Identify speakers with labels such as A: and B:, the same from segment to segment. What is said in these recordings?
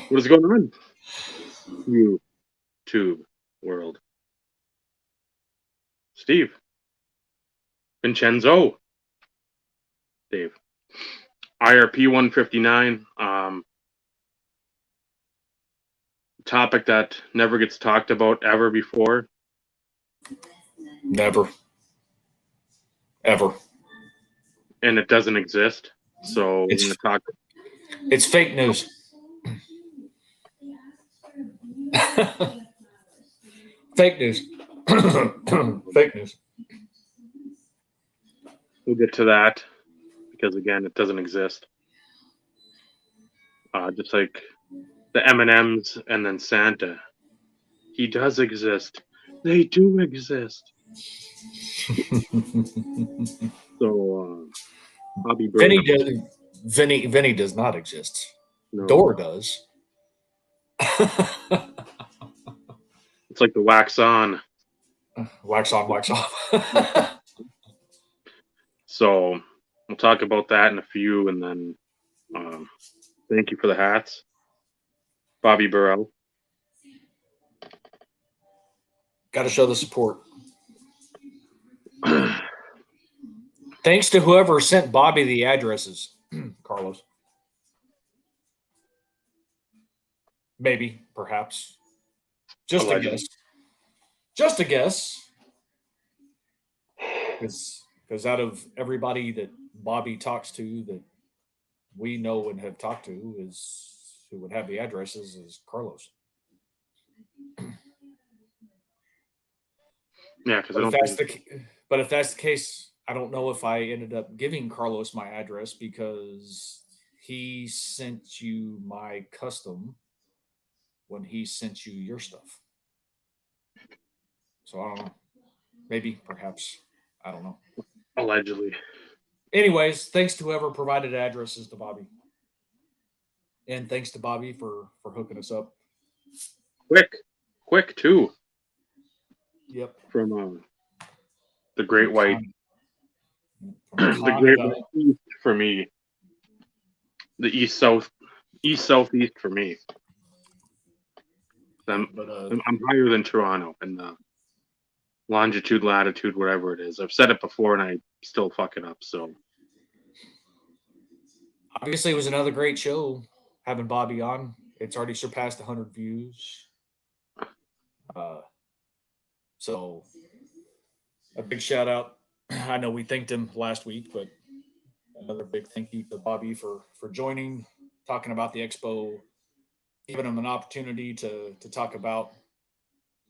A: What is going on? YouTube world. Steve. Vincenzo. Dave. IRP 159. Topic that never gets talked about ever before.
B: Never. Ever.
A: And it doesn't exist. So we're going to talk.
B: It's fake news. Fake news. Fake news.
A: We'll get to that because, again, it doesn't exist. Just like the M&Ms and then Santa. He does exist. They do exist. So, Bobby
B: Vinny
A: Burnout.
B: does. Vinny does not exist.
A: No.
B: Door does.
A: It's like the wax on.
B: Wax on, wax off.
A: So we'll talk about that in a few, and then thank you for the hats, Bobby Burrell.
B: Got to show the support. Thanks to whoever sent Bobby the addresses, Carlos. Maybe, perhaps. Just
A: Allegedly.
B: a guess. Just a guess. Because out of everybody that Bobby talks to that we know and have talked to is who would have the addresses is Carlos.
A: Yeah, because
B: but if that's the case, I don't know if I ended up giving Carlos my address because he sent you my custom when he sent you your stuff. So I don't know. Maybe, perhaps. I don't know.
A: Allegedly.
B: Anyways, thanks to whoever provided addresses to Bobby. And thanks to Bobby for hooking us up.
A: Quick too.
B: Yep.
A: From the Great White.
B: The
A: Great White East for me. The East Southeast for me. I'm higher than Toronto in the longitude, latitude, whatever it is. I've said it before and I still fuck it up. So
B: obviously, it was another great show having Bobby on. It's already surpassed 100 views. So a big shout out. I know we thanked him last week, but another big thank you to Bobby for joining, talking about the expo, giving him an opportunity to talk about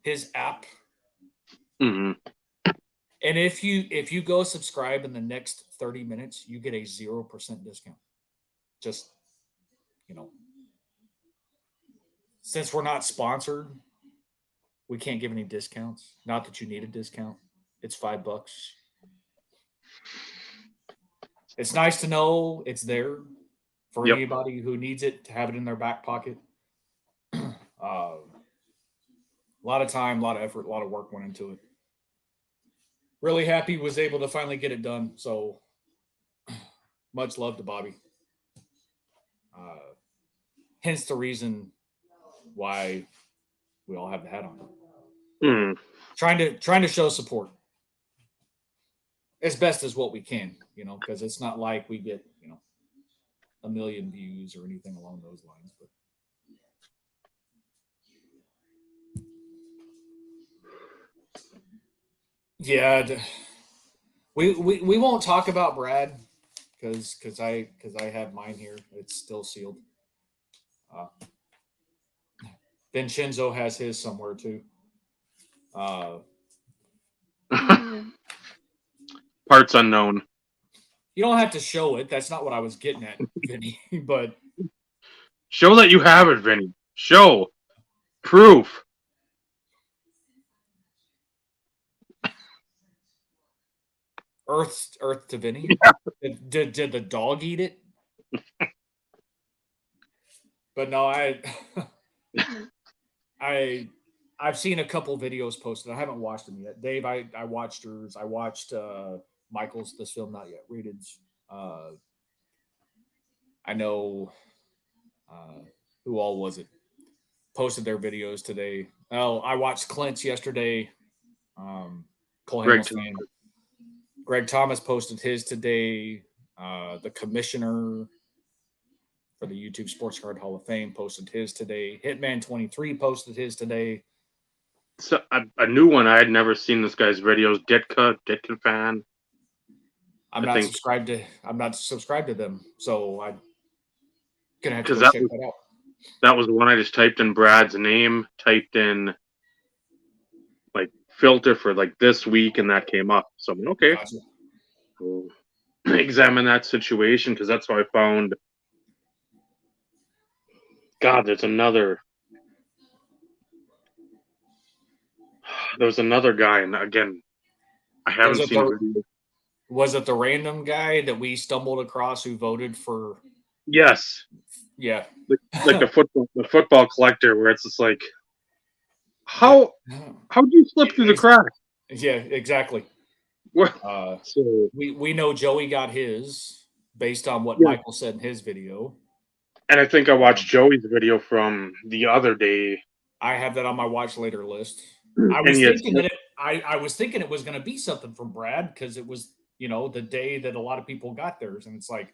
B: his app.
A: Mm-hmm.
B: And if you go subscribe in the next 30 minutes, you get a 0% discount. Just, since we're not sponsored, we can't give any discounts. Not that you need a discount. It's $5. It's nice to know it's there for anybody who needs it to have it in their back pocket. A lot of time, a lot of effort, a lot of work went into it. Really happy was able to finally get it done. So much love to Bobby. Hence the reason why we all have the hat on.
A: Mm.
B: Trying to show support as best as what we can, because it's not like we get, 1 million views or anything along those lines. But yeah, we won't talk about Brad because I have mine here. It's still sealed. Vincenzo has his somewhere too.
A: Parts unknown.
B: You don't have to show it. That's not what I was getting at, Vinny. But
A: show that you have it, Vinny. Show proof.
B: Earth to Vinny. Yeah. Did the dog eat it? But no, I've seen a couple videos posted. I haven't watched them yet. Dave, I watched yours. I watched Michael's This Film Not Yet Rated. I know who all was it? Posted their videos today. Oh, I watched Clint's yesterday. Cole
A: Greg,
B: Hamels fan. Greg Thomas posted his today. The commissioner for the YouTube Sports Card Hall of Fame posted his today. Hitman 23 posted his today.
A: so a new one. I had never seen this guy's videos. Ditka fan.
B: I'm not subscribed to them, so I'm gonna have to
A: Because
B: go check that out.
A: that was the one I just typed in Brad's name, typed in like filter for like this week, and that came up. So I'm like, okay,
B: Gotcha.
A: we'll examine that situation because that's how I found. God, there's another. There was another guy, and again, I haven't seen a video.
B: Was it the random guy that we stumbled across who voted for?
A: Yes.
B: Yeah.
A: Like the football collector, where it's just like, how'd you slip through the cracks?
B: Yeah, exactly.
A: So
B: we know Joey got his based on what Michael said in his video.
A: And I think I watched Joey's video from the other day.
B: I have that on my watch later list. I was thinking it was going to be something from Brad because it was, the day that a lot of people got theirs, and it's like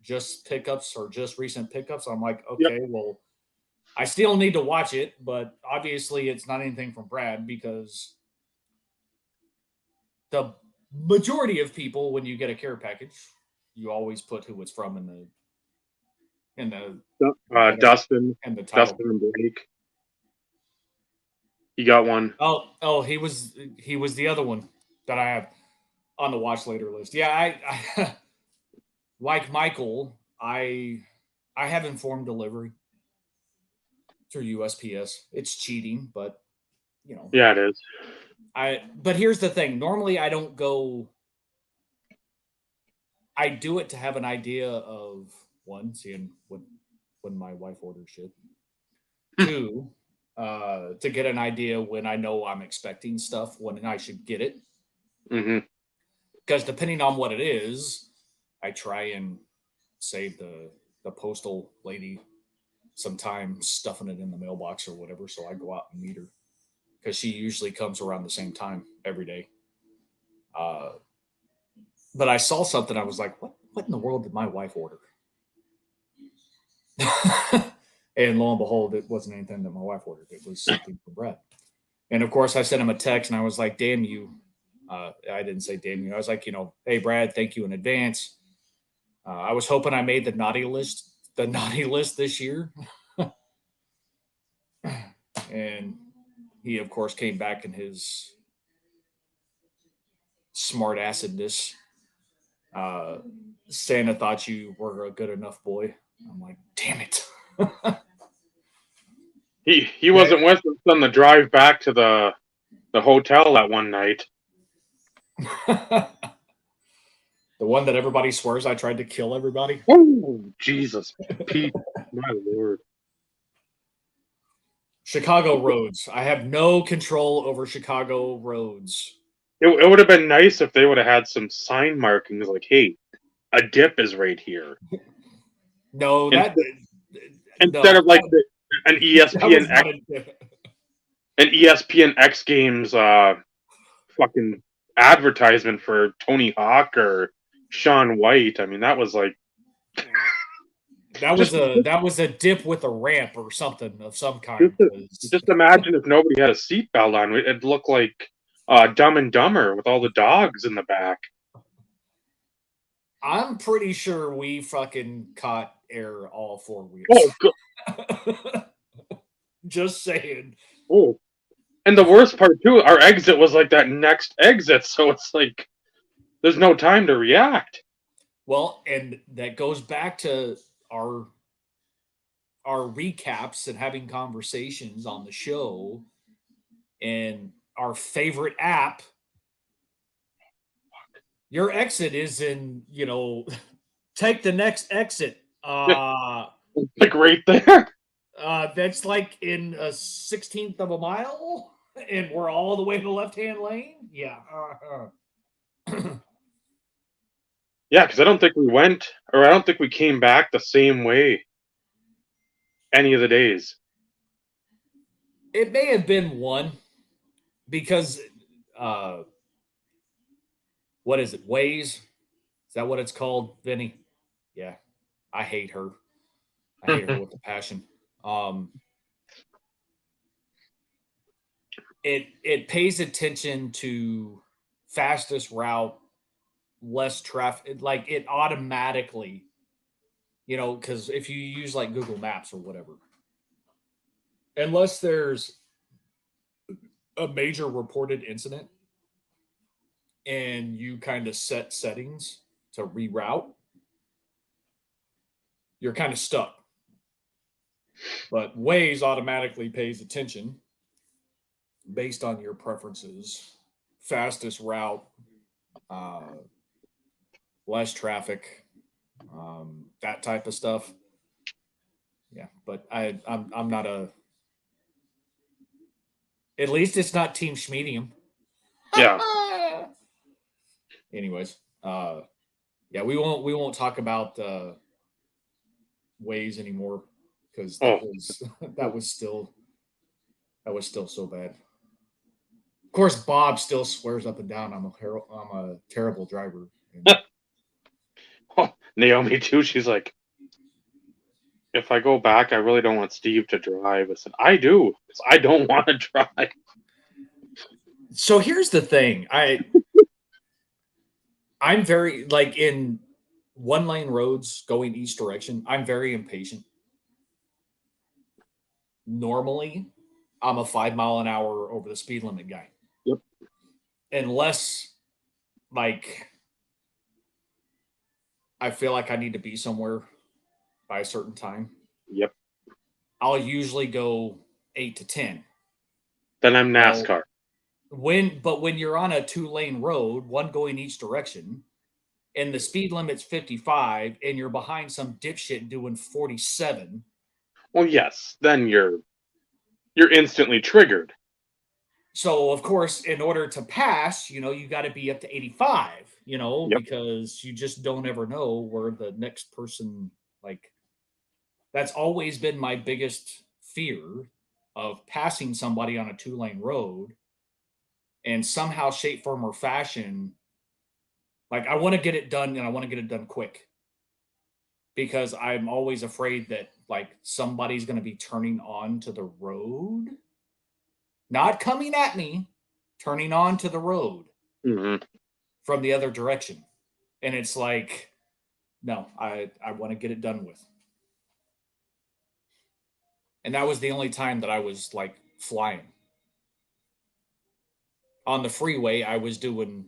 B: just pickups or just recent pickups. I'm like, okay, well, I still need to watch it, but obviously it's not anything from Brad because the majority of people, when you get a care package, you always put who it's from in the
A: Dustin
B: and the title.
A: Dustin and Blake. You got one.
B: Oh, he was the other one that I have on the watch later list. Yeah, I like Michael. I have informed delivery through USPS. It's cheating, but
A: Yeah, it is.
B: But here's the thing. Normally, I don't go. I do it to have an idea of one, seeing when my wife orders shit. Two, to get an idea when I know I'm expecting stuff, when I should get it. Because depending on what it is, I try and save the postal lady some time stuffing it in the mailbox or whatever, so I go out and meet her because she usually comes around the same time every day. But I saw something. I was like, what in the world did my wife order? And lo and behold, it wasn't anything that my wife ordered. It was something for Brad. And of course, I sent him a text and I was like, damn you. I didn't say damn you. I was like, hey, Brad, thank you in advance. I was hoping I made the naughty list this year. And he, of course, came back in his smart acidness. Santa thought you were a good enough boy. I'm like, damn it.
A: He wasn't with us on the drive back to the hotel that one night.
B: The one that everybody swears I tried to kill everybody.
A: Oh, Jesus, Pete, my Lord.
B: Chicago roads. I have no control over Chicago roads.
A: It would have been nice if they would have had some sign markings like, hey, a dip is right here.
B: No,
A: instead of like an ESPN an ESPN X Games fucking advertisement for Tony Hawk or Shaun White. I mean, that was like
B: that was a dip with a ramp or something of some kind.
A: Just imagine if nobody had a seatbelt on. It'd look like Dumb and Dumber with all the dogs in the back.
B: I'm pretty sure we fucking caught air all four wheels.
A: Oh, God.
B: Just saying.
A: Oh, and the worst part too, our exit was like that next exit, so it's like there's no time to react.
B: Well, and that goes back to our recaps and having conversations on the show and our favorite app. Your exit is in, take the next exit.
A: Like right there.
B: That's like in a 16th of a mile, and we're all the way to the left-hand lane. Yeah.
A: Yeah, because I don't think we came back the same way. any of the days.
B: It may have been one because what is it? Waze? Is that what it's called, Vinny? Yeah. I hate her. I hate her with a passion. It pays attention to fastest route, less traffic. Like it automatically, because if you use like Google Maps or whatever, unless there's a major reported incident and you kind of set settings to reroute, you're kind of stuck. But Waze automatically pays attention based on your preferences, fastest route, less traffic, that type of stuff. Yeah, but I'm not a. At least it's not Team Schmedium.
A: Yeah.
B: Anyways, yeah, we won't talk about Waze anymore because that was still so bad. Of course, Bob still swears up and down I'm a terrible driver.
A: Naomi too. She's like, if I go back, I really don't want Steve to drive. I said, I do. I don't want to drive.
B: So here's the thing. I'm very like in one lane roads going each direction. I'm very impatient. Normally, I'm a 5 mile an hour over the speed limit guy.
A: Yep.
B: Unless like I feel like I need to be somewhere by a certain time.
A: Yep.
B: I'll usually go 8 to 10.
A: Then I'm NASCAR.
B: But when you're on a 2-lane road, one going each direction, and the speed limit's 55, and you're behind some dipshit doing 47.
A: Well, yes. Then you're instantly triggered.
B: So of course, in order to pass, you got to be up to 85. Yep. Because you just don't ever know where the next person like. That's always been my biggest fear of passing somebody on a 2-lane road. And somehow, shape, form, or fashion, like I want to get it done and I want to get it done quick because I'm always afraid that like somebody's going to be turning onto the road, not coming at me, turning onto the road from the other direction. And it's like, no, I want to get it done with. And that was the only time that I was like flying. On the freeway, I was doing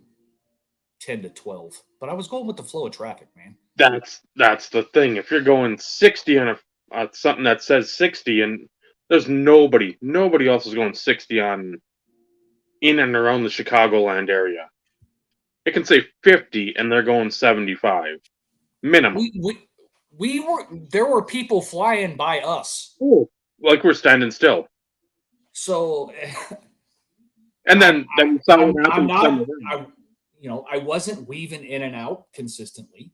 B: 10 to 12, but I was going with the flow of traffic, man.
A: That's the thing. If you're going 60 on something that says 60, and there's nobody else is going 60 on in and around the Chicagoland area. It can say 50, and they're going 75 minimum.
B: There were people flying by us.
A: Oh, like we're standing still.
B: So,
A: and then
B: I wasn't weaving in and out consistently.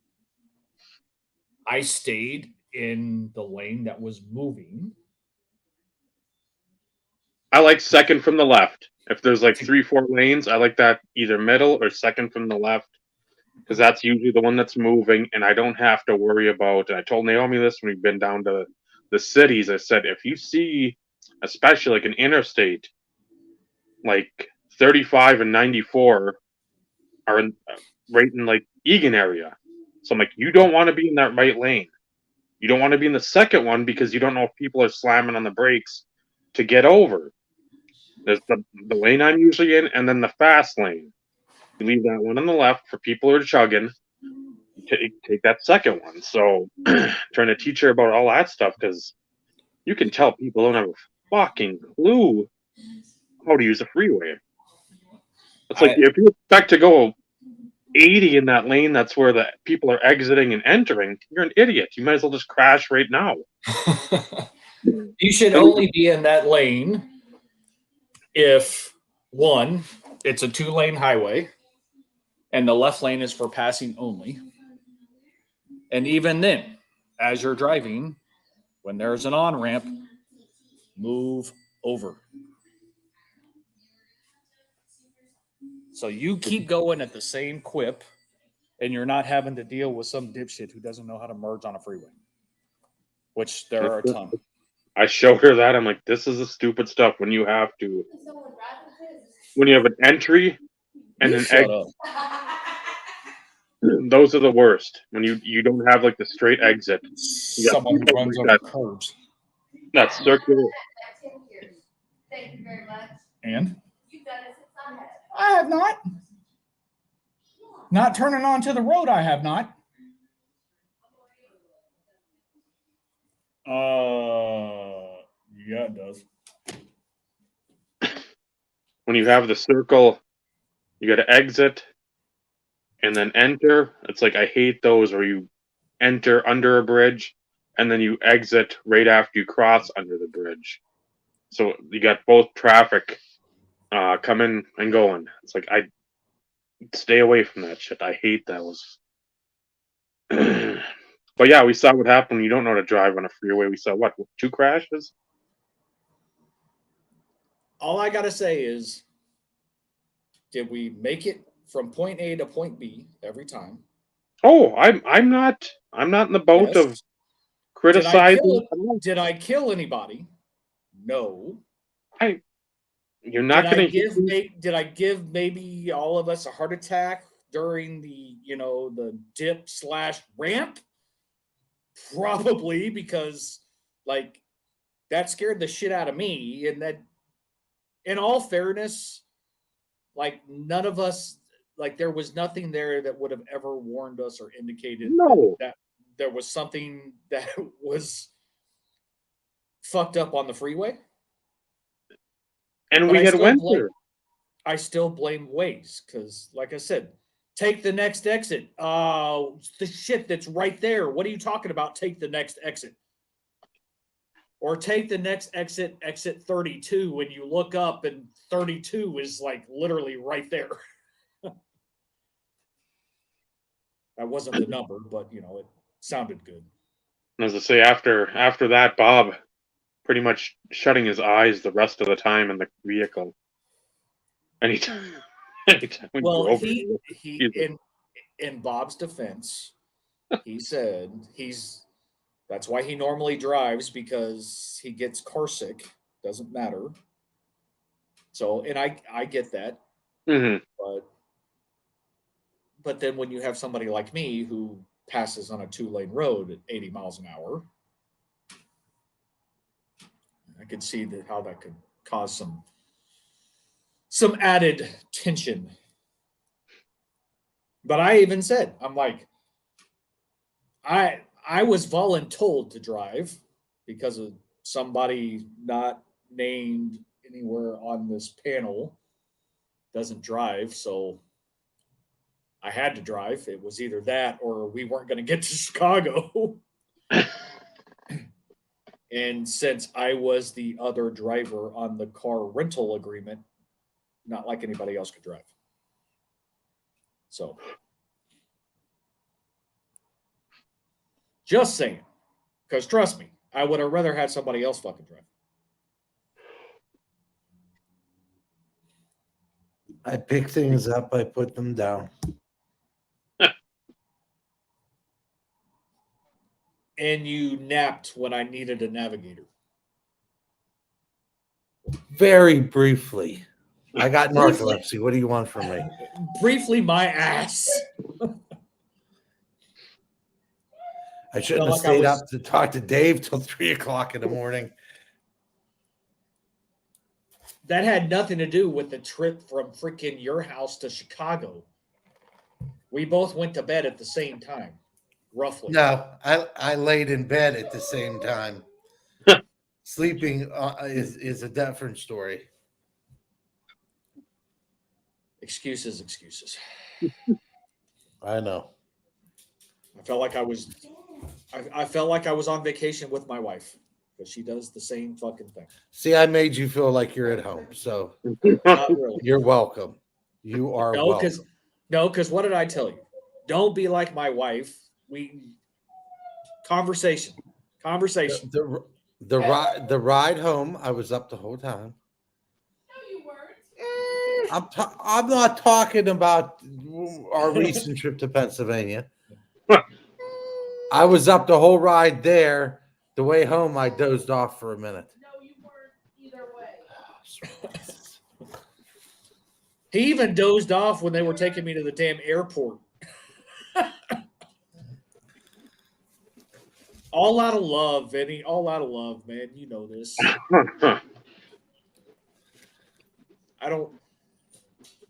B: I stayed in the lane that was moving.
A: I like second from the left. If there's like 3-4 lanes, I like that either middle or second from the left because that's usually the one that's moving, and I don't have to worry about. And I told Naomi this when we've been down to the cities. I said, if you see, especially like an interstate, like 35 and 94 are right in like Egan area. So I'm like, you don't want to be in that right lane. You don't want to be in the second one because you don't know if people are slamming on the brakes to get over. There's the lane I'm usually in, and then the fast lane. You leave that one on the left for people who are chugging. Take that second one. So trying to teach her about all that stuff because you can tell people don't have a fucking clue how to use a freeway. It's like if you expect to go 80 in that lane, that's where the people are exiting and entering. You're an idiot. You might as well just crash right now.
B: You should only be in that lane if, one, it's a 2-lane highway and the left lane is for passing only. And even then, as you're driving, When there's an on-ramp, move over. So you keep going at the same quip, and you're not having to deal with some dipshit who doesn't know how to merge on a freeway, which there are a ton.
A: I showed her that. I'm like, this is the stupid stuff when you have to, when you have an entry and an exit. Those are the worst. When you don't have like the straight exit.
B: Someone who runs over curbs.
A: That's circular.
C: Thank you very much.
B: And?
C: You've done it since I have.
B: I have not. Not turning onto the road, I have not. Yeah, it does.
A: When you have the circle, you got to exit and then enter. It's like I hate those where you enter under a bridge and then you exit right after you cross under the bridge. So you got both traffic coming and going. It's like I stay away from that shit. I hate those. But yeah, we saw what happened when you don't know how to drive on a freeway. We saw what, 2 crashes?
B: All I gotta say is, did we make it from point A to point B every time?
A: Oh, I'm not in the boat of criticizing.
B: Did I kill anybody? No.
A: You're not going
B: to. Did I give maybe all of us a heart attack during the the dip / ramp? Probably, because like that scared the shit out of me. And that, in all fairness, like none of us, like there was nothing there that would have ever warned us or indicated that there was something that was fucked up on the freeway.
A: And but we had went there.
B: I still blame Waze because, like I said, take the next exit. The shit that's right there. What are you talking about? Take the next exit. Or take the next exit, exit 32, when you look up and 32 is like literally right there. That wasn't the number, but it sounded good.
A: As I say, after that, Bob pretty much shutting his eyes the rest of the time in the vehicle. Anytime
B: well, he in Bob's defense, he said that's why he normally drives, because he gets car sick. Doesn't matter. So, and I get that.
A: Mm-hmm.
B: But then when you have somebody like me who passes on a 2-lane road at 80 miles an hour, I could see how that could cause some added tension. But I even said, I'm like, I was voluntold to drive because of somebody not named anywhere on this panel doesn't drive, so I had to drive. It was either that or we weren't going to get to Chicago. And since I was the other driver on the car rental agreement, not like anybody else could drive. So, just saying. Because trust me, I would have rather had somebody else fucking drive.
D: I pick things up, I put them down.
B: And you napped when I needed a navigator.
D: Very briefly. I got narcolepsy. What do you want from me?
B: Briefly, my ass.
D: I shouldn't have stayed up to talk to Dave till 3 o'clock in the morning.
B: That had nothing to do with the trip from freaking your house to Chicago. We both went to bed at the same time, roughly.
D: No, I laid in bed at the same time. Sleeping is a different story.
B: Excuses.
D: I know.
B: I felt like I was on vacation with my wife, because she does the same fucking thing.
D: See, I made you feel like you're at home, so
B: not really.
D: You're welcome. You are welcome.
B: Because what did I tell you? Don't be like my wife. Conversation. Conversation.
D: The ride home, I was up the whole time.
C: No, you weren't.
D: I'm not talking about our recent trip to Pennsylvania. I was up the whole ride there. The way home, I dozed off for a minute.
C: No, you weren't either way.
B: He even dozed off when they were taking me to the damn airport. All out of love, Vinny. All out of love, man. You know this. I don't.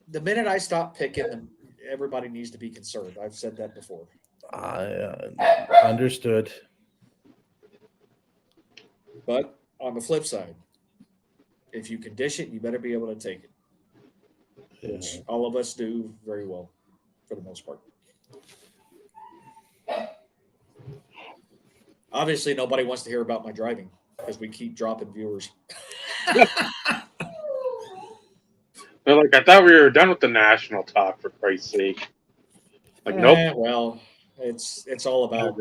B: The minute I stop picking them, everybody needs to be concerned. I've said that before.
D: I understood.
B: But on the flip side, if you can dish it, you better be able to take it, which all of us do very well for the most part. Obviously, nobody wants to hear about my driving because we keep dropping viewers.
A: They're like, I thought we were done with the national talk, for Christ's sake. Like, nope.
B: Well, it's all about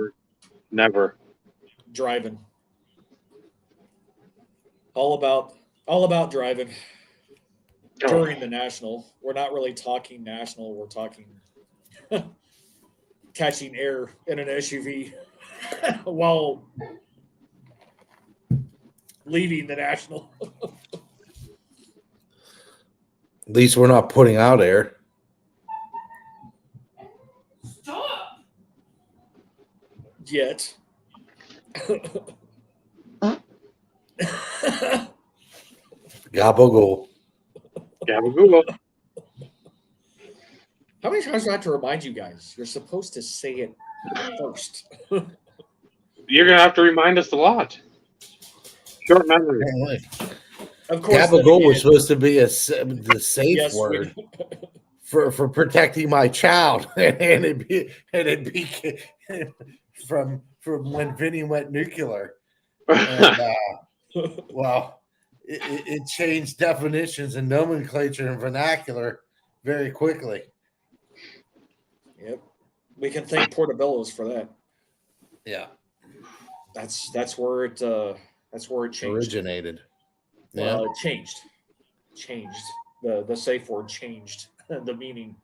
A: Never.
B: driving. All about driving during the national. We're not really talking national. We're talking catching air in an SUV while leaving the national.
D: At least we're not putting out air.
C: Stop.
B: Yet.
D: Gabagool.
A: Gabagool.
B: How many times do I have to remind you guys? You're supposed to say it first.
A: You're going to have to remind us a lot. Short memory.
B: Of course.
D: Gabagool was supposed to be the safe word for protecting my child, and it became from when Vinny went nuclear. And, well, it changed definitions and nomenclature and vernacular very quickly.
B: Yep, we can thank Portobello's for that.
D: Yeah,
B: that's where it changed.
D: Originated.
B: Well, it changed. The safe word changed the meaning.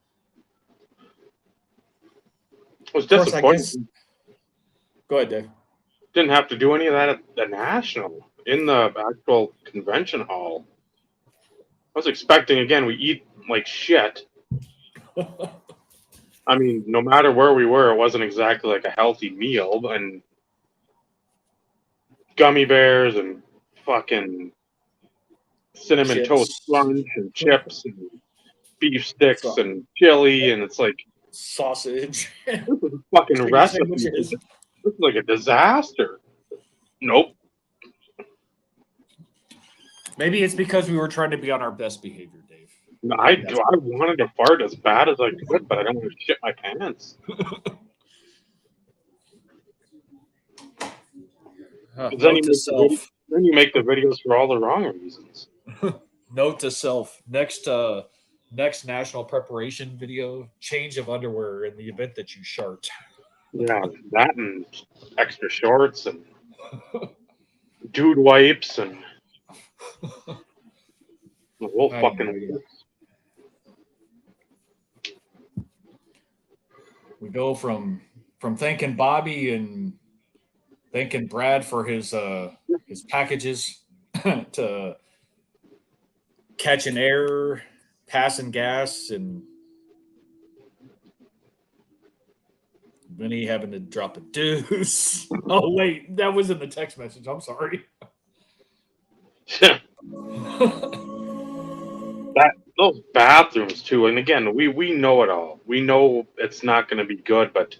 A: It was disappointing.
B: Go ahead, Dave.
A: Didn't have to do any of that at the national in the actual convention hall. I was expecting, again, we eat like shit. I mean, no matter where we were, it wasn't exactly like a healthy meal, and gummy bears and fucking cinnamon toast crunch and chips and beef sticks and chili, and it's like
B: sausage.
A: This is a fucking recipe. This is like a disaster. Nope.
B: Maybe it's because we were trying to be on our best behavior, Dave.
A: I wanted to fart as bad as I could, but I don't want to shit my pants.
B: Note to self.
A: Then you make the videos for all the wrong reasons.
B: Note to self. Next national preparation video, change of underwear in the event that you shart.
A: Yeah, that and extra shorts and dude wipes and the whole fucking.
B: We go from thanking Bobby and thanking Brad for his packages to catching air, passing gas, and Vinny having to drop a deuce. Oh wait, that was in the text message. I'm sorry.
A: Those bathrooms too, and again, we know it all. We know it's not going to be good, but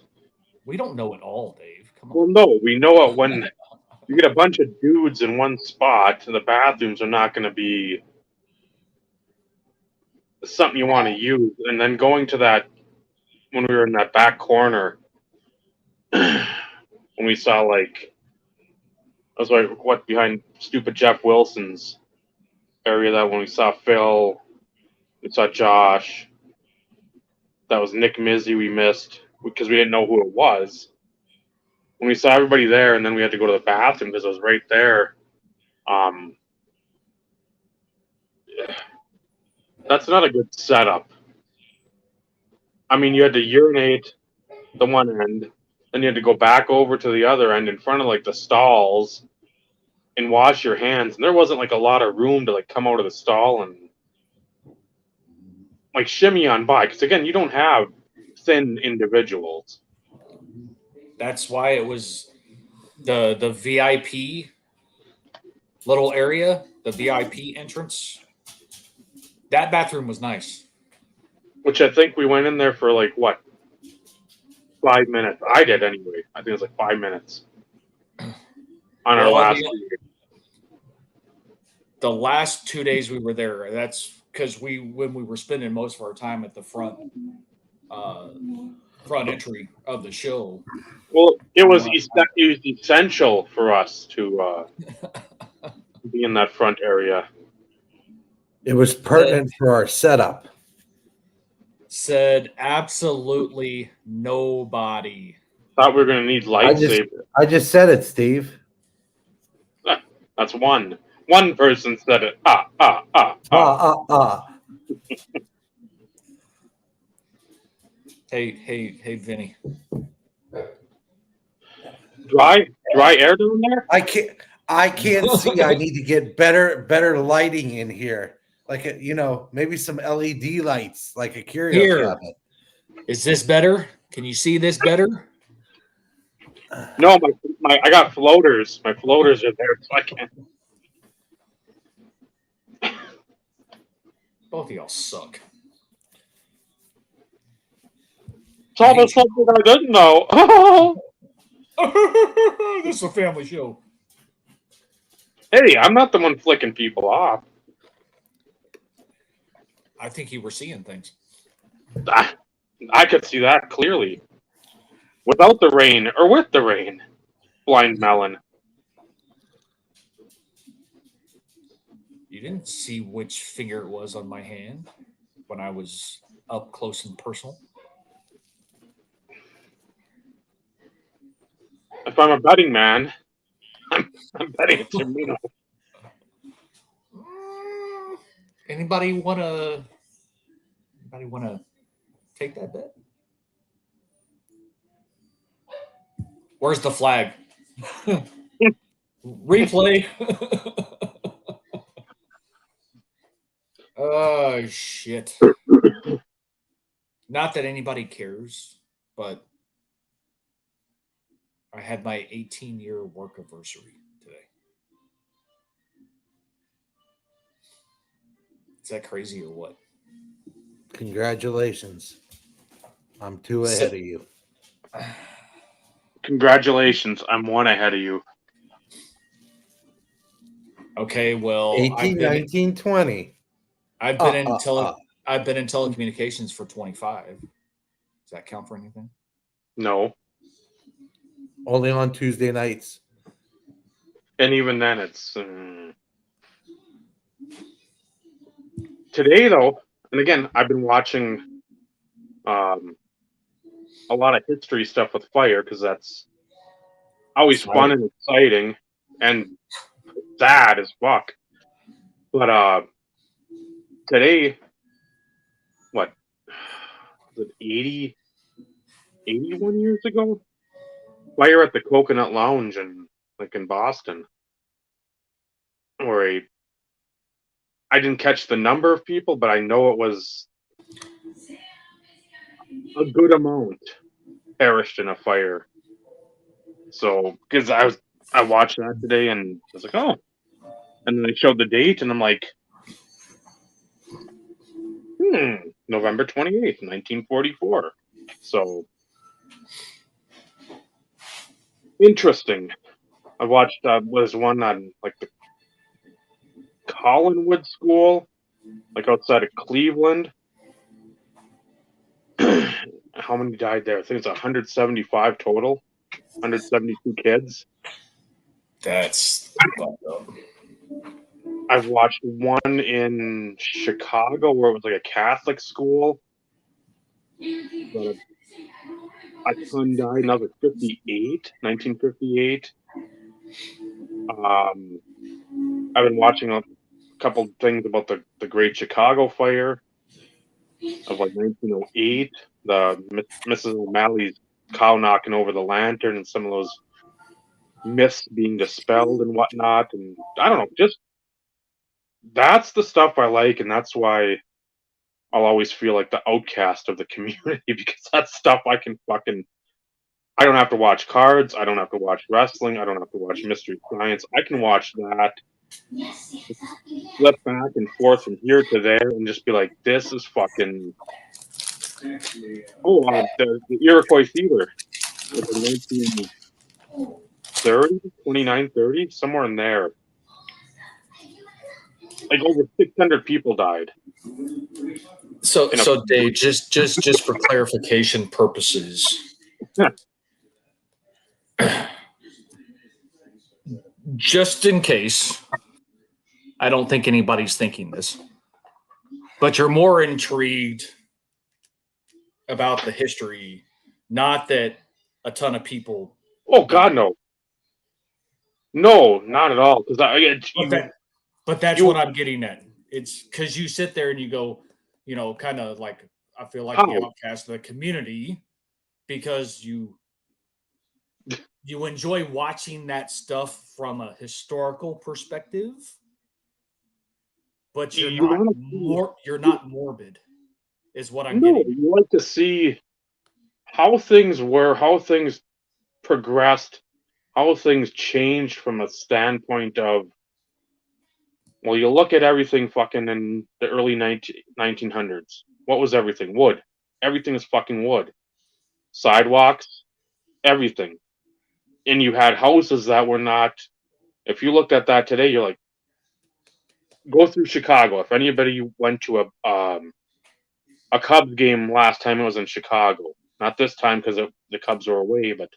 B: we don't know it all, Dave. Come on.
A: Well, no, we know it when you get a bunch of dudes in one spot. The bathrooms are not going to be something you want to use, and then going to that when we were in that back corner, when we saw like I was like, what behind stupid Jeff Wilson's area? That when we saw Phil. We saw Josh. That was Nick Mizzy we missed because we didn't know who it was. when we saw everybody there, and then we had to go to the bathroom because it was right there. That's not a good setup. I mean, you had to urinate the one end, then you had to go back over to the other end in front of like the stalls and wash your hands. And there wasn't like a lot of room to like come out of the stall and like shimmy on by, because again, you don't have thin individuals.
B: That's why it was the VIP little area, the VIP entrance. That bathroom was nice.
A: Which I think we went in there for like what, 5 minutes. I did anyway. I think it was like 5 minutes on our last.
B: The last 2 days we were there. That's because when we were spending most of our time at the front entry of the show.
A: Well, it was essential for us to be in that front area.
D: It was pertinent for our setup.
B: Said absolutely nobody.
A: Thought we were going to need lightsabers.
D: I just said it, Steve.
A: That's one. One person said it.
B: Hey, Vinny.
A: Dry air down there?
D: I can't see. I need to get better lighting in here. Like maybe some LED lights, like a curio cabinet.
B: Is this better? Can you see this better?
A: No, I got floaters. My floaters are there, so I can't.
B: Both of y'all suck.
A: Tell me something I didn't know.
B: This is a family show.
A: Hey, I'm not the one flicking people off.
B: I think you were seeing things.
A: I could see that clearly. Without the rain or with the rain. Blind melon.
B: You didn't see which finger it was on my hand when I was up close and personal.
A: If I'm a betting man, I'm betting it's Firmino.
B: Anybody wanna take that bet? Where's the flag? Replay. Oh shit. Not that anybody cares, but I had my 18-year work anniversary today. Is that crazy or what?
D: Congratulations. I'm 2 ahead of you.
A: Congratulations. I'm 1 ahead of you.
B: Okay, well,
D: 18, 19, 20.
B: I've been in telecommunications for 25. Does that count for anything?
A: No.
D: Only on Tuesday nights.
A: And even then, it's today though. And again, I've been watching a lot of history stuff with fire because that's always fun and exciting and sad as fuck. But today, what was it, 81 years ago? Fire at the Coconut Lounge in Boston. Where I didn't catch the number of people, but I know it was a good amount perished in a fire. So, because I watched that today and I was like, oh. And then they showed the date and I'm like, November 28th, 1944. So, interesting. I watched, was one on the Collinwood School, outside of Cleveland. How many died there? I think it's 175 total. 172 kids.
B: That's
A: I've watched one in Chicago where it was a Catholic school. a ton died, and that was 1958. I've been watching a couple things about the Great Chicago Fire of like 1908, the Mrs. O'Malley's cow knocking over the lantern, and some of those myths being dispelled and whatnot. And I don't know, just that's the stuff I like, and that's why I'll always feel like the outcast of the community because that's stuff I can fucking. I don't have to watch cards. I don't have to watch wrestling. I don't have to watch Mystery Science. I can watch that, flip back and forth from here to there, and just be like, "This is fucking." Oh, the Iroquois Theater, with the 1930, 2930, somewhere in there. Like over 600 people died.
B: So Dave, just for clarification purposes, just in case, I don't think anybody's thinking this, but you're more intrigued about the history, not that a ton of people.
A: Oh God, no. No, not at all. Because
B: but that's what I'm getting at. It's because you sit there and you go, kind of like I feel like the outcast of the community because you enjoy watching that stuff from a historical perspective, but you're not morbid, is what I'm getting.
A: You like to see how things were, how things progressed, how things changed from a standpoint of. Well, you look at everything fucking in the early 1900s. What was everything? Wood. Everything is fucking wood. Sidewalks, everything. And you had houses that were not. If you looked at that today, you're like, go through Chicago. If anybody went to a Cubs game last time, it was in Chicago. Not this time because the Cubs are away, but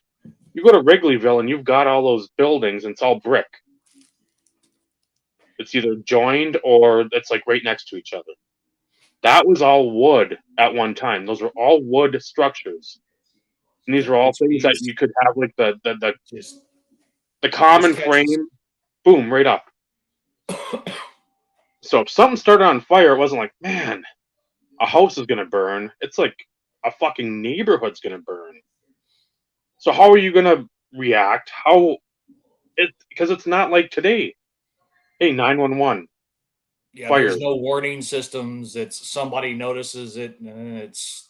A: you go to Wrigleyville and you've got all those buildings and it's all brick. It's either joined or it's like right next to each other. That was all wood at one time. Those were all wood structures. And these were all things that you could have like the common frame, boom, right up. So if something started on fire, it wasn't like, man, a house is gonna burn. It's like a fucking neighborhood's gonna burn. So how are you gonna react? Because it's not like today. Hey, 911.
B: Yeah, fire. There's no warning systems. It's somebody notices it and it's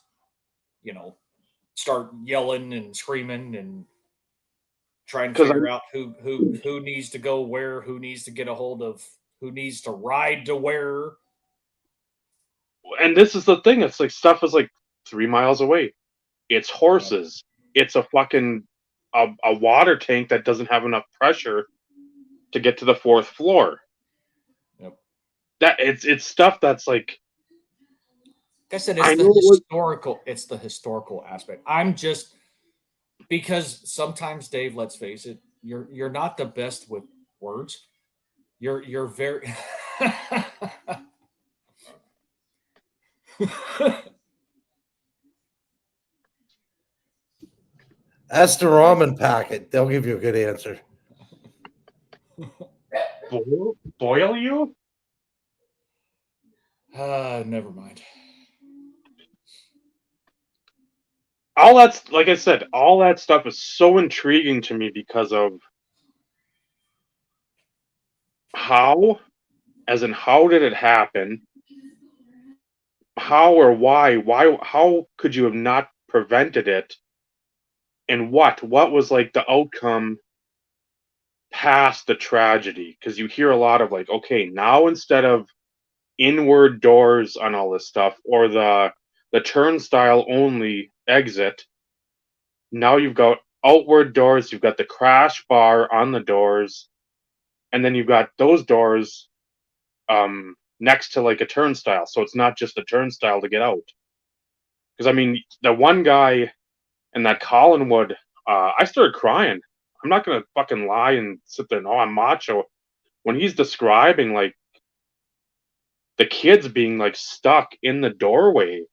B: start yelling and screaming and trying to figure out who needs to go where, who needs to get a hold of, who needs to ride to where.
A: And this is the thing. It's like stuff is like 3 miles away. It's horses. It's a fucking a water tank that doesn't have enough pressure to get to the 4th floor.
B: Yep.
A: That it's stuff that's like.
B: Like I said, it's the historical aspect. I'm just because sometimes, Dave, let's face it, you're not the best with words. You're very.
D: Ask the ramen packet. They'll give you a good answer.
A: Boil you?
B: Never mind.
A: All that's, like I said, all that stuff is so intriguing to me because of how did it happen? How or why? How could you have not prevented it? And what was like the outcome past the tragedy? Because you hear a lot of like, okay, now instead of inward doors on all this stuff or the turnstile only exit, now you've got outward doors, you've got the crash bar on the doors, and then you've got those doors next to like a turnstile, so it's not just a turnstile to get out. Because I mean, the one guy in that Collinwood, I started crying. I'm not gonna fucking lie and sit there and I'm macho. When he's describing like the kids being like stuck in the doorway,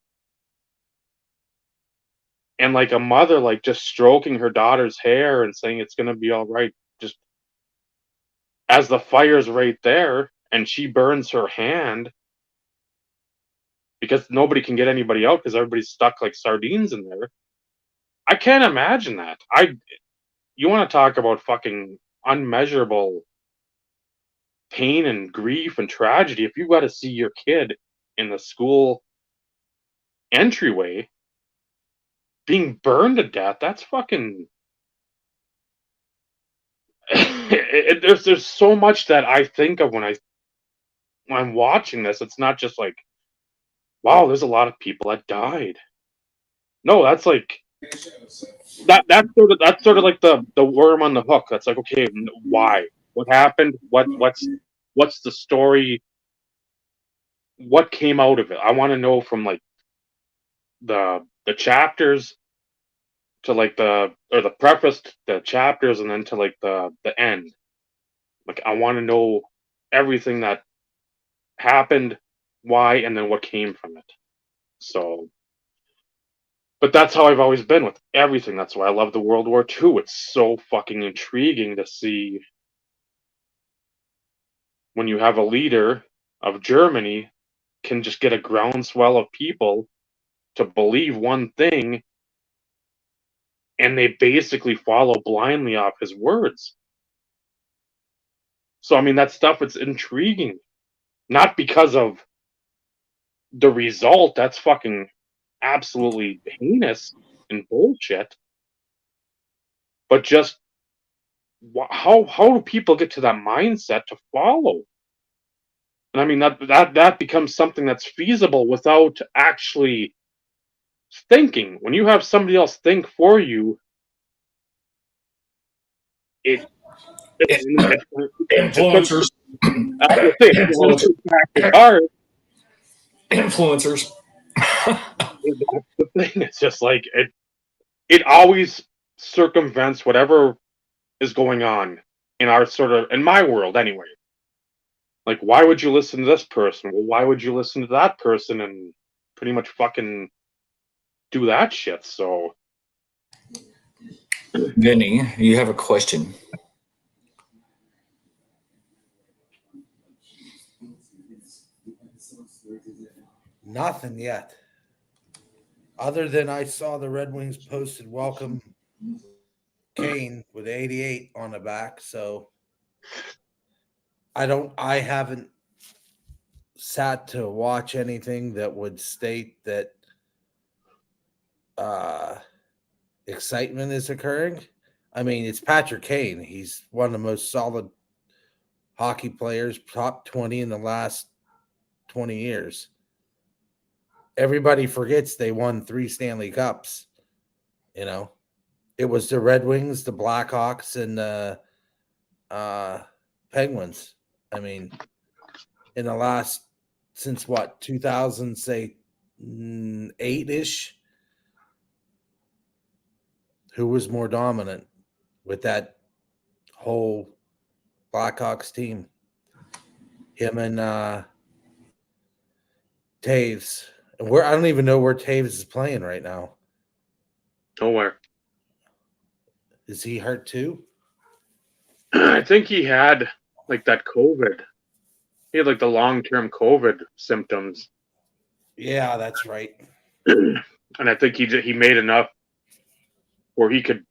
A: and like a mother like just stroking her daughter's hair and saying it's gonna be all right, just as the fire's right there and she burns her hand because nobody can get anybody out because everybody's stuck like sardines in there. I can't imagine that. You want to talk about fucking unmeasurable pain and grief and tragedy. If you got to see your kid in the school entryway being burned to death, that's fucking. There's so much that I think of when I'm watching this. It's not just like, wow, there's a lot of people that died. No, that's like that's sort of like the worm on the hook. That's like, okay, why? What happened? What's the story? What came out of it? I want to know from like the chapters to like the preface to the chapters and then to like the end. Like I want to know everything that happened, why, and then what came from it. So, but that's how I've always been with everything. That's why I love the World War II. It's so fucking intriguing to see when you have a leader of Germany can just get a groundswell of people to believe one thing and they basically follow blindly off his words. So I mean that stuff it's intriguing. Not because of the result, that's fucking absolutely heinous and bullshit. But just how do people get to that mindset to follow? And I mean that becomes something that's feasible without actually thinking. When you have somebody else think for you,
B: influencers. Influencers.
A: That's the thing. It's just like it always circumvents whatever is going on in our sort of in my world anyway. Like, why would you listen to this person? Well, why would you listen to that person and pretty much fucking do that shit? So,
B: Vinny, you have a question.
D: Nothing yet. Other than I saw the Red Wings posted welcome Kane with 88 on the back. So I haven't sat to watch anything that would state that excitement is occurring. I mean, it's Patrick Kane. He's one of the most solid hockey players, top 20 in the last 20 years. Everybody forgets they won 3 Stanley Cups. You know, it was the Red Wings, the Blackhawks, and the Penguins. I mean, in the last, since what, 2000, say 8-ish, who was more dominant with that whole Blackhawks team? Him and Taves. And I don't even know where Taves is playing right now.
A: nowhere.
D: Is he hurt too?
A: I think he had like that COVID. He had like the long-term COVID symptoms.
D: Yeah, that's right.
A: And I think he made enough where he could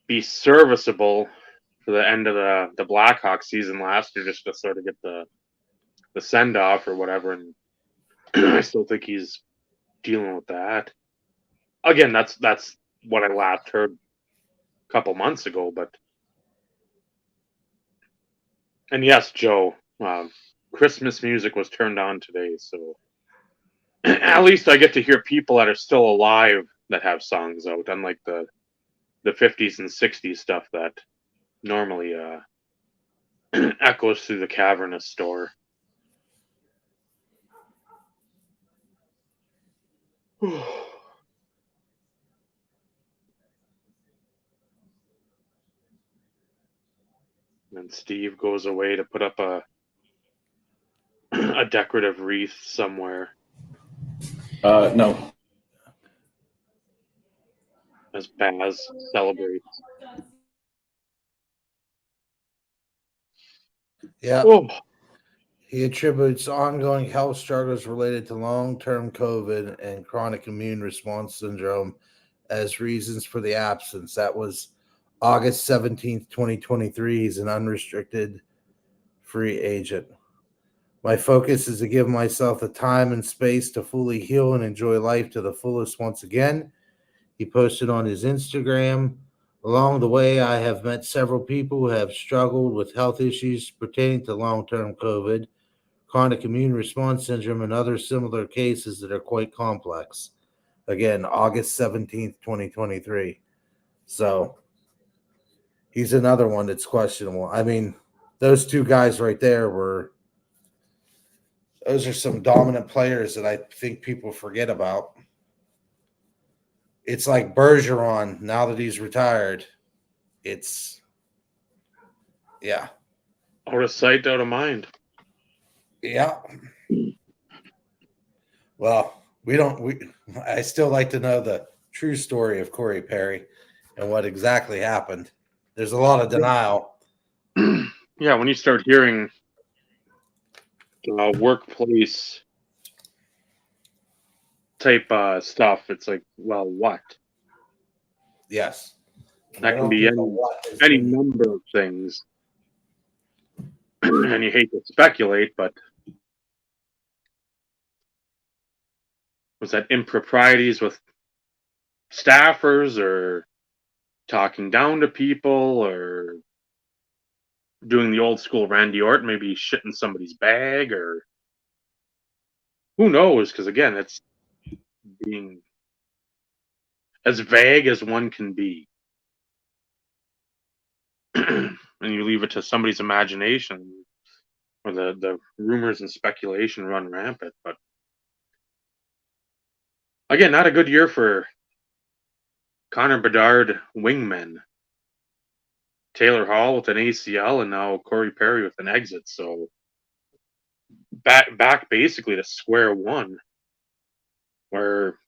A: be serviceable for the end of the Blackhawks season last year, just to sort of get the send off or whatever. And I still think he's dealing with that. Again, that's what I last heard a couple months ago. But and yes, Joe, Christmas music was turned on today, so at least I get to hear people that are still alive that have songs out, unlike the 50s and 60s stuff that normally echoes through the cavernous store. And Steve goes away to put up a decorative wreath somewhere.
B: No.
A: as Baz celebrates.
D: Yeah.
A: Oh.
D: He attributes ongoing health struggles related to long-term COVID and chronic immune response syndrome as reasons for the absence. That was August 17th, 2023. He's an unrestricted free agent. My focus is to give myself the time and space to fully heal and enjoy life to the fullest once again. He posted on his Instagram. Along the way, I have met several people who have struggled with health issues pertaining to long-term COVID, chronic immune response syndrome, and other similar cases that are quite complex. Again, August 17th, 2023. So he's another one that's questionable. I mean, those two guys right there those are some dominant players that I think people forget about. It's like Bergeron, now that he's retired. It's, yeah.
A: Out of sight, out of mind.
D: Yeah. Well, I still like to know the true story of Corey Perry and what exactly happened. There's a lot of denial.
A: Yeah, when you start hearing workplace type stuff, it's like, well, what?
D: Yes.
A: That can be any number of things. And you hate to speculate, but was that improprieties with staffers or talking down to people or doing the old school Randy Orton, maybe shitting somebody's bag, or who knows? Because again, it's being as vague as one can be. And you leave it to somebody's imagination, or the rumors and speculation run rampant. But again, not a good year for Connor Bedard wingmen. Taylor Hall with an ACL, and now Corey Perry with an exit. So back basically to square one, where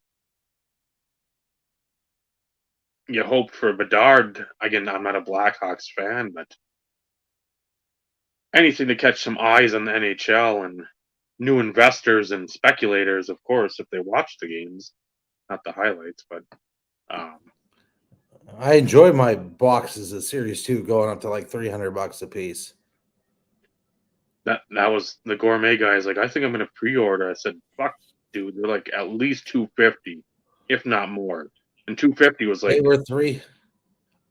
A: you hope for Bedard. Again, I'm not a Blackhawks fan, but anything to catch some eyes on the NHL and new investors and speculators, of course, if they watch the games, not the highlights. But
D: I enjoy my boxes of Series 2 going up to like $300 a piece.
A: that was the gourmet guys. Like, I think I'm going to pre-order. I said, fuck, dude, they're like at least $250, if not more. And $250 was like,
D: they were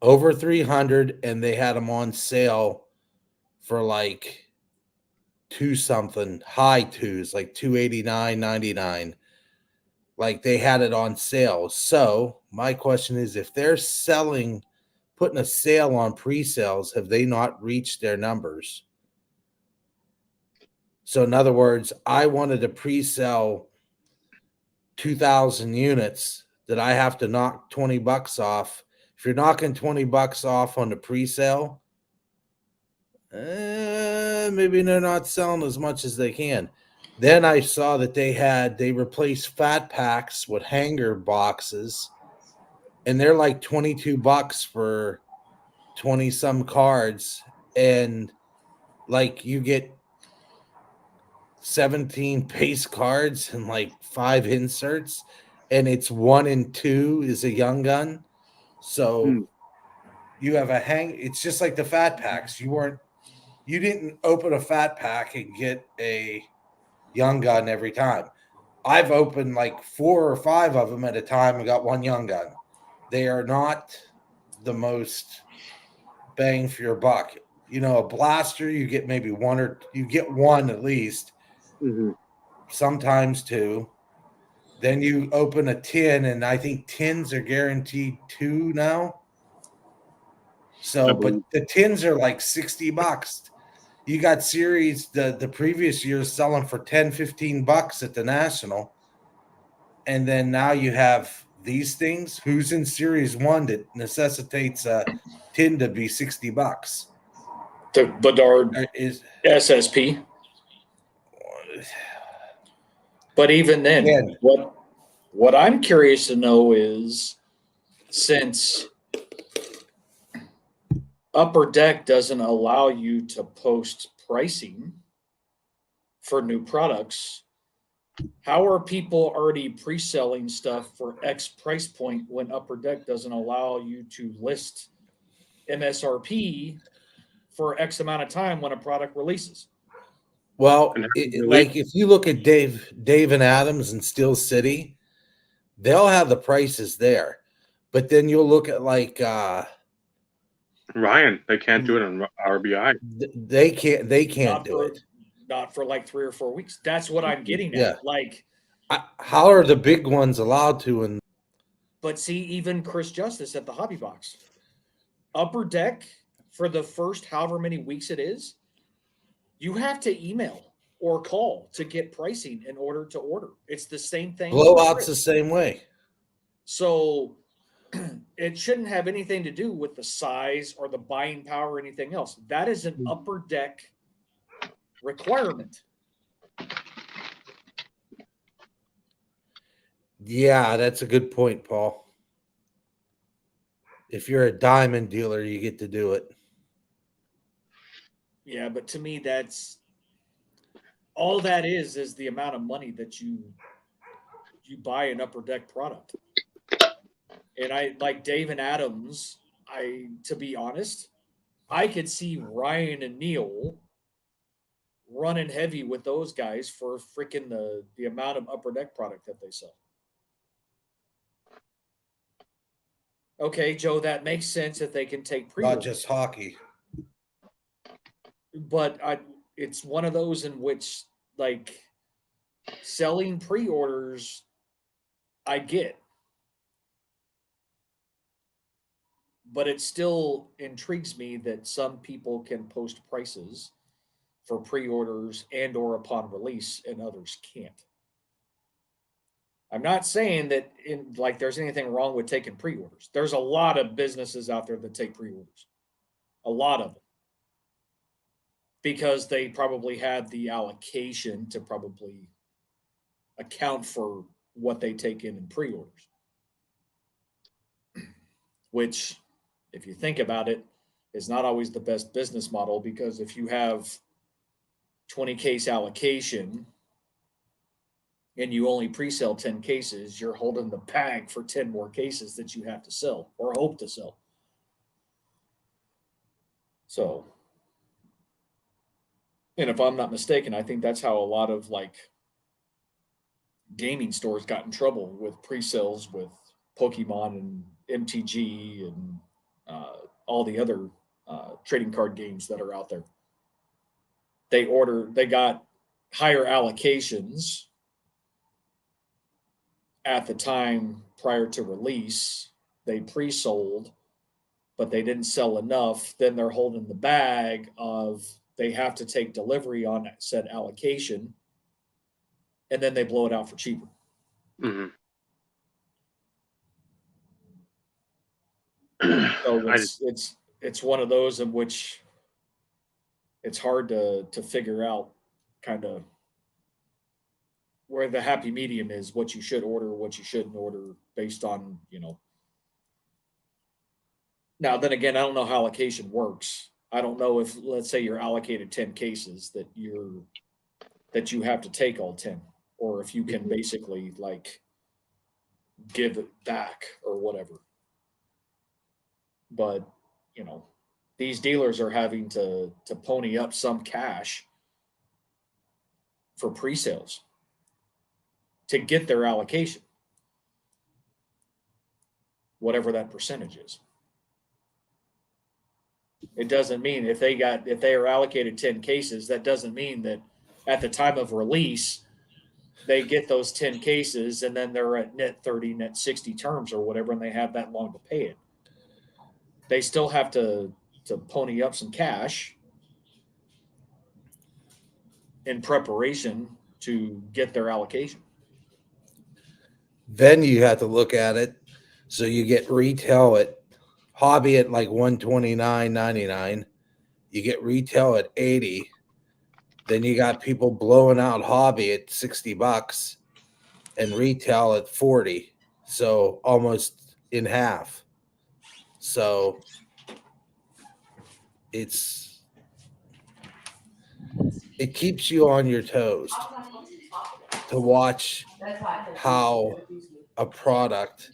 D: over 300, and they had them on sale for like high twos, like $289.99. Like they had it on sale. So my question is, if they're putting a sale on pre-sales, have they not reached their numbers? So in other words, I wanted to pre-sell 2,000 units that I have to knock $20 off. If you're knocking $20 off on the pre-sale, maybe they're not selling as much as they can. Then I saw that they replaced fat packs with hanger boxes, and they're like $22 for 20 some cards, and like you get 17 base cards and like 5 inserts, and it's 1 and 2 is a young gun. So you have it's just like the fat packs. You didn't open a fat pack and get a young gun every time. I've opened like 4 or 5 of them at a time and got 1 young gun. They are not the most bang for your buck. You know, a blaster, you get maybe 1 or you get 1 at least, sometimes 2. Then you open a tin, and I think tins are guaranteed 2 now. So, but the tins are like $60. You got series the previous year selling for $10-15 at the National, and then now you have these things. Who's in Series 1 that necessitates a tin to be $60?
B: The Bedard is SSP. But even then, what I'm curious to know is, since Upper Deck doesn't allow you to post pricing for new products, how are people already pre-selling stuff for X price point when Upper Deck doesn't allow you to list MSRP for X amount of time when a product releases?
D: Well, like if you look at Dave and Adams and Steel City, they'll have the prices there. But then you'll look at like
A: Ryan, they can't do it on RBI.
D: They can't do it.
B: Not for like 3 or 4 weeks. That's what I'm getting at.
D: Yeah.
B: Like,
D: how are the big ones allowed to?
B: But see, even Chris Justice at the Hobby Box, Upper Deck for the first however many weeks it is, you have to email or call to get pricing in order to order. It's the same thing.
D: Blowout's the same way.
B: So it shouldn't have anything to do with the size or the buying power or anything else. That is an Upper Deck requirement.
D: Yeah, that's a good point, Paul. If you're a diamond dealer, you get to do it.
B: Yeah, but to me, that's all that is the amount of money that you buy an Upper Deck product. And I like Dave and Adams. To be honest, I could see Ryan and Neil running heavy with those guys for freaking the amount of Upper Deck product that they sell. Okay, Joe, that makes sense if they can take pre-orders.
D: Not just hockey.
B: But it's one of those in which, like, selling pre-orders, I get. But it still intrigues me that some people can post prices for pre-orders and or upon release and others can't. I'm not saying that there's anything wrong with taking pre-orders. There's a lot of businesses out there that take pre-orders. A lot of them. Because they probably had the allocation to probably account for what they take in pre-orders. Which, if you think about it, is not always the best business model, because if you have 20 case allocation and you only pre-sell 10 cases, you're holding the bag for 10 more cases that you have to sell or hope to sell. So, and if I'm not mistaken, I think that's how a lot of like gaming stores got in trouble with pre-sales with Pokemon and MTG and all the other trading card games that are out there. They got higher allocations at the time prior to release. They pre-sold, but they didn't sell enough. Then they're holding the bag of they have to take delivery on said allocation, and then they blow it out for cheaper.
A: Mm-hmm.
B: So it's one of those in which it's hard to figure out kind of where the happy medium is, what you should order, what you shouldn't order based on, Now, then again, I don't know how allocation works. I don't know if, let's say you're allocated 10 cases that you have to take all 10, or if you can basically like give it back or whatever. But, these dealers are having to pony up some cash for pre-sales to get their allocation, whatever that percentage is. It doesn't mean if they are allocated 10 cases, that doesn't mean that at the time of release, they get those 10 cases and then they're at net 30, net 60 terms or whatever, and they have that long to pay it. They still have to pony up some cash in preparation to get their allocation.
D: Then you have to look at it. So you get retail at hobby at like $129.99. You get retail at $80. Then you got people blowing out hobby at $60 and retail at $40. So almost in half. So it keeps you on your toes to watch how a product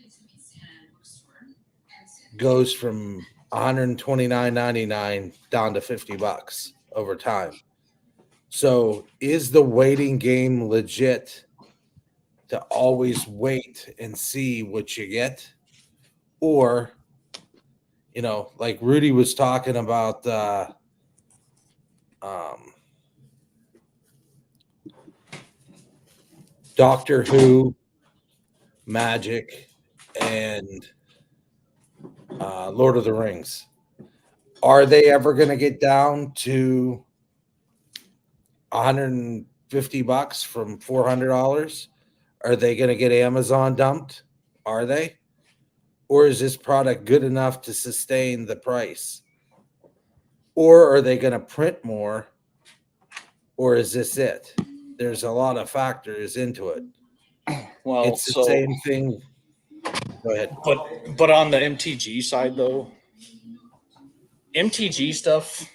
D: goes from $129.99 down to $50 over time. So is the waiting game legit to always wait and see what you get? Or, like Rudy was talking about Doctor Who, Magic, and Lord of the Rings. Are they ever going to get down to $150 from $400? Are they going to get Amazon dumped? Are they? Or is this product good enough to sustain the price? Or are they going to print more? Or is this it? There's a lot of factors into it.
B: Well,
D: it's the same thing. Go ahead.
B: But on the MTG side, though, MTG stuff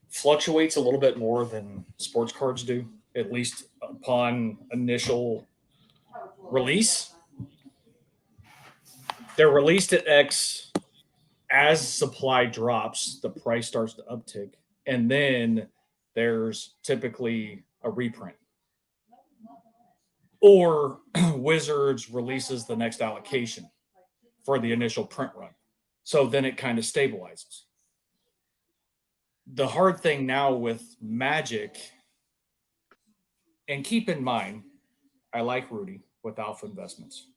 B: fluctuates a little bit more than sports cards do, at least upon initial release. They're released at X. As supply drops, the price starts to uptick. And then there's typically a reprint. Or Wizards releases the next allocation for the initial print run. So then it kind of stabilizes. The hard thing now with Magic, and keep in mind, I like Rudy with Alpha Investments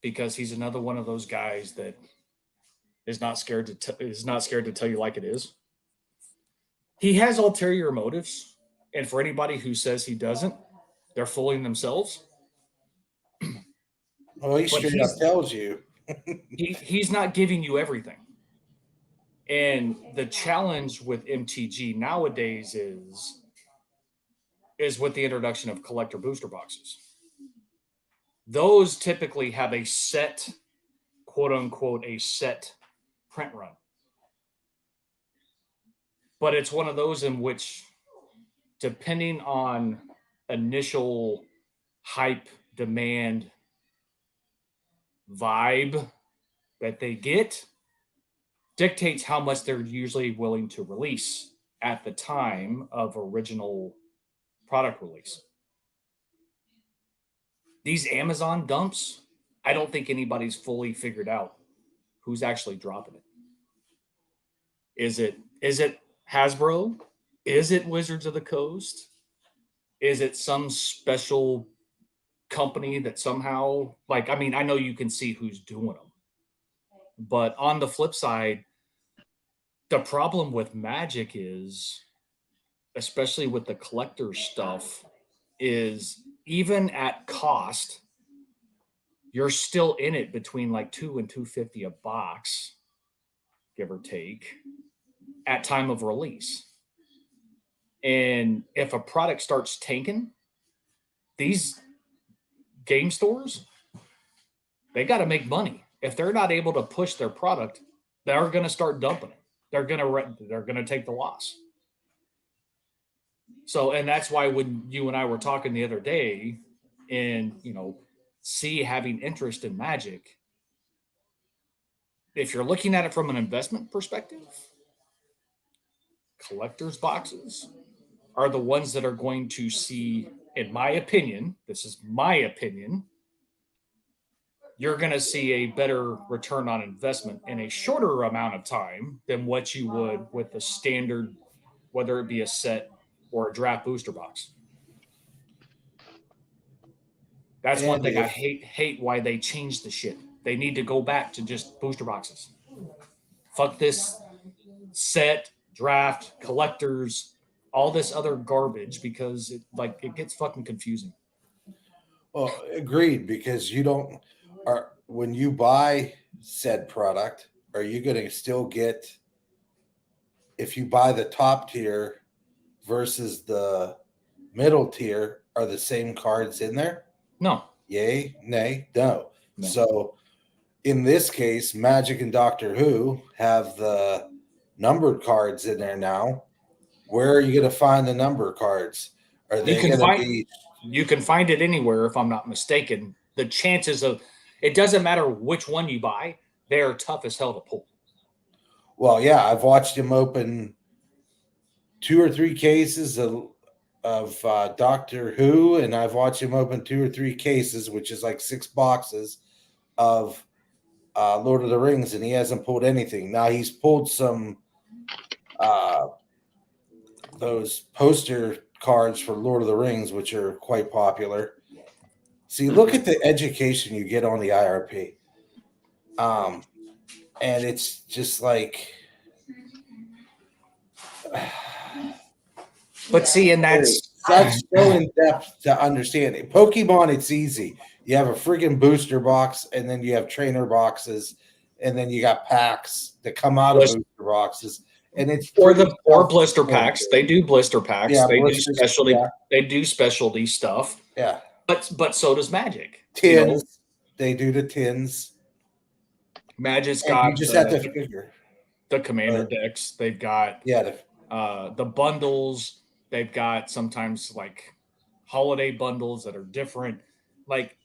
B: because he's another one of those guys that is not scared to tell you like it is. He has ulterior motives, and for anybody who says he doesn't, they're fooling themselves.
D: Well, he straight up tells you.
B: he's not giving you everything. And the challenge with MTG nowadays is with the introduction of collector booster boxes. Those typically have a set, quote unquote, a set print run. But it's one of those in which, depending on initial hype, demand, vibe that they get, dictates how much they're usually willing to release at the time of original product release. These Amazon dumps, I don't think anybody's fully figured out who's actually dropping it. Is it Hasbro? Is it Wizards of the Coast? Is it some special company that somehow, I know you can see who's doing them. But on the flip side, the problem with Magic is, especially with the collector stuff, is even at cost, you're still in it between like $2 and $2.50 a box, give or take, at time of release. And if a product starts tanking, these game stores, they got to make money. If they're not able to push their product, they're going to start dumping it. They're going to take the loss. So, and that's why when you and I were talking the other day, and C having interest in Magic, if you're looking at it from an investment perspective, collector's boxes are the ones that are going to see, in my opinion, this is my opinion, you're going to see a better return on investment in a shorter amount of time than what you would with the standard, whether it be a set or a draft booster box. That's one thing I hate why they changed the shit. They need to go back to just booster boxes. Fuck this set, draft, collectors, all this other garbage, because it gets fucking confusing.
D: Well, agreed, because when you buy said product, are you going to still get, if you buy the top tier versus the middle tier, are the same cards in there?
B: No.
D: Yay, nay, no. So in this case, Magic and Doctor Who have the numbered cards in there now. Where are you going to find the number cards? Are they going to be?
B: You can find it anywhere, if I'm not mistaken. The chances of it doesn't matter which one you buy; they are tough as hell to pull.
D: Well, yeah, I've watched him open 2 or 3 cases of Doctor Who, and I've watched him open 2 or 3 cases, which is like 6 boxes of Lord of the Rings, and he hasn't pulled anything. Now he's pulled some those poster cards for Lord of the Rings, which are quite popular. See, look at the education you get on the IRP. And it's just like
B: but see, and that's
D: so in depth to understand it. Pokemon, it's easy. You have a friggin' booster box, and then you have trainer boxes, and then you got packs that come out of booster boxes. And it's
B: or blister packs. They do blister packs.
D: Yeah,
B: they do specialty. Yeah. They do specialty stuff.
D: Yeah,
B: but so does Magic.
D: Tins. They do the tins.
B: Magic's got.
D: You just have to figure
B: the commander decks. They've got the bundles. They've got sometimes like holiday bundles that are different. Like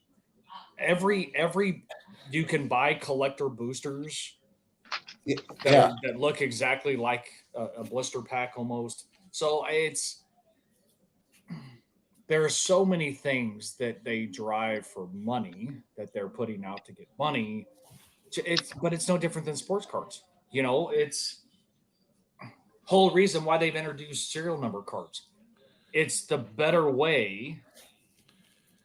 B: every you can buy collector boosters that look exactly like a blister pack almost. So there are so many things that they drive for money that they're putting out to get money. But it's no different than sports cards. It's whole reason why they've introduced serial number cards. It's the better way.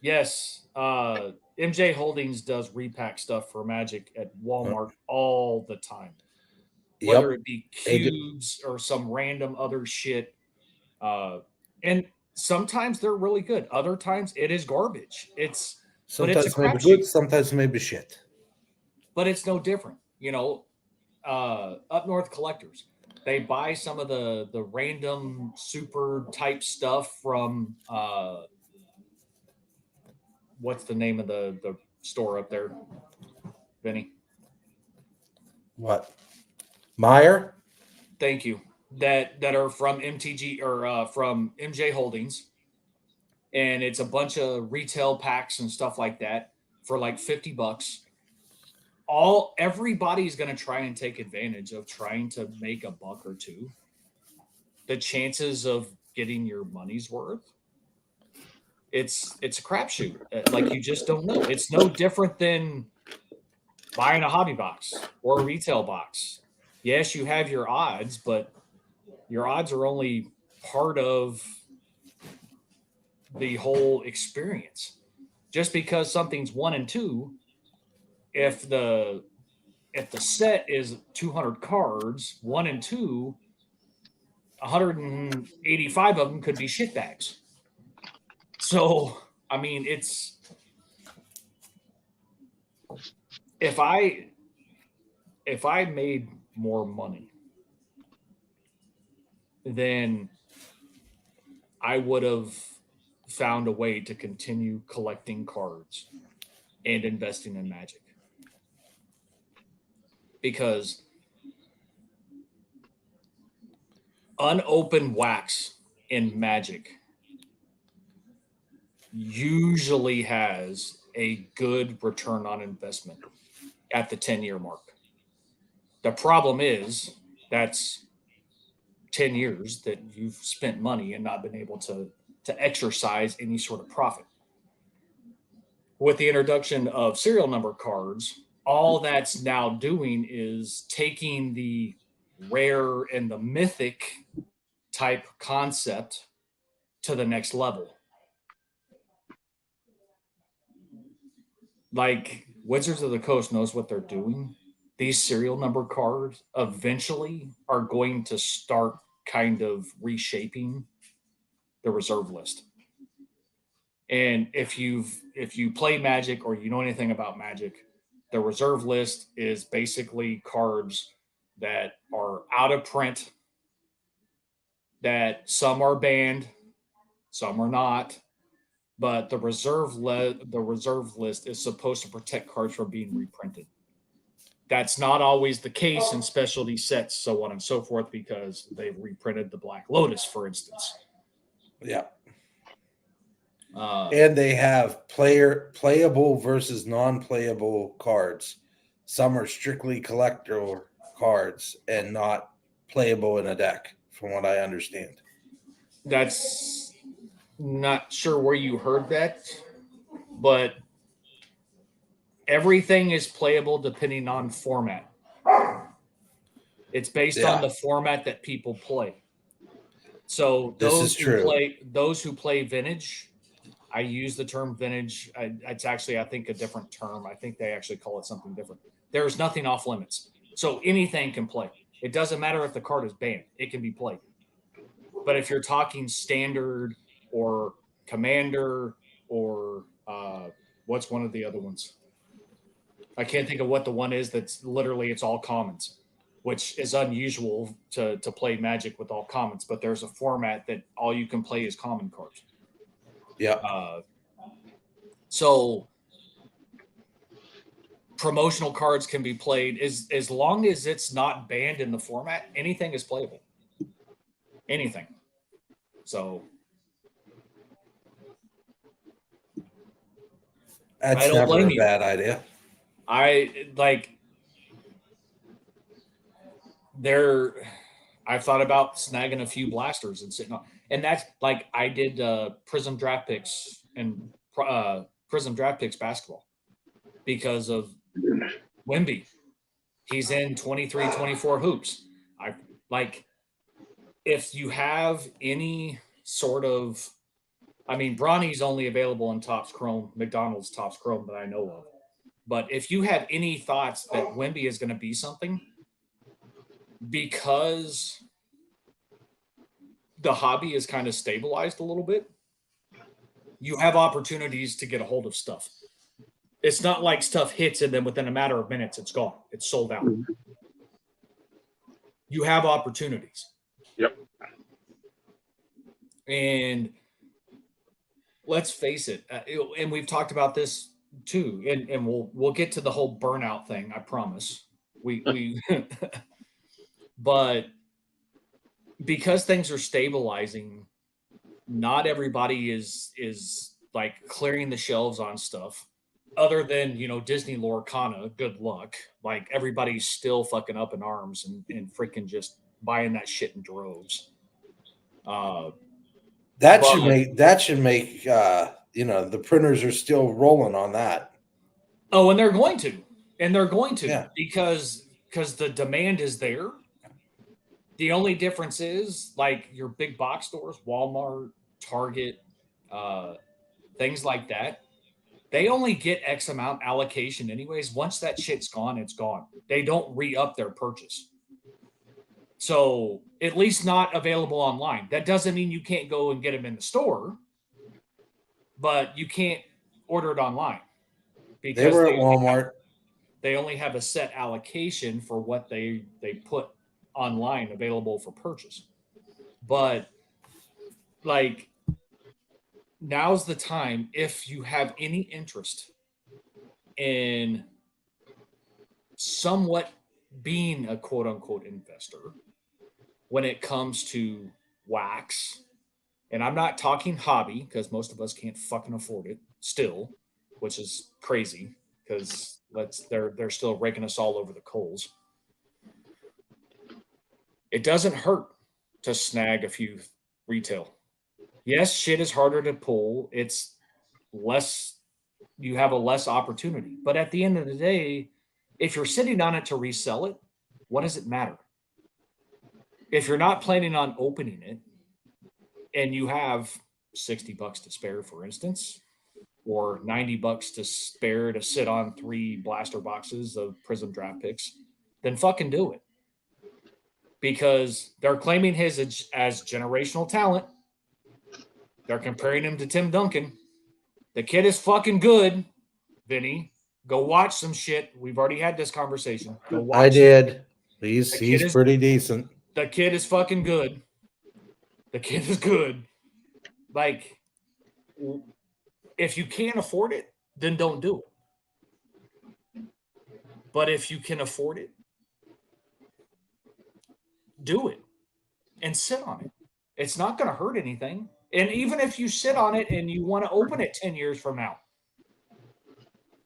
B: Yes, MJ Holdings does repack stuff for Magic at Walmart all the time. Whether it be cubes or some random other shit. And sometimes they're really good. Other times it is garbage.
D: Sometimes it's maybe good, sometimes maybe shit.
B: But it's no different. Up north collectors, they buy some of the random super type stuff from what's the name of the store up there, Vinny?
D: What? Meyer?
B: Thank you. That are from MTG or from MJ Holdings, and it's a bunch of retail packs and stuff like that for like $50. Everybody's going to try and take advantage of trying to make a buck or two. The chances of getting your money's worth, it's a crapshoot. Like, you just don't know. It's no different than buying a hobby box or a retail box. Yes, you have your odds, but your odds are only part of the whole experience. Just because something's 1 and 2, if the set is 200 cards, 1 and 2, 185 of them could be shitbags. So, I mean, it's if I made more money, then I would have found a way to continue collecting cards and investing in Magic. Because unopened wax in Magic usually has a good return on investment at the 10-year mark. The problem is that's 10 years that you've spent money and not been able to exercise any sort of profit. With the introduction of serial number cards, all that's now doing is taking the rare and the mythic type concept to the next level. Like, Wizards of the Coast knows what they're doing. These serial number cards eventually are going to start kind of reshaping the reserve list. And if you play Magic or you know anything about Magic, the reserve list is basically cards that are out of print, that some are banned, some are not, but the reserve list is supposed to protect cards from being reprinted. That's not always the case in specialty sets, so on and so forth, because they've reprinted the Black Lotus, for instance.
D: Yeah. And they have playable versus non-playable cards. Some are strictly collector cards and not playable in a deck, from what I understand.
B: That's not sure where you heard that, but everything is playable depending on format. It's based on the format that people play. So those who play vintage, I use the term vintage. It's actually, I think, a different term. I think they actually call it something different. There's nothing off limits. So anything can play. It doesn't matter if the card is banned. It can be played. But if you're talking standard or commander or what's one of the other ones? I can't think of what the one is that's literally it's all commons, which is unusual to play Magic with all commons. But there's a format that all you can play is common cards.
D: Yeah.
B: So promotional cards can be played as long as it's not banned in the format. Anything is playable. Anything. So
D: that's never a bad idea.
B: I've thought about snagging a few blasters and sitting on, and that's like I did Prism Draft Picks and Prism Draft Picks basketball because of Wemby. He's in 23, 24 hoops. I like if you have any sort of, I mean, Bronny's only available in Topps Chrome, McDonald's Topps Chrome that I know of. But if you have any thoughts that Wemby is going to be something, because the hobby is kind of stabilized a little bit, you have opportunities to get a hold of stuff. It's not like stuff hits and then within a matter of minutes it's gone. It's sold out. You have opportunities.
A: Yep.
B: And let's face it, and we've talked about this too, and we'll get to the whole burnout thing, I promise. We but because things are stabilizing, not everybody is like clearing the shelves on stuff. Other than, Disney Lorcana, good luck. Like everybody's still fucking up in arms and freaking just buying that shit in droves.
D: That should make the printers are still rolling on that.
B: Oh, and they're going to. Yeah. because the demand is there. The only difference is like your big box stores, Walmart, Target, things like that. They only get X amount allocation anyways. Once that shit's gone, it's gone. They don't re-up their purchase. So at least not available online. That doesn't mean you can't go and get them in the store, but you can't order it online.
D: Because they were at Walmart.
B: They only have a set allocation for what they put online available for purchase. But like, now's the time if you have any interest in somewhat being a quote unquote investor when it comes to wax. And I'm not talking hobby because most of us can't fucking afford it still, which is crazy because they're still raking us all over the coals. It doesn't hurt to snag a few retail. Yes, shit is harder to pull. It's less, you have a less opportunity. But at the end of the day, if you're sitting on it to resell it, what does it matter? If you're not planning on opening it and you have $60 to spare, for instance, or $90 to spare to sit on 3 blaster boxes of Prism Draft Picks, then fucking do it. Because they're claiming his as generational talent. They're comparing him to Tim Duncan. The kid is fucking good, Vinny. Go watch some shit. We've already had this conversation. Go watch
D: I did. He's pretty decent.
B: The kid is fucking good. The kid is good. Like, if you can't afford it, then don't do it. But if you can afford it, do it and sit on it. It's not going to hurt anything. And even if you sit on it and you want to open it 10 years from now,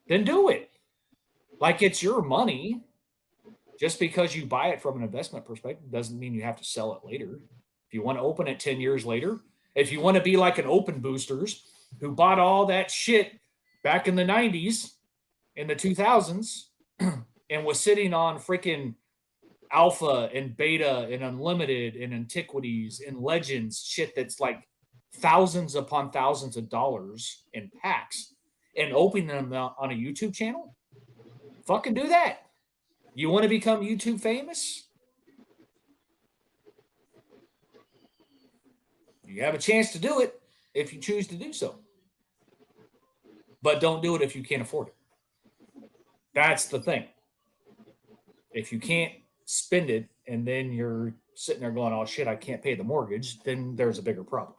B: then do it. Like it's your money. Just because you buy it from an investment perspective doesn't mean you have to sell it later. If you want to open it 10 years later, if you want to be like an Open Boosters who bought all that shit back in the 90s, in the 2000s, and was sitting on freaking Alpha and Beta and Unlimited and Antiquities and Legends, shit that's like thousands upon thousands of dollars in packs, and opening them on a YouTube channel, fucking do that. You want to become YouTube famous? You have a chance to do it if you choose to do so. But don't do it if you can't afford it. That's the thing. If you can't spend it and then you're sitting there going, oh shit, I can't pay the mortgage, then there's a bigger problem.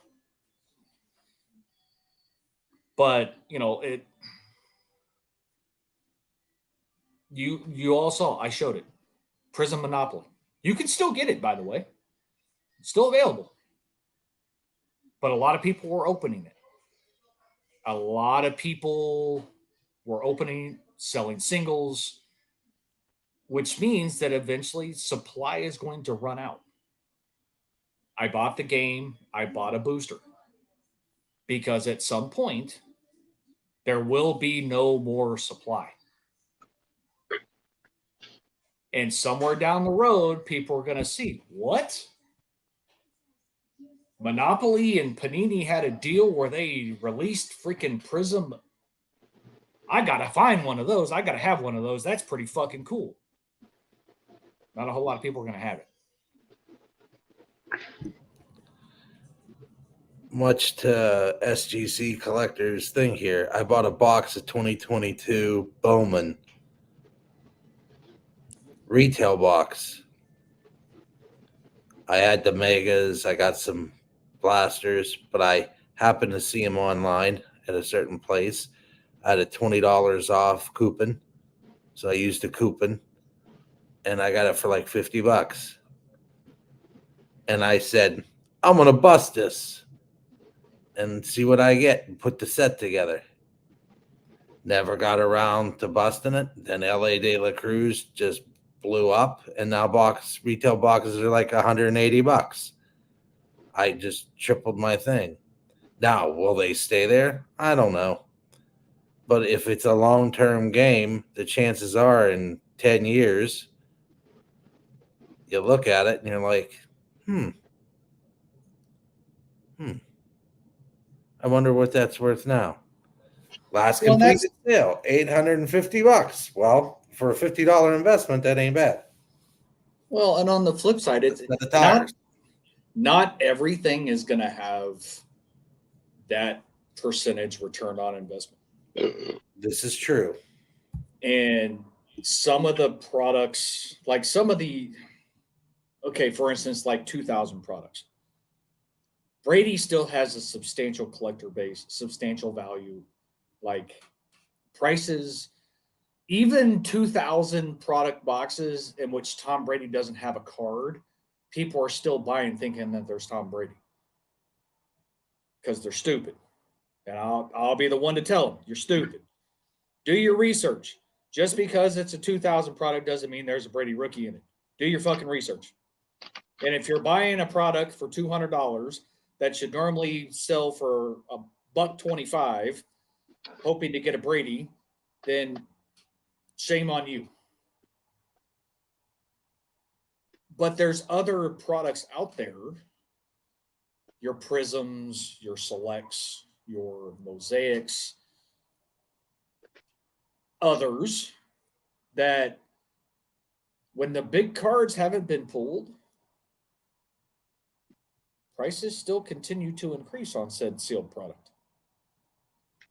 B: But, you all saw, I showed it. Prism Monopoly. You can still get it, by the way. It's still available. But a lot of people were opening it. A lot of people were opening, selling singles, which means that eventually supply is going to run out. I bought the game. I bought a booster. Because at some point, there will be no more supply. And somewhere down the road, people are going to see, what? Monopoly and Panini had a deal where they released freaking Prism. I got to find one of those. I got to have one of those. That's pretty fucking cool. Not a whole lot of people are going to have it.
D: Much to SGC collectors thing here, I bought a box of 2022 Bowman retail box. I had the Megas, I got some blasters, but I happened to see them online at a certain place. I had a $20 off coupon, so I used a coupon, and I got it for like $50. And I said, I'm gonna bust this and see what I get and put the set together. Never got around to busting it. Then LA De La Cruz just blew up, and now retail boxes are like $180. I just tripled my thing. Now, will they stay there? I don't know. But if it's a long-term game, the chances are in 10 years, you look at it and you're like, I wonder what that's worth now. Last completed sale, $850. Well, for a $50 investment, that ain't bad.
B: Well, and on the flip side, it's not everything is going to have that percentage return on investment.
D: This is true.
B: And some of the products, like for instance, like 2000 products. Brady still has a substantial collector base, substantial value, like prices, even 2000 product boxes in which Tom Brady doesn't have a card, people are still buying thinking that there's Tom Brady because they're stupid. And I'll be the one to tell them, you're stupid. Do your research. Just because it's a 2000 product doesn't mean there's a Brady rookie in it. Do your fucking research. And if you're buying a product for $200 that should normally sell for $125, hoping to get a Brady, then shame on you. But there's other products out there, your Prisms, your Selects, your Mosaics, others that when the big cards haven't been pulled, prices still continue to increase on said sealed product.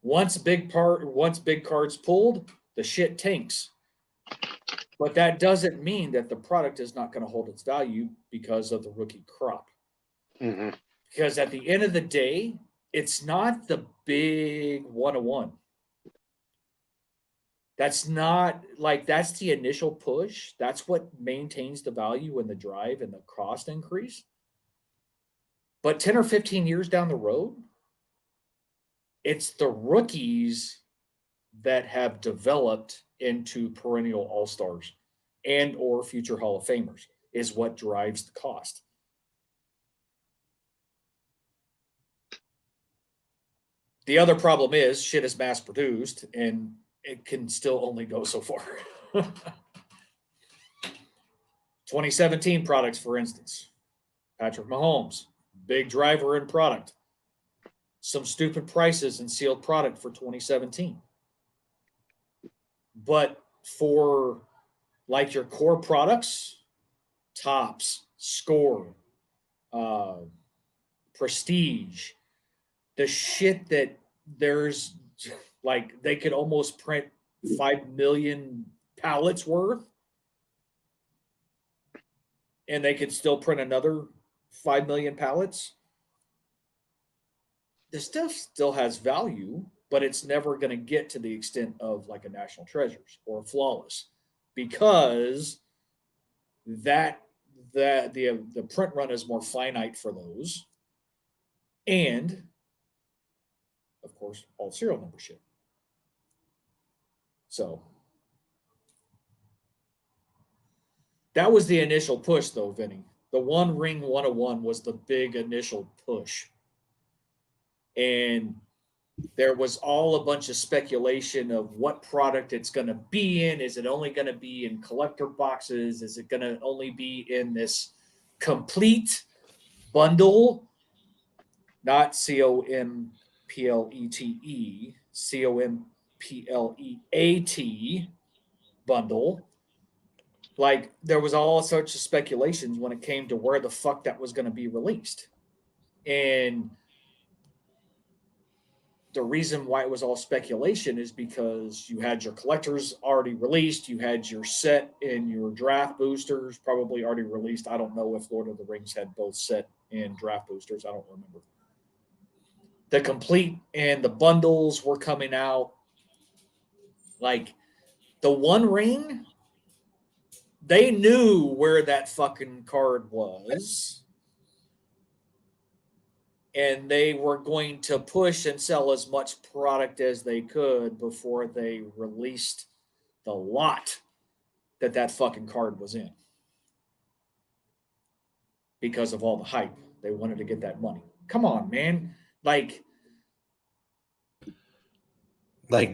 B: Once big cards pulled, the shit tanks. But that doesn't mean that the product is not going to hold its value because of the rookie crop.
A: Mm-hmm.
B: Because at the end of the day, it's not the big 101. That's not like that's the initial push. That's what maintains the value and the drive and the cost increase. But 10 or 15 years down the road, it's the rookies that have developed into perennial all-stars and or future Hall of Famers is what drives the cost. The other problem is shit is mass produced and it can still only go so far. 2017 products, for instance. Patrick Mahomes, big driver in product. Some stupid prices in sealed product for 2017. But for like your core products, Tops, Score, Prestige, the shit that there's like they could almost print 5 million pallets worth and they could still print another 5 million pallets. This stuff still has value, but it's never going to get to the extent of like a National Treasures or a Flawless because the print run is more finite for those. And of course, all serial number shit. So that was the initial push, though, Vinny. The One Ring 101 was the big initial push. And there was all a bunch of speculation of what product it's going to be in. Is it only going to be in collector boxes? Is it going to only be in this complete bundle? Not COMPLETE, COMPLEAT bundle. Like there was all sorts of speculations when it came to where the fuck that was going to be released. And the reason why it was all speculation is because you had your collectors already released. You had your set and your draft boosters probably already released. I don't know if Lord of the Rings had both set and draft boosters. I don't remember. The complete and the bundles were coming out. Like the One Ring, they knew where that fucking card was. And they were going to push and sell as much product as they could before they released the lot that fucking card was in. Because of all the hype. They wanted to get that money. Come on, man. Like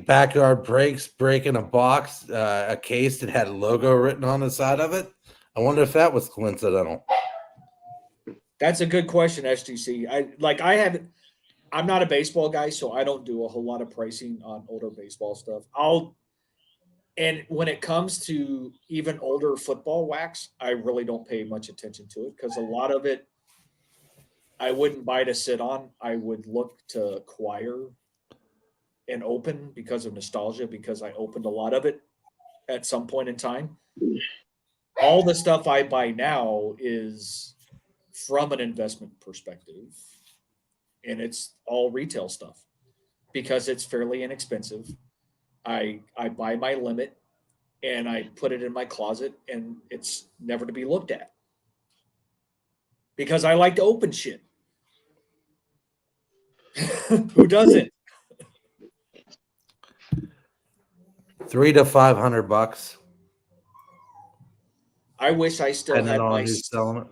D: Backyard Breaks breaking a box, a case that had a logo written on the side of it. I wonder if that was coincidental.
B: That's a good question, SGC. I'm not a baseball guy, so I don't do a whole lot of pricing on older baseball stuff. And when it comes to even older football wax, I really don't pay much attention to it because a lot of it I wouldn't buy to sit on. I would look to acquire and open because of nostalgia, because I opened a lot of it at some point in time. All the stuff I buy now is from an investment perspective, and it's all retail stuff because it's fairly inexpensive. I buy my limit and I put it in my closet and it's never to be looked at because I like to open shit. Who doesn't?
D: $300 to $500.
B: I wish I still had my.
D: Selling it.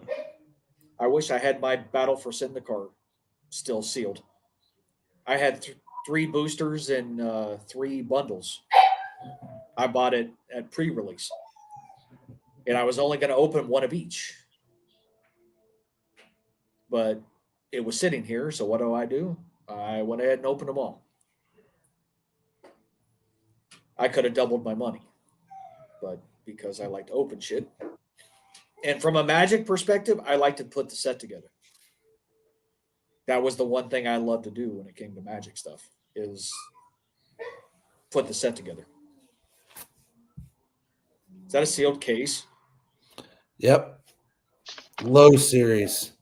B: I wish I had my Battle for Zendikar still sealed. I had 3 boosters and 3 bundles. I bought it at pre-release, and I was only going to open one of each. But it was sitting here, so what do? I went ahead and opened them all. I could have doubled my money, but because I like to open shit. And from a Magic perspective, I like to put the set together. That was the one thing I loved to do when it came to Magic stuff, is put the set together. Is that a sealed case?
D: Yep. Low series.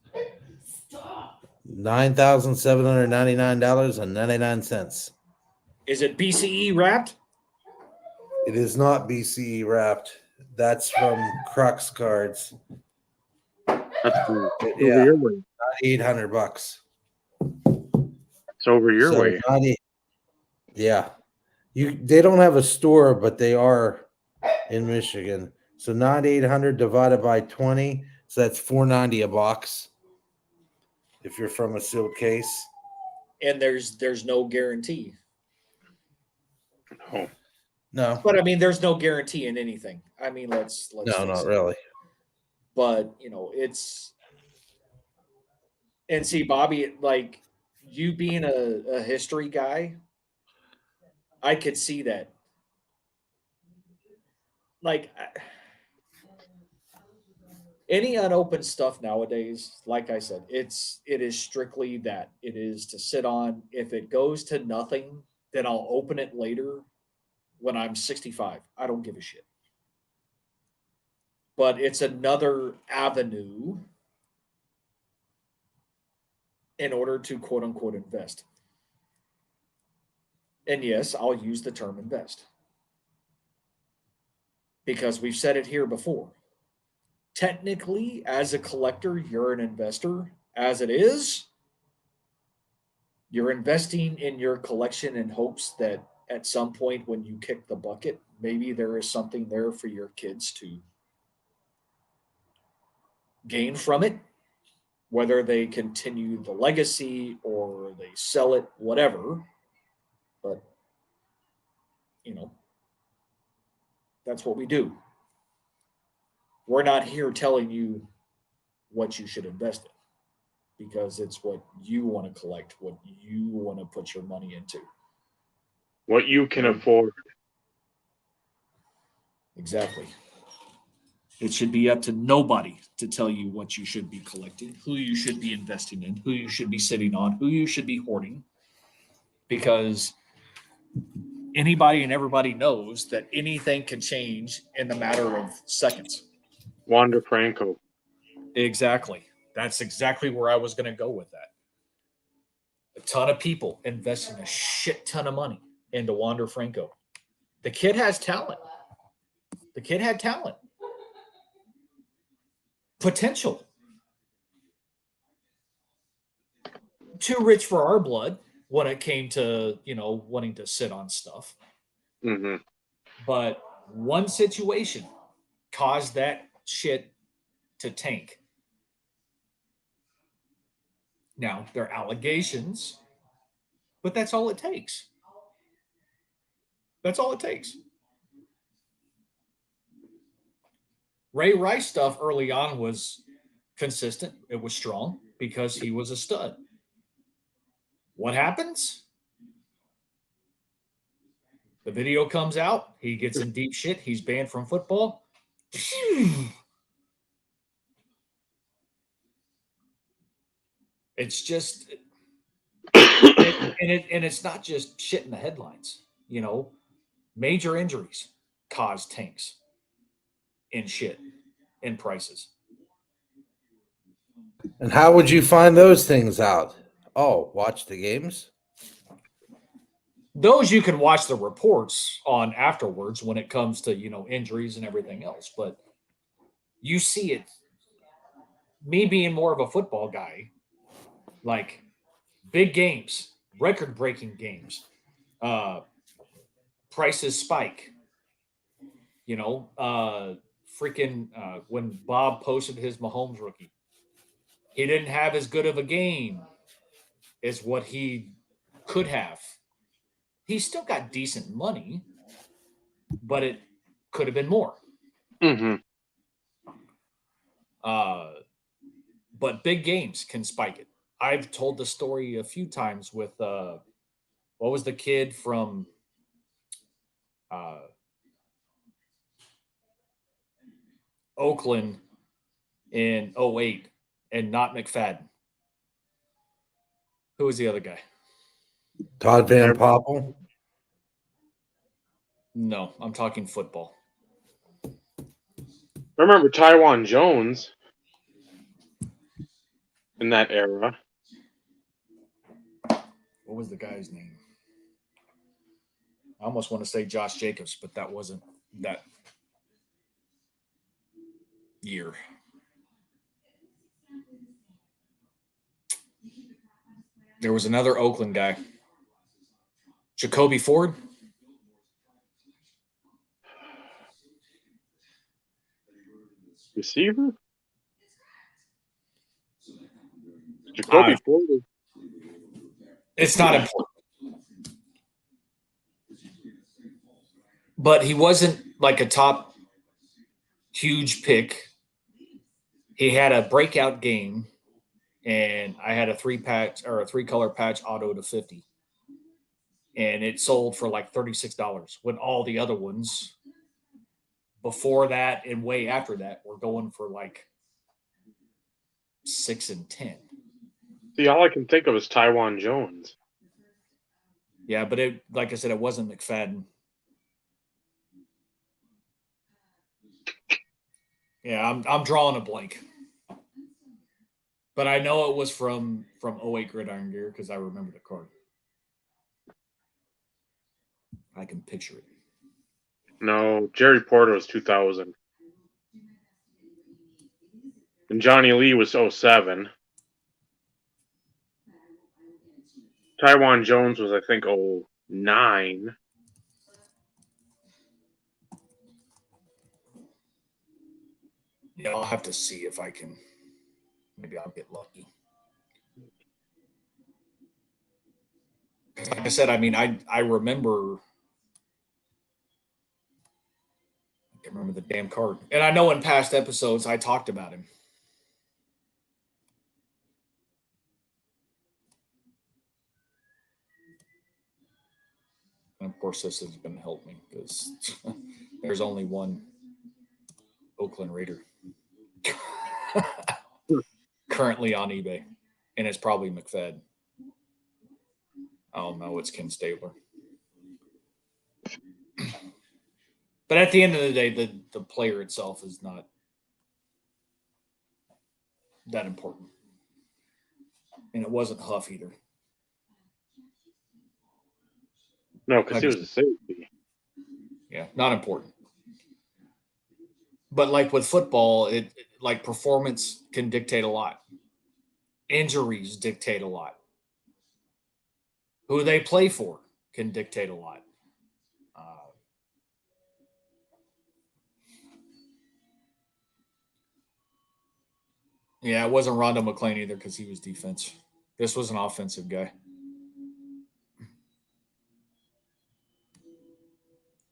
D: $9,799.99.
B: Is it BCE wrapped?
D: It is not BCE wrapped. That's from Crux Cards.
A: That's cool. It's
D: Yeah.
A: over your way.
D: $800.
A: It's over your
D: So
A: way.
D: 90, yeah. They don't have a store, but they are in Michigan. So 9,800 divided by 20. So that's $4.90 a box. If you're from a sealed case.
B: And there's no guarantee.
A: Oh.
D: No.
B: But I mean, there's no guarantee in anything. I mean, let's
D: No,
B: face
D: not
B: it.
D: really.
B: But it's and see, Bobby, like you being a history guy, I could see that. Like any unopened stuff nowadays, like I said, it is strictly that. It is to sit on. If it goes to nothing, then I'll open it later when I'm 65. I don't give a shit. But it's another avenue in order to quote unquote invest. And yes, I'll use the term invest because we've said it here before. Technically, as a collector, you're an investor. As it is, you're investing in your collection in hopes that at some point when you kick the bucket, maybe there is something there for your kids to gain from it, whether they continue the legacy or they sell it, whatever. But, that's what we do. We're not here telling you what you should invest in because it's what you want to collect, what you want to put your money into.
A: What you can afford.
B: Exactly. It should be up to nobody to tell you what you should be collecting, who you should be investing in, who you should be sitting on, who you should be hoarding. Because anybody and everybody knows that anything can change in the matter of seconds.
A: Wander Franco.
B: Exactly. That's exactly where I was going to go with that. A ton of people investing a shit ton of money into Wander Franco. The kid has talent. The kid had talent. Potential. Too rich for our blood when it came to, wanting to sit on stuff.
A: Mm-hmm.
B: But one situation caused that shit to tank. Now, they're allegations, but that's all it takes. That's all it takes. Ray Rice stuff early on was consistent. It was strong because he was a stud. What happens? The video comes out. He gets in deep shit. He's banned from football. It's just, and it's not just shit in the headlines. Major injuries cause tanks in shit in prices.
D: And how would you find those things out? Oh, watch the games?
B: Those you can watch the reports on afterwards when it comes to, injuries and everything else. But you see it. Me being more of a football guy, like big games, record breaking games, prices spike. When Bob posted his Mahomes rookie, he didn't have as good of a game as what he could have. He still got decent money, but it could have been more.
A: Mm-hmm.
B: But big games can spike it. I've told the story a few times with what was the kid from Oakland in '08 and not McFadden. Who was the other guy?
D: Todd Van Poppel?
B: No, I'm talking football.
A: I remember Taiwan Jones in that era.
B: What was the guy's name? I almost want to say Josh Jacobs, but that wasn't that year. There was another Oakland guy. Jacoby Ford.
A: Receiver? Jacoby Ford.
B: It's not important. But he wasn't like a top huge pick. He had a breakout game, and I had a 3-color patch auto to 50. And it sold for like $36 when all the other ones before that and way after that were going for like 6 and 10.
A: See, all I can think of is Taiwan Jones.
B: Yeah, but it, like I said, it wasn't McFadden. Yeah, I'm drawing a blank. But I know it was from 08 Gridiron Gear because I remember the card. I can picture it.
A: No, Jerry Porter was 2000. And Johnny Lee was 07. Taiwan Jones was, I think, 09.
B: Yeah, I'll have to see if I can. Maybe I'll get lucky. Like I said, I mean, I remember. I can't remember the damn card, and I know in past episodes I talked about him. And of course, this is going to help me because there's only one Oakland Raider currently on eBay, and it's probably McFadden. I don't know. It's Ken Stabler. But at the end of the day, the player itself is not that important. And it wasn't Huff either.
A: No, because he was a safety.
B: Yeah, not important. But like with football, it like performance can dictate a lot. Injuries dictate a lot. Who they play for can dictate a lot. Yeah, it wasn't Rondo McClain either because he was defense. This was an offensive guy.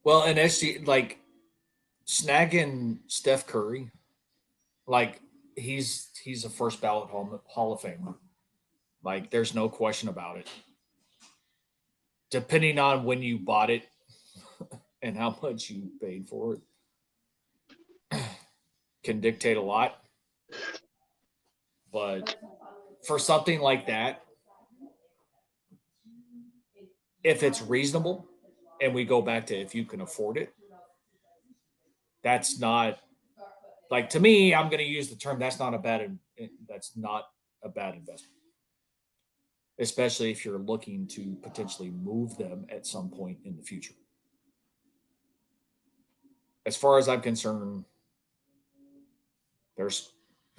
B: Well, and SG like snagging Steph Curry, like he's a first ballot Hall of Famer. Like there's no question about it. Depending on when you bought it and how much you paid for it, can dictate a lot. But for something like that, if it's reasonable, and we go back to if you can afford it, that's not like to me. I'm going to use the term that's not a bad investment, especially if you're looking to potentially move them at some point in the future. As far as I'm concerned, there's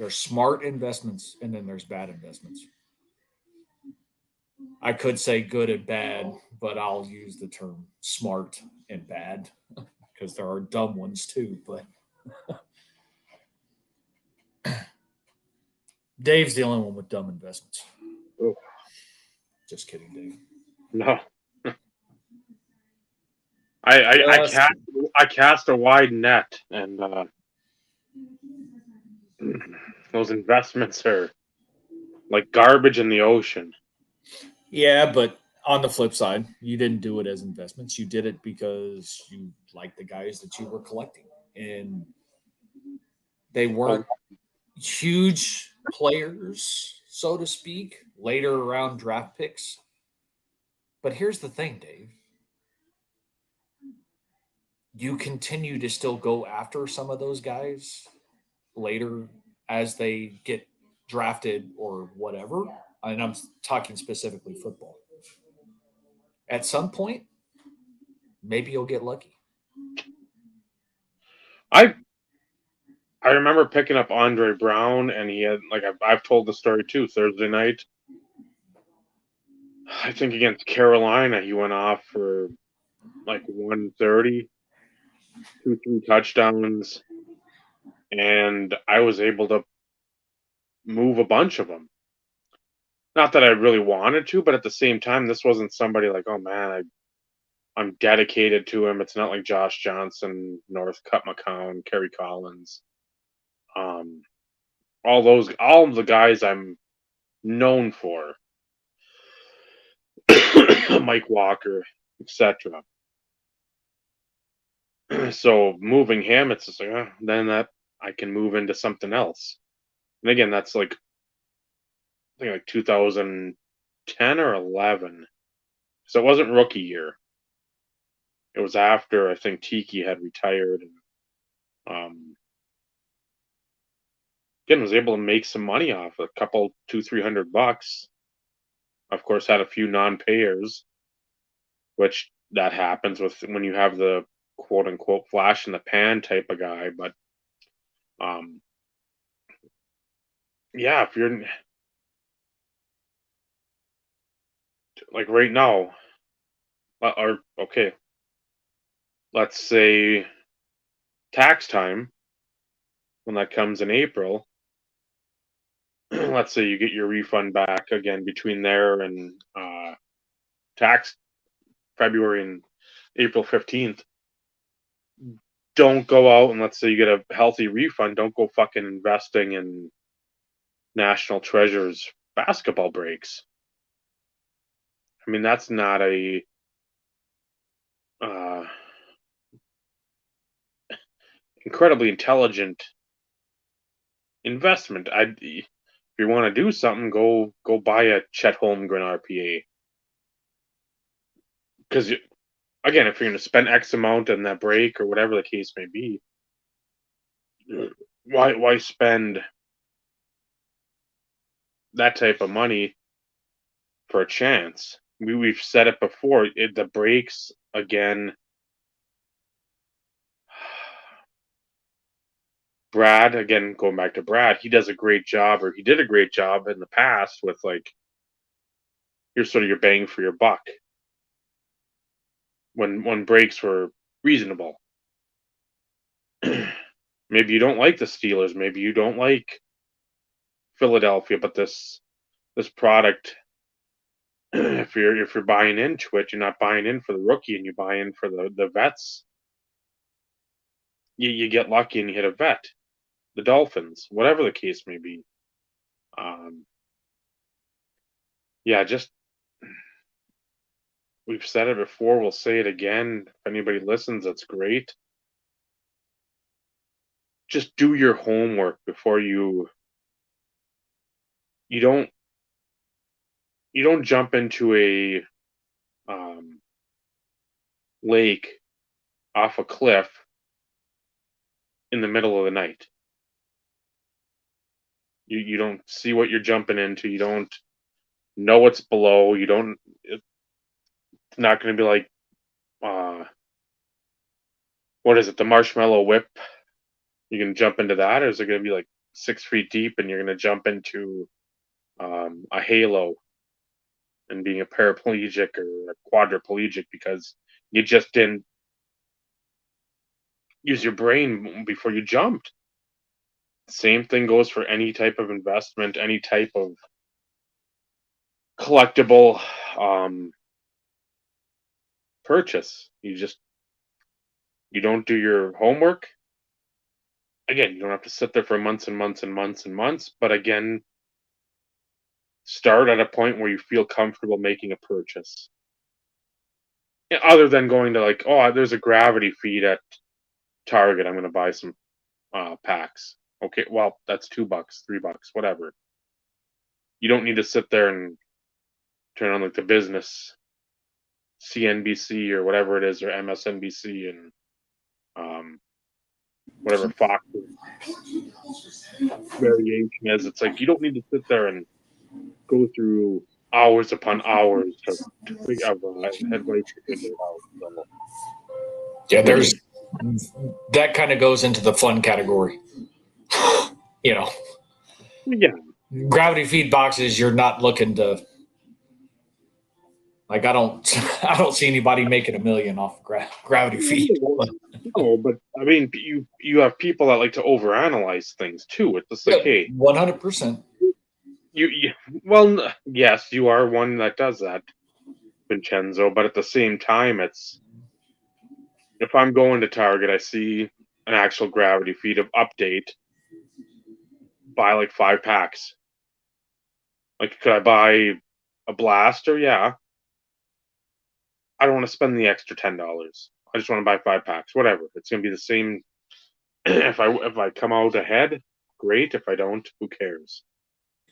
B: smart investments and then there's bad investments. I could say good and bad, but I'll use the term smart and bad because there are dumb ones too. But Dave's the only one with dumb investments.
A: Oh.
B: Just kidding, Dave.
A: No. I cast a wide net, and those investments are like garbage in the ocean.
B: Yeah, but on the flip side, you didn't do it as investments. You did it because you liked the guys that you were collecting, and they weren't huge players, so to speak, later round draft picks. But here's the thing, Dave. You continue to still go after some of those guys later as they get drafted or whatever. And I'm talking specifically football. At some point, maybe you'll get lucky.
A: I remember picking up Andre Brown, and he had I've told the story too. Thursday night, I think against Carolina, he went off for 130, 2-3 touchdowns, and I was able to move a bunch of them. Not that I really wanted to, but at the same time, this wasn't somebody like, oh man, I'm dedicated to him. It's not like Josh Johnson, Northcutt McCown, Kerry Collins. All of the guys I'm known for. Mike Walker, etc. So moving him, it's just then that I can move into something else. And again, that's I think 2010 or 11. So it wasn't rookie year. It was after I think Tiki had retired, and again was able to make some money off a couple $200-300. Of course, had a few non-payers, which that happens with when you have the quote unquote flash in the pan type of guy. But yeah, if you're like right now, or okay, let's say tax time when that comes in April. Let's say you get your refund back again between there and tax February and April 15th. Don't go out and let's say you get a healthy refund. Don't go fucking investing in National Treasures basketball breaks. I mean, that's not a incredibly intelligent investment. If you want to do something, go buy a Chet Holmgren RPA. Because again, if you're going to spend X amount on that break or whatever the case may be, why spend that type of money for a chance? We've said it before. The breaks again. Brad, again, going back to Brad, he does a great job, or he did a great job in the past with here's sort of your bang for your buck. When breaks were reasonable. Maybe you don't like the Steelers, maybe you don't like Philadelphia, but this product, if you're buying into it, you're not buying in for the rookie, and you buy in for the vets. You get lucky and you hit a vet. The Dolphins, whatever the case may be. Yeah, just we've said it before, we'll say it again. If anybody listens, that's great. Just do your homework before you don't jump into a lake off a cliff in the middle of the night. You don't see what you're jumping into. You don't know what's below. It's not going to be like, what is it? The Marshmallow Whip. You can jump into that, or is it going to be 6 feet deep and you're going to jump into a halo and being a paraplegic or a quadriplegic because you just didn't use your brain before you jumped? Same thing goes for any type of investment, any type of collectible purchase. You don't do your homework. Again, you don't have to sit there for months and months and months and months, but again, start at a point where you feel comfortable making a purchase. Other than going to there's a gravity feed at Target, I'm going to buy some packs. Okay, well, that's $2, $3, whatever. You don't need to sit there and turn on the business CNBC or whatever it is, or MSNBC, and whatever Fox variation is. It's you don't need to sit there and go through hours upon hours of headway to figure it out. So.
B: Yeah, there's that kind of goes into the fun category.
A: Yeah.
B: Gravity feed boxes, you're not looking to. Like I don't see anybody making $1 million off gravity feed.
A: No, but I mean, you have people that like to overanalyze things too. It's just like, hey,
B: 100%.
A: Well, yes, you are one that does that, Vincenzo. But at the same time, it's if I'm going to Target, I see an actual gravity feed update. Buy like 5 packs. Like, could I buy a blaster? Yeah. I don't want to spend the extra $10. I just want to buy 5 packs. Whatever. It's gonna be the same. If I come out ahead, great. If I don't, who cares?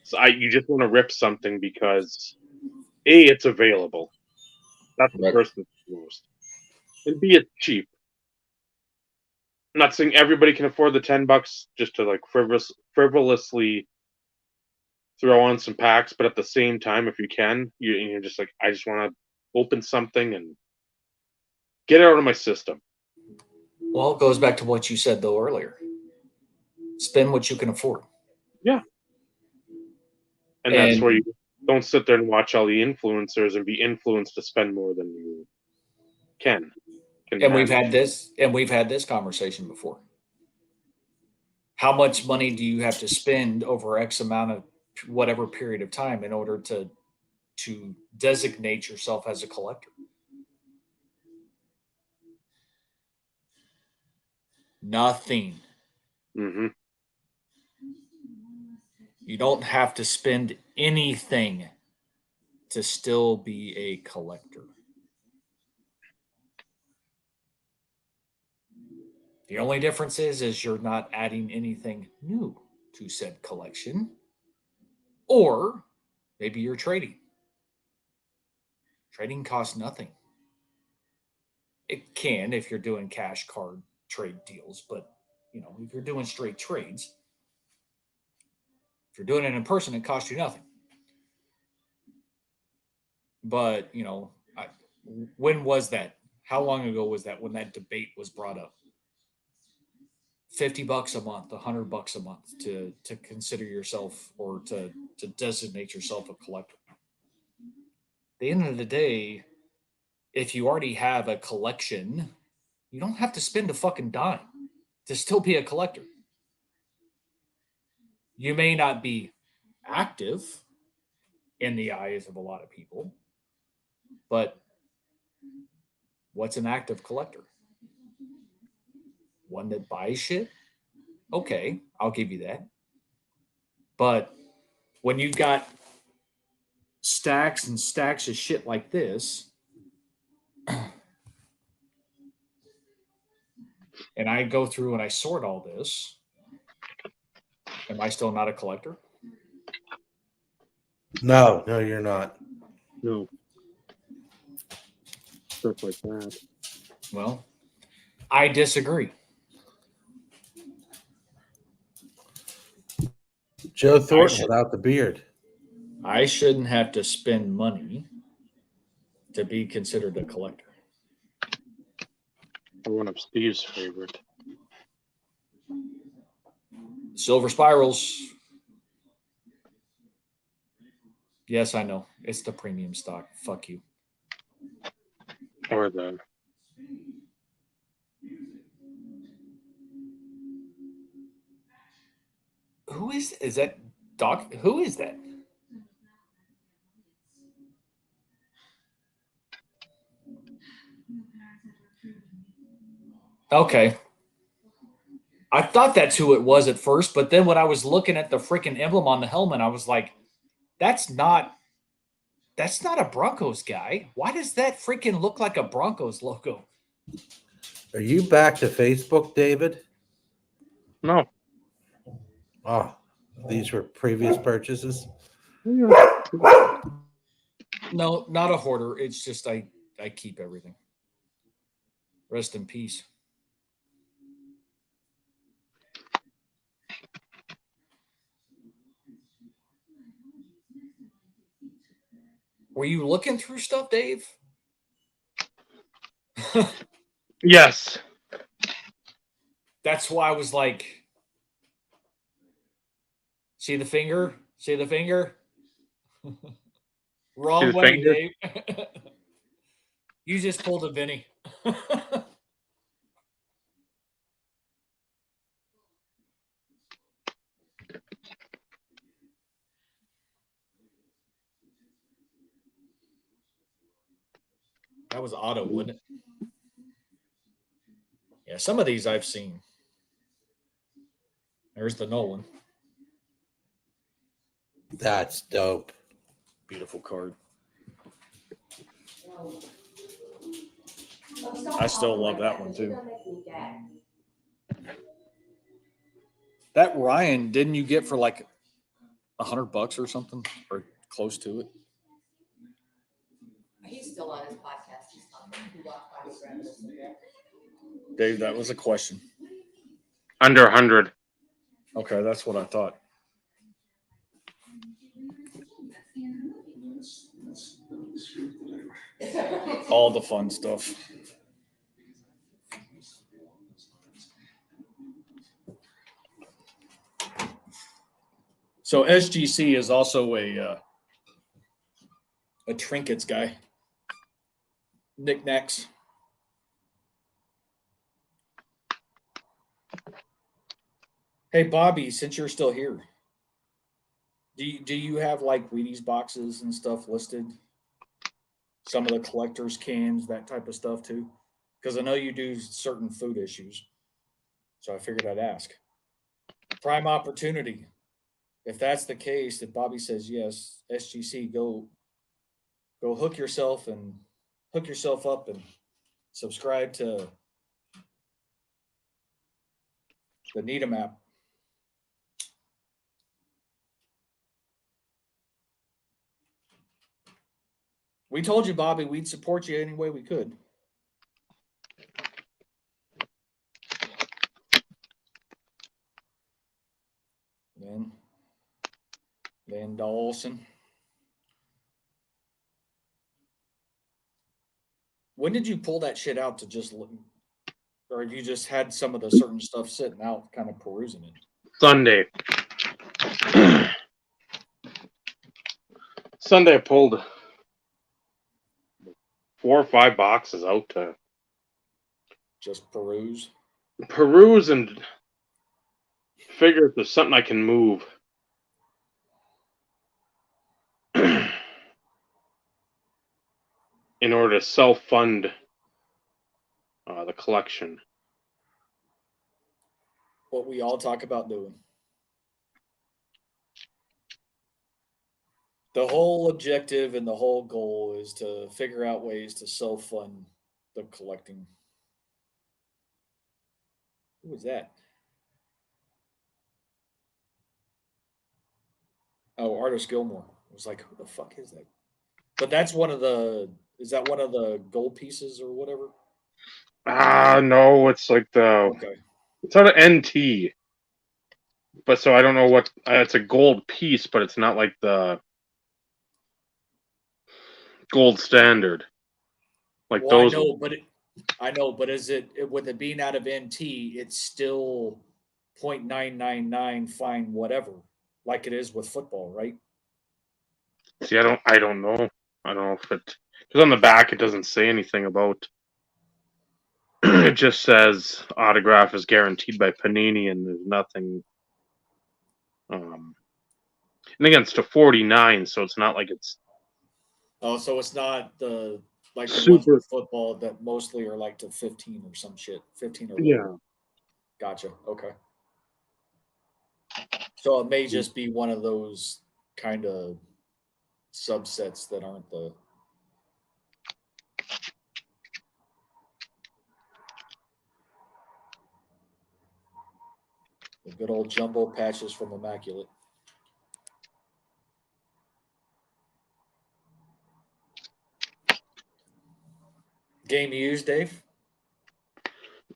A: So you just want to rip something because A, it's available. That's the first and foremost. And B, it's cheap. I'm not saying everybody can afford the $10 just to like frivolously throw on some packs, but at the same time, if you can, you're just like, I just want to open something and get it out of my system.
B: Well, it goes back to what you said though earlier. Spend what you can afford.
A: Yeah. And that's where you don't sit there and watch all the influencers and be influenced to spend more than you can.
B: And we've had this conversation before. How much money do you have to spend over X amount of whatever period of time in order to designate yourself as a collector? Nothing.
A: Mm-hmm.
B: You don't have to spend anything to still be a collector. The only difference is you're not adding anything new to said collection, or maybe you're trading. Trading costs nothing. It can if you're doing cash card trade deals, but if you're doing straight trades, if you're doing it in person, it costs you nothing. But when was that? How long ago was that when that debate was brought up? $50 a month, $100 a month to consider yourself or to designate yourself a collector. At the end of the day, if you already have a collection, you don't have to spend a fucking dime to still be a collector. You may not be active in the eyes of a lot of people, but what's an active collector? One that buys shit? Okay, I'll give you that. But when you've got stacks and stacks of shit like this, and I go through and I sort all this, am I still not a collector?
D: No, you're not.
A: No. Stuff like that.
B: Well, I disagree.
D: Joe Thornton without the beard.
B: I shouldn't have to spend money to be considered a collector.
A: One of Steve's favorite.
B: Silver spirals. Yes, I know. It's the premium stock. Fuck you.
A: Or the
B: Who is that Doc? Who is that? Okay. I thought that's who it was at first, but then when I was looking at the freaking emblem on the helmet, I was like, that's not a Broncos guy. Why does that freaking look like a Broncos logo?
D: Are you back to Facebook, David?
A: No.
D: Oh, these were previous purchases?
B: No, not a hoarder. It's just I keep everything. Rest in peace. Were you looking through stuff, Dave?
A: Yes.
B: That's why I was like, see the finger? See the finger? Wrong
A: See the
B: way,
A: finger?
B: Dave. You just pulled a Vinny. That was auto, wasn't it? Yeah, some of these I've seen. There's the Nolan.
D: That's dope.
B: Beautiful card. I still love that one too. That Ryan, didn't you get for like $100 or something, or close to it?
E: He's still on his podcast. He's talking. He walked by his breakfast.
B: Dave, that was a question.
A: Under 100.
B: Okay, that's what I thought. All the fun stuff. So SGC is also a trinkets guy. Knickknacks. Hey Bobby, since you're still here, do you have like Wheaties boxes and stuff listed? Some of the collectors cans, that type of stuff too, because I know you do certain food issues. So I figured I'd ask. Prime opportunity. If that's the case, if Bobby says yes, SGC, go hook yourself up and subscribe to the Needham app. We told you, Bobby, we'd support you any way we could. Van Dawson. When did you pull that shit out to just look? Or you just had some of the certain stuff sitting out, kind of perusing it?
A: Sunday. Sunday I pulled 4 or 5 boxes out to
B: Just peruse
A: and figure if there's something I can move. In order to self-fund the collection.
B: what we all talk about doing. The whole objective and the whole goal is to figure out ways to self-fund the collecting. Who was that? Oh, Artist Gilmore. I was like, who the fuck is that? But that's is that one of the gold pieces or whatever?
A: No, it's like
B: Okay.
A: It's out of NT. But so I don't know what, it's a gold piece, but it's not like the gold standard. Like
B: Well,
A: those.
B: I know, but is it with it being out of NT, it's still 0.999 fine whatever, like it is with football, right?
A: See, I don't know. I don't know if it, because on the back it doesn't say anything about. It just says autograph is guaranteed by Panini, and there's nothing. And again, it's to 49, so it's not like it's.
B: Oh, so it's not the ones
A: Super.
B: with football that mostly are like to 15 or some shit, 15 or lower.
A: Yeah.
B: Gotcha. Okay. So it may just be one of those kind of subsets that aren't the. The good old jumbo patches from Immaculate. Game used, Dave?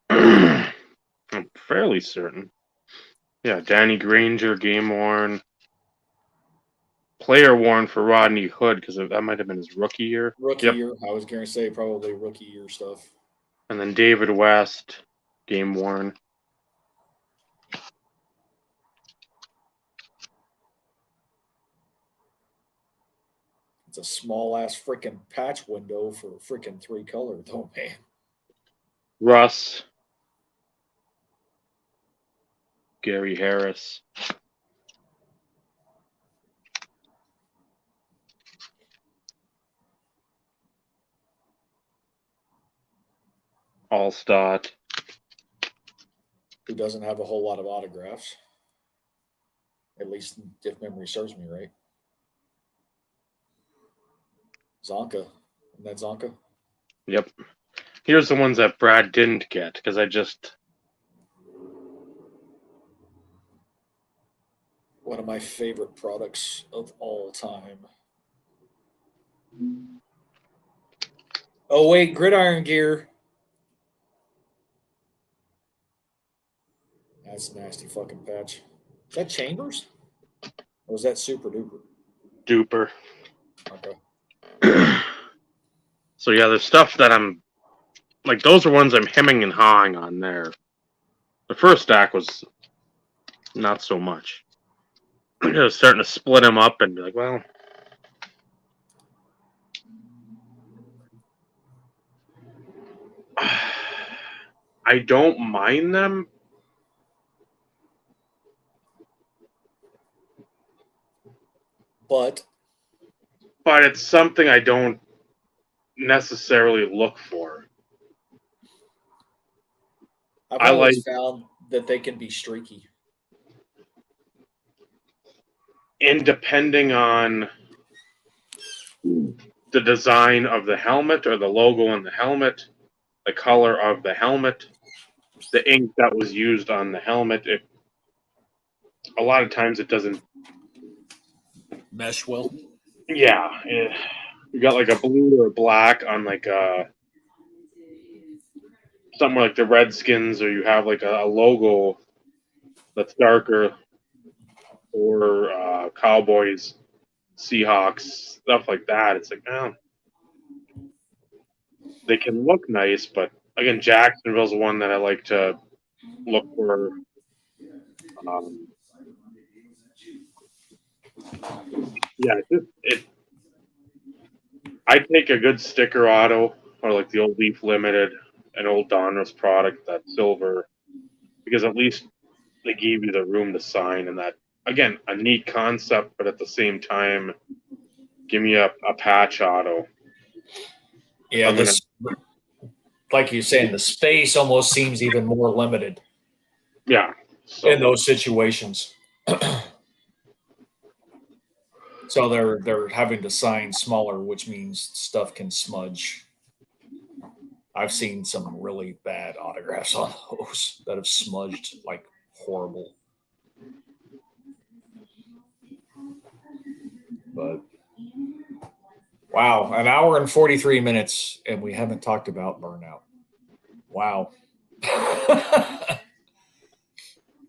A: I'm fairly certain. Yeah, Danny Granger, game worn. player worn for Rodney Hood because that might have been his rookie year.
B: Rookie year. I was going to say probably rookie year stuff.
A: And then David West, game worn.
B: It's a small ass freaking patch window for freaking 3 color, though, man.
A: Russ. Gary Harris. Allstott.
B: Who doesn't have a whole lot of autographs. At least if memory serves me right. Zonka. Isn't that Zonka?
A: Yep. Here's the ones that Brad didn't get because I just...
B: One of my favorite products of all time. Oh, wait, Gridiron Gear. That's a nasty fucking patch. Is that Chambers? Or was that Super Duper?
A: Duper.
B: Okay.
A: So yeah, there's stuff that I'm... Like, those are ones I'm hemming and hawing on there. The first stack was not so much. I was starting to split them up and be like, well... I don't mind them.
B: But
A: it's something I don't necessarily look for.
B: I've always found that they can be streaky.
A: And depending on the design of the helmet or the logo on the helmet, the color of the helmet, the ink that was used on the helmet, a lot of times it doesn't
B: mesh well.
A: Yeah. You got like a blue or a black on like somewhere like the Redskins, or you have like a logo that's darker, or Cowboys, Seahawks, stuff like that. It's like, oh, they can look nice, but again, Jacksonville's one that I like to look for. Yeah, I take a good sticker auto, or like the old Leaf Limited, an old Donruss product, that silver, because at least they gave you the room to sign, and that, again, a neat concept, but at the same time, give me a patch auto.
B: Yeah, like you're saying, the space almost seems even more limited.
A: Yeah.
B: In those situations. So they're having to sign smaller, which means stuff can smudge. I've seen some really bad autographs on those that have smudged like horrible. But wow, an hour and 43 minutes, and we haven't talked about Burnout. Wow.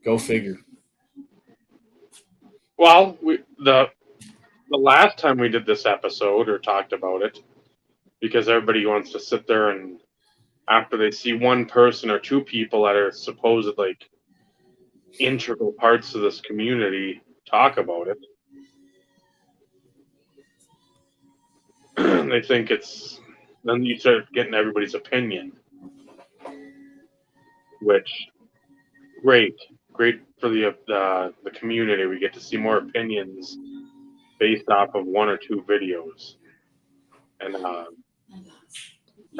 B: Go figure.
A: Well, the last time we did this episode or talked about it, because everybody wants to sit there and after they see one person or two people that are supposed like integral parts of this community talk about it, they think it's, then you start getting everybody's opinion, which great for the community. We get to see more opinions based off of one or two videos. And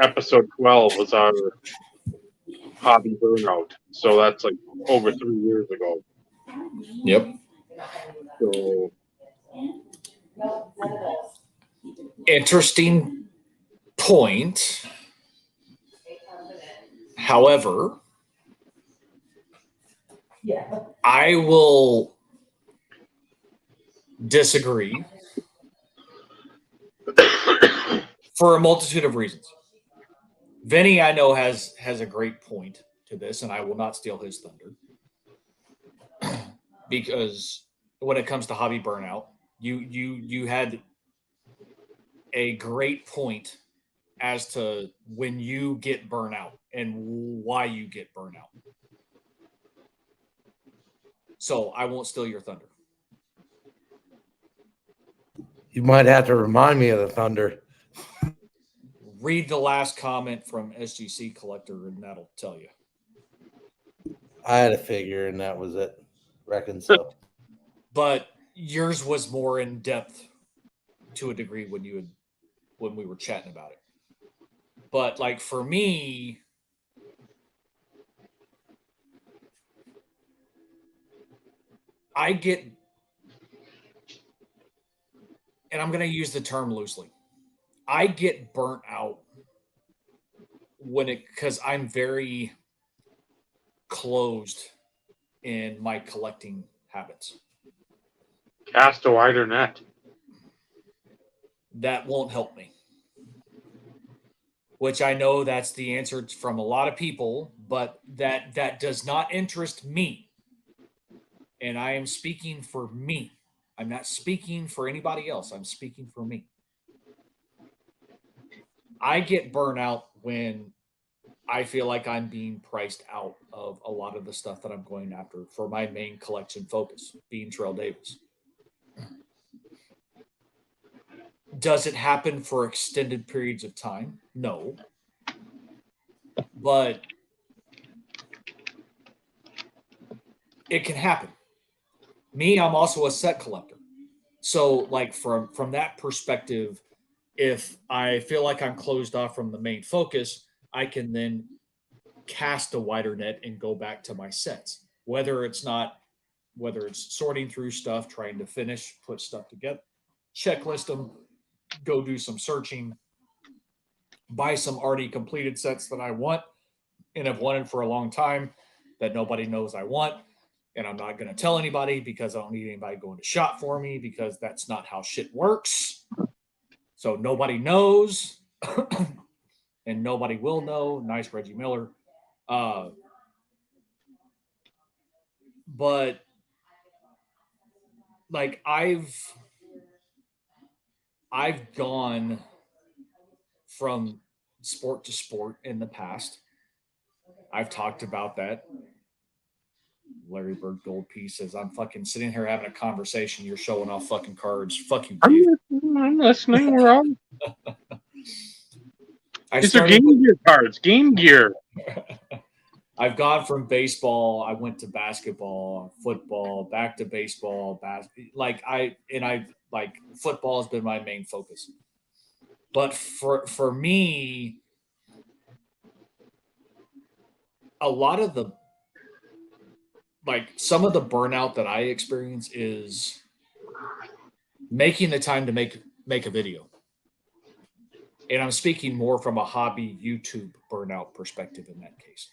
A: episode 12 was our hobby burnout, so that's like over 3 years ago.
B: Yep.
A: So
B: interesting point. However, I will disagree for a multitude of reasons. Vinny, I know, has a great point to this, and I will not steal his thunder. Because when it comes to hobby burnout, You had a great point as to when you get burnout and why you get burnout. So I won't steal your thunder.
D: You might have to remind me of the Thunder.
B: Read the last comment from SGC Collector, and that'll tell you.
D: I had a figure, and that was it. Reckon so.
B: But yours was more in depth to a degree when we were chatting about it. But like for me, I get, and I'm going to use the term loosely, I get burnt out because I'm very closed in my collecting habits.
A: Cast a wider net.
B: That won't help me. Which I know that's the answer from a lot of people, but that does not interest me. And I am speaking for me. I'm not speaking for anybody else. I'm speaking for me. I get burnout when I feel like I'm being priced out of a lot of the stuff that I'm going after for my main collection focus, being Trail Davis. Does it happen for extended periods of time? No. But it can happen. Me, I'm also a set collector. So like from that perspective, if I feel like I'm closed off from the main focus, I can then cast a wider net and go back to my sets. Whether it's sorting through stuff, trying to finish, put stuff together, checklist them, go do some searching, buy some already completed sets that I want and have wanted for a long time that nobody knows I want. And I'm not going to tell anybody because I don't need anybody going to shop for me because that's not how shit works. So nobody knows and nobody will know. Nice, Reggie Miller. But like I've gone from sport to sport in the past. I've talked about that. Larry Bird Gold piece says, I'm fucking sitting here having a conversation. You're showing off fucking cards. Fuck you, Dave.
A: I'm listening. We're all. These are
B: started
A: Game Gear cards. Game Gear.
B: I've gone from baseball. I went to basketball, football, back to baseball. Football has been my main focus. But for me, a lot of the some of the burnout that I experience is making the time to make a video. And I'm speaking more from a hobby YouTube burnout perspective in that case.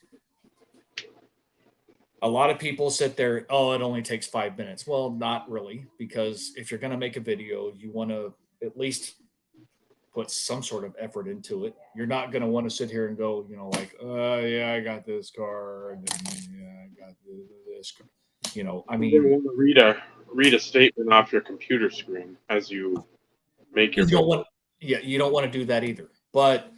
B: A lot of people sit there, oh, it only takes 5 minutes. Well, not really, because if you're going to make a video, you want to at least put some sort of effort into it. You're not going to want to sit here and go, yeah, I got this car, and yeah, I got this car. I mean,
A: you want to read a statement off your computer screen as you make your video.
B: You don't want to do that either. But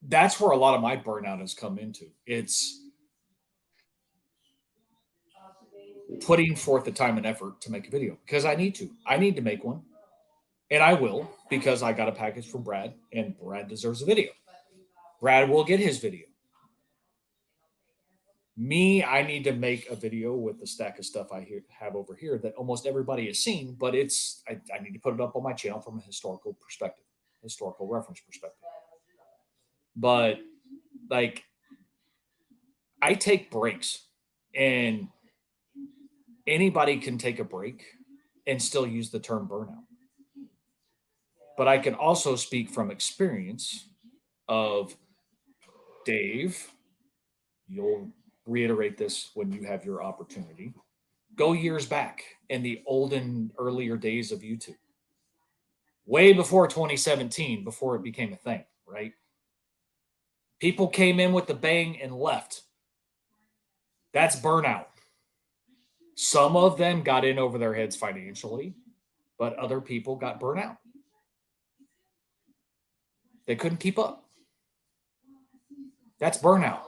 B: that's where a lot of my burnout has come into. It's putting forth the time and effort to make a video because I need to. I need to make one. And I will because I got a package from Brad and Brad deserves a video. Brad will get his video. Me, I need to make a video with the stack of stuff I have over here that almost everybody has seen, but I need to put it up on my channel from a historical perspective, historical reference perspective. But I take breaks, and anybody can take a break and still use the term burnout. But I can also speak from experience of Dave. You'll reiterate this when you have your opportunity. Go years back in the olden, earlier days of YouTube. Way before 2017, before it became a thing, right? People came in with the bang and left. That's burnout. Some of them got in over their heads financially, but other people got burnt out. They couldn't keep up. That's burnout.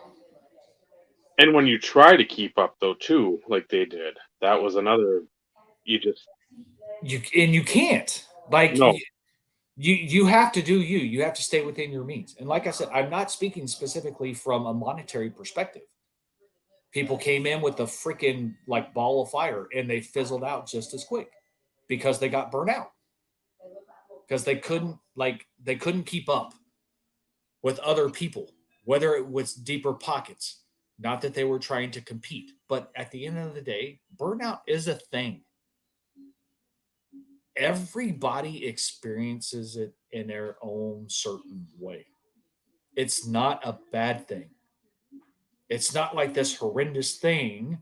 A: And when you try to keep up, though, too, like they did, that was another. You
B: can't. Like
A: no.
B: you have to do you. You have to stay within your means. And like I said, I'm not speaking specifically from a monetary perspective. People came in with a freaking like ball of fire and they fizzled out just as quick because they got burnt out. Because they couldn't keep up with other people, whether it was deeper pockets. Not that they were trying to compete, but at the end of the day, burnout is a thing. Everybody experiences it in their own certain way. It's not a bad thing. It's not like this horrendous thing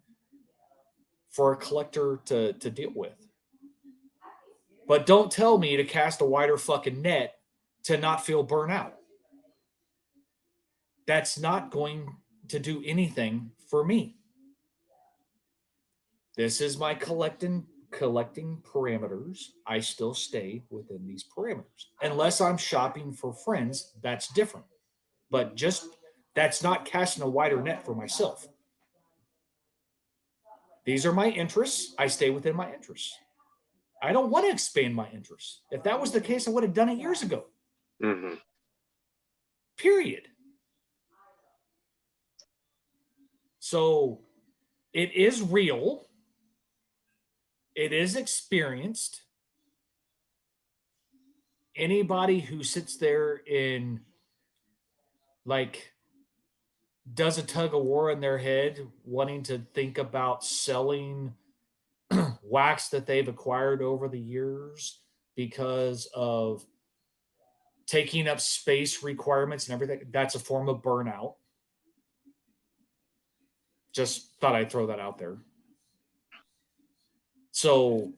B: for a collector to deal with. But don't tell me to cast a wider fucking net to not feel burnout. That's not going to do anything for me. This is my collecting parameters. I still stay within these parameters. Unless I'm shopping for friends, that's different. But just that's not casting a wider net for myself. These are my interests. I stay within my interests. I don't want to expand my interests. If that was the case, I would have done it years ago.
A: Mm-hmm.
B: Period. So it is real. It is experienced. Anybody who sits there and like does a tug of war in their head, wanting to think about selling wax that they've acquired over the years because of taking up space requirements and everything, that's a form of burnout. Just thought I'd throw that out there. So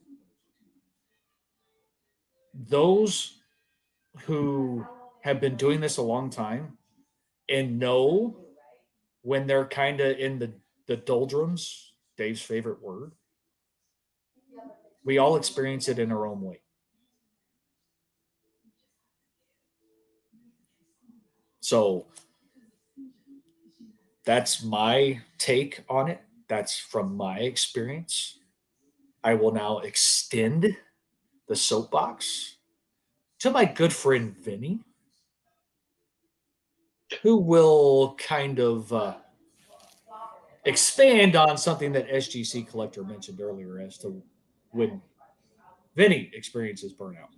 B: those who have been doing this a long time and know when they're kind of in the doldrums, Dave's favorite word, we all experience it in our own way. So that's my take on it. That's from my experience. I will now extend the soapbox to my good friend Vinny, who will kind of expand on something that SGC Collector mentioned earlier as to when Vinny experiences burnout.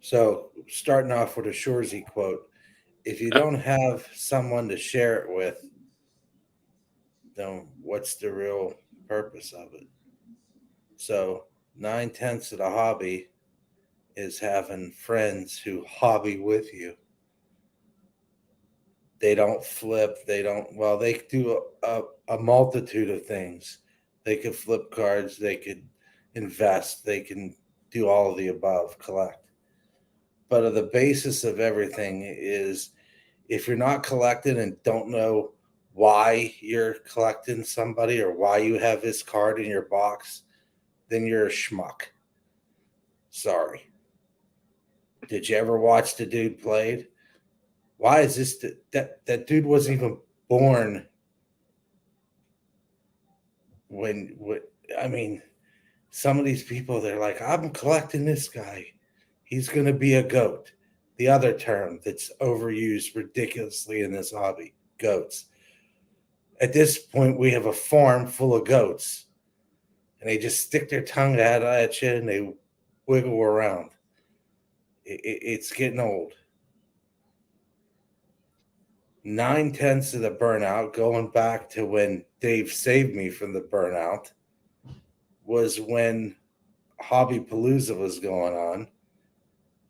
D: So, starting off with a Shorzy quote, if you don't have someone to share it with, then what's the real purpose of it? So, 9/10 of the hobby is having friends who hobby with you. They don't flip. They do a multitude of things. They could flip cards. They could invest. They can do all of the above, collect. But the basis of everything is if you're not collecting and don't know why you're collecting somebody or why you have this card in your box, then you're a schmuck. Sorry. Did you ever watch the dude played? Why is this that dude wasn't even born when I mean, some of these people, they're like, I'm collecting this guy. He's going to be a goat. The other term that's overused ridiculously in this hobby, goats. At this point, we have a farm full of goats, and they just stick their tongue out at you and they wiggle around. It's getting old. 9/10 of the burnout, going back to when Dave saved me from the burnout, was when Hobby Palooza was going on,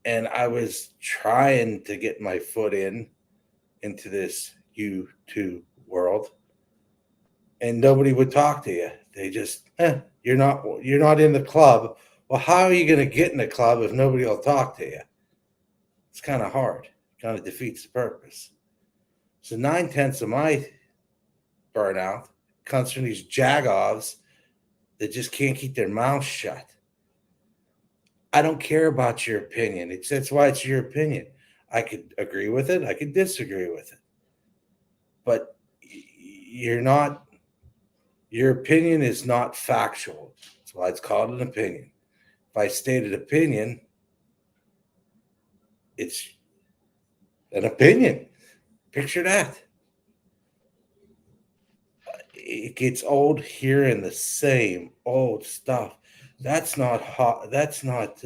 D: and I was trying to get my foot into this YouTube world, and nobody would talk to you. They just, you're not in the club. Well, how are you going to get in the club if nobody will talk to you? It's kind of hard. Kind of defeats the purpose. So 9/10 of my burnout. It comes from these jagoffs that just can't keep their mouths shut. I don't care about your opinion. That's why it's your opinion. I could agree with it. I could disagree with it. But you're not. Your opinion is not factual. That's why it's called an opinion. If I state an opinion, it's an opinion. Picture that. It gets old hearing the same old stuff. That's not hot. That's not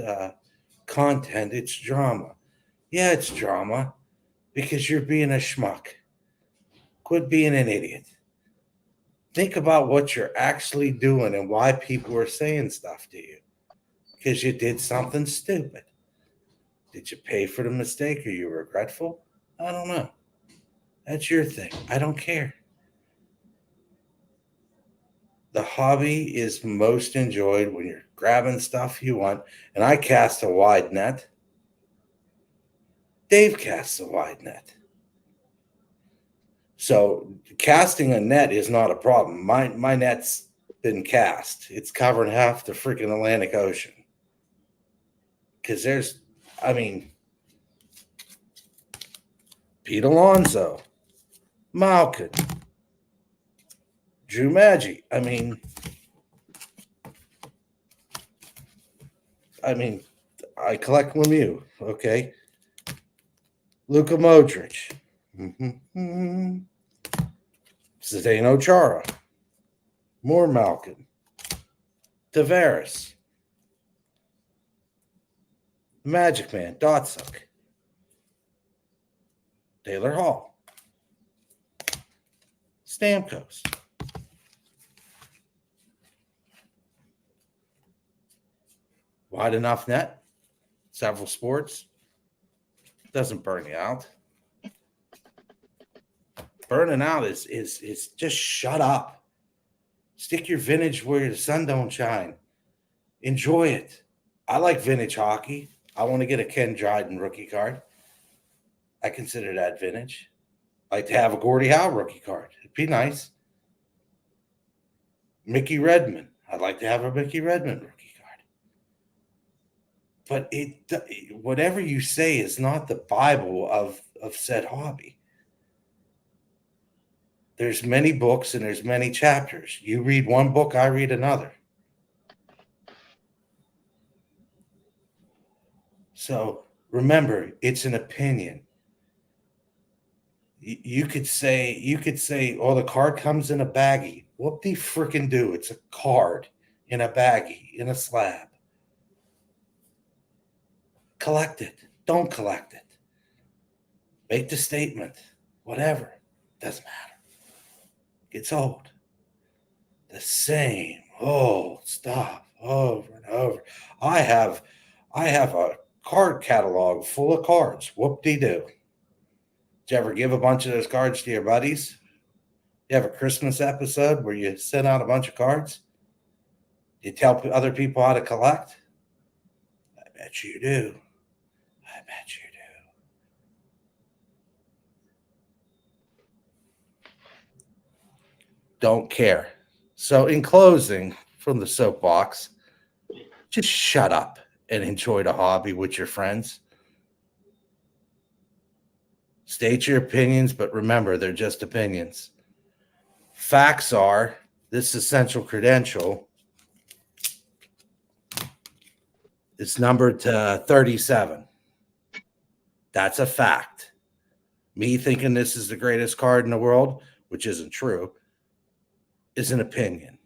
D: content. It's drama. Yeah, it's drama because you're being a schmuck. Quit being an idiot. Think about what you're actually doing and why people are saying stuff to you. Because you did something stupid. Did you pay for the mistake? Are you regretful? I don't know. That's your thing. I don't care. The hobby is most enjoyed when you're grabbing stuff you want. And I cast a wide net. Dave casts a wide net. So casting a net is not a problem. My net's been cast. It's covering half the freaking Atlantic Ocean. Because Pete Alonso, Malkin, Drew Maggi. I collect Lemieux, okay? Luka Modric. Zdeno Chara. More Malkin. Tavares. Magic Man, Dotsuk. Taylor Hall. Stamkos. Wide enough net. Several sports. Doesn't burn you out. Burning out is just shut up. Stick your vintage where the sun don't shine. Enjoy it. I like vintage hockey. I want to get a Ken Dryden rookie card. I consider that vintage. I like to have a Gordie Howe rookie card. It'd be nice. Mickey Redmond. I'd like to have a Mickey Redmond rookie card. But whatever you say is not the Bible of said hobby. There's many books and there's many chapters. You read one book, I read another. So remember, it's an opinion. You could say, oh, the card comes in a baggie. What do you freaking do? It's a card in a baggie, in a slab. Collect it. Don't collect it. Make the statement. Whatever. Doesn't matter. It's old. The same old stuff over and over. I have a card catalog full of cards. Whoop-de-doo. Did you ever give a bunch of those cards to your buddies? You have a Christmas episode where you send out a bunch of cards? You tell other people how to collect? I bet you do. I bet you do. Don't care. So in closing, from the soapbox, just shut up and enjoy the hobby with your friends. State your opinions, but remember, they're just opinions. Facts are this essential credential is numbered to 37. That's a fact. Me thinking this is the greatest card in the world, which isn't true, is an opinion.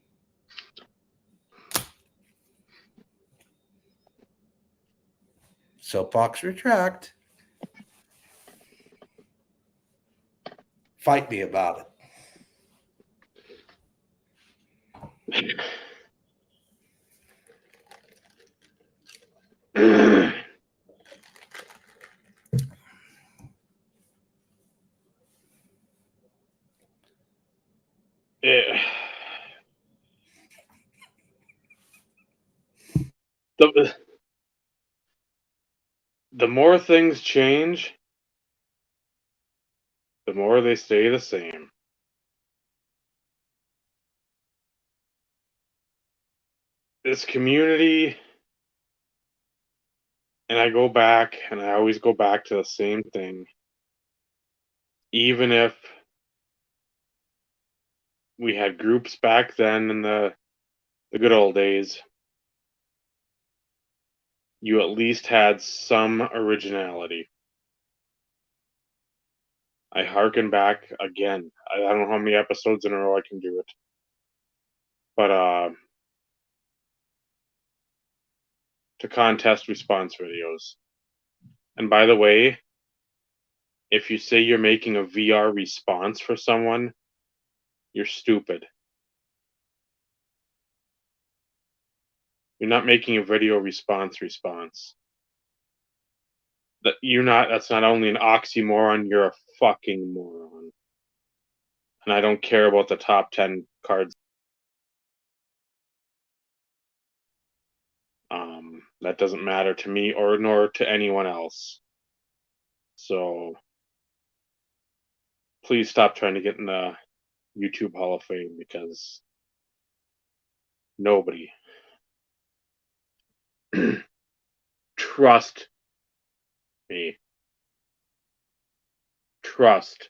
D: Soapbox retract. Fight me about it.
A: Yeah. The more things change, the more they stay the same. this community, and I go back, and I always go back to the same thing. Even if we had groups back then in the good old days, you at least had some originality. I harken back again. I don't know how many episodes in a row I can do it. But to contest response videos. And by the way, if you say you're making a VR response for someone, you're stupid. You're not making a video response. That's not only an oxymoron, you're a fucking moron. And I don't care about the top 10 cards. That doesn't matter to me or nor to anyone else. So please stop trying to get in the YouTube Hall of Fame, because nobody trust me. Trust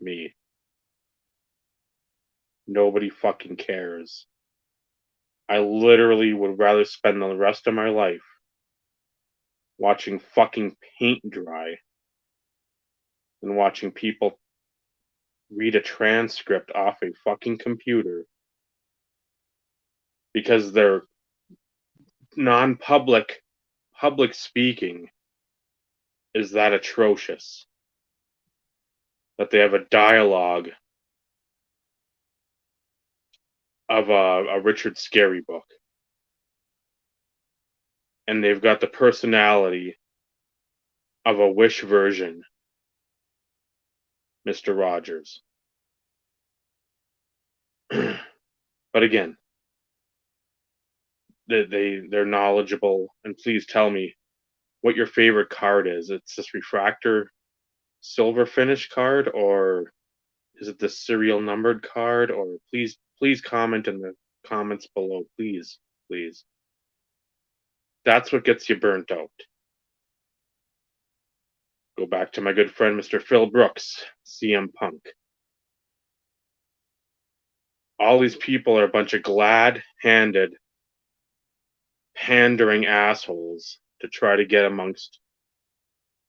A: me. Nobody fucking cares. I literally would rather spend the rest of my life watching fucking paint dry than watching people read a transcript off a fucking computer, because their non-public public speaking is that atrocious that they have a dialogue of a Richard Scarry book, and they've got the personality of a Wish version Mr. Rogers. But again, they're knowledgeable, and please tell me what your favorite card is. It's this refractor silver finish card, or is it the serial numbered card? Or please comment in the comments below, please. That's what gets you burnt out. Go back to my good friend Mr. Phil Brooks, CM Punk. All these people are a bunch of glad-handed, pandering assholes to try to get amongst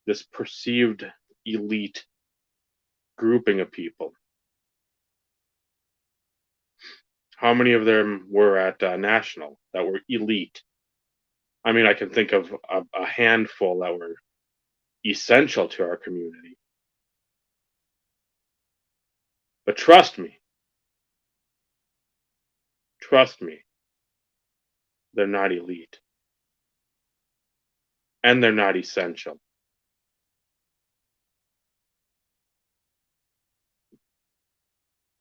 A: this perceived elite grouping of people. How many of them were at National that were elite? I mean, I can think of a handful that were essential to our community. But trust me, they're not elite. And they're not essential.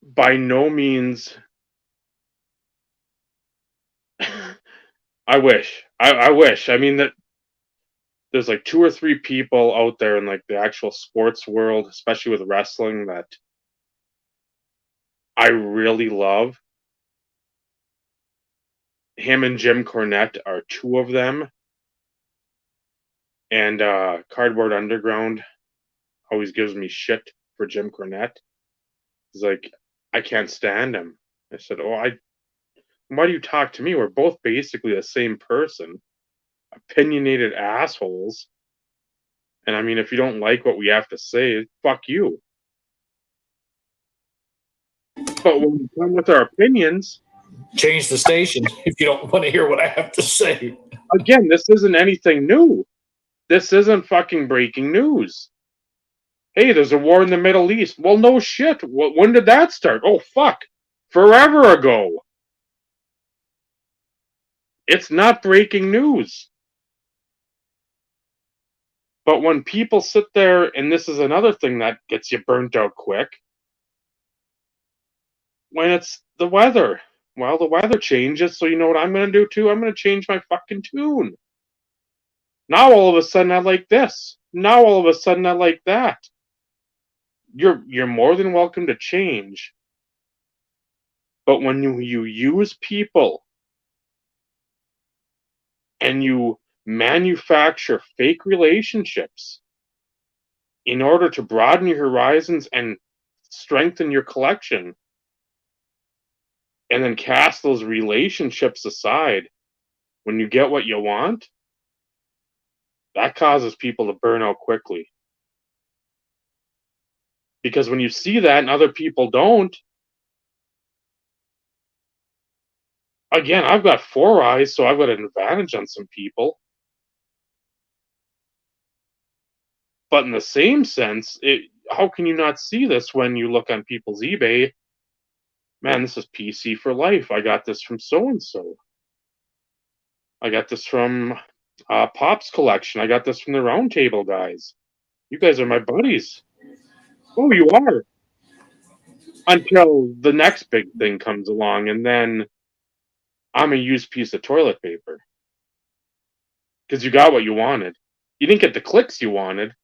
A: By no means. I wish. I mean, that there's like 2 or 3 people out there in like the actual sports world, especially with wrestling, that I really love. Him and Jim Cornette are 2 of them. And Cardboard Underground always gives me shit for Jim Cornette. He's like, I can't stand him. I said, why do you talk to me? We're both basically the same person. Opinionated assholes. And I mean, if you don't like what we have to say, fuck you. But when we come with our opinions,
B: change the station if you don't want to hear what I have to say.
A: Again, this isn't anything new. This isn't fucking breaking news. Hey, there's a war in the Middle East. Well, no shit. When did that start? Oh, fuck. Forever ago. It's not breaking news. But when people sit there, and this is another thing that gets you burnt out quick, when it's the weather. Well, the weather changes, so you know what I'm going to do too? I'm going to change my fucking tune. Now all of a sudden I like this. Now all of a sudden I like that. You're more than welcome to change. But when you use people and you manufacture fake relationships in order to broaden your horizons and strengthen your collection, and then cast those relationships aside when you get what you want, that causes people to burn out quickly. Because when you see that and other people don't, again, I've got 4 eyes, so I've got an advantage on some people. But in the same sense, how can you not see this when you look on people's eBay? Man, this is PC for life. I got this from so-and-so. I got this from Pop's collection. I got this from the Roundtable guys. You guys are my buddies. Oh, you are. Until the next big thing comes along, and then I'm a used piece of toilet paper. Because you got what you wanted. You didn't get the clicks you wanted,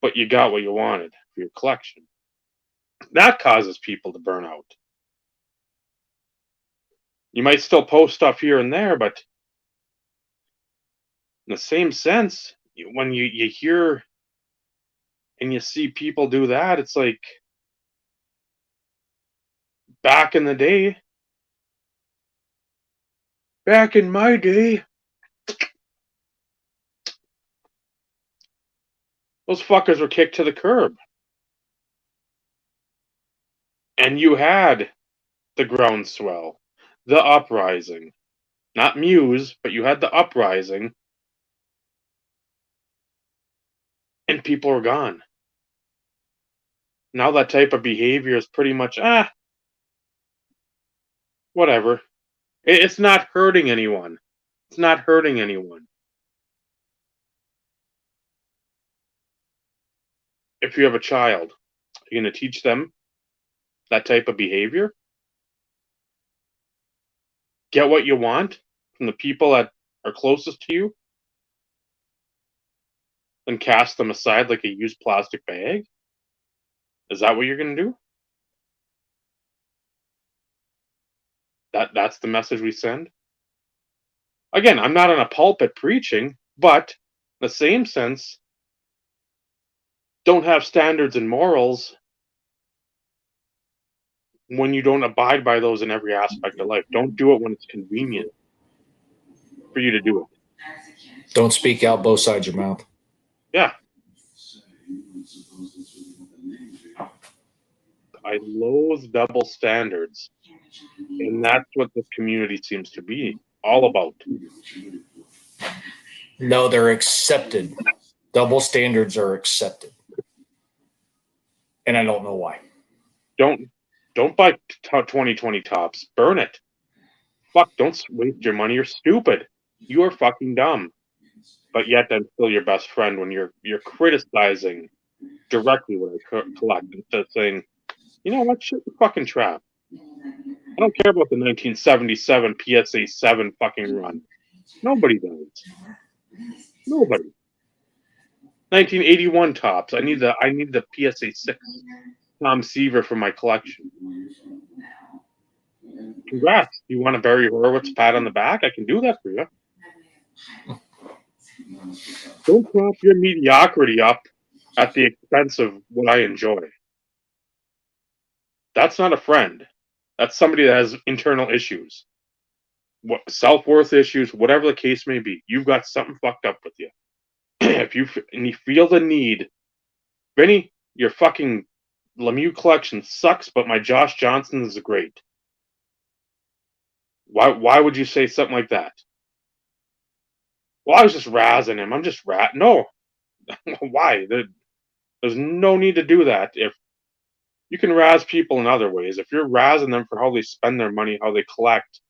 A: but you got what you wanted for your collection. That causes people to burn out. You might still post stuff here and there, but in the same sense, when you hear and you see people do that, it's like back in the day, back in my day, those fuckers were kicked to the curb. And you had the groundswell, the uprising. Not Muse, but you had the uprising. And people were gone. Now that type of behavior is pretty much, whatever. It's not hurting anyone. It's not hurting anyone. If you have a child, you're going to teach them that type of behavior? Get what you want from the people that are closest to you? And cast them aside like a used plastic bag? Is that what you're going to do? That's the message we send? Again, I'm not on a pulpit preaching, but in the same sense, don't have standards and morals when you don't abide by those in every aspect of life. Don't do it when it's convenient for you to do it.
B: Don't speak out both sides of your mouth.
A: Yeah. I loathe double standards. And that's what this community seems to be all about.
B: No, they're accepted. Double standards are accepted. And I don't know why.
A: Don't buy 2020 tops. Burn it. Fuck, don't waste your money. You're stupid. You are fucking dumb. But yet I'm still your best friend when you're criticizing directly what I collect instead of saying, you know what, shit the fucking trap. I don't care about the 1977 PSA 7 fucking run. Nobody does. Nobody. 1981 tops. I need the PSA 6 Tom Seaver for my collection. Congrats. You want to bury Horowitz pat on the back? I can do that for you. Don't prop your mediocrity up at the expense of what I enjoy. That's not a friend. That's somebody that has internal issues. Self-worth issues, whatever the case may be. You've got something fucked up with you. If you feel the need, Vinny, your fucking Lemieux collection sucks, but my Josh Johnson is great. Why would you say something like that? Well, I was just razzing him. I'm just No. Why? There's no need to do that. If you can razz people in other ways, if you're razzing them for how they spend their money, how they collect,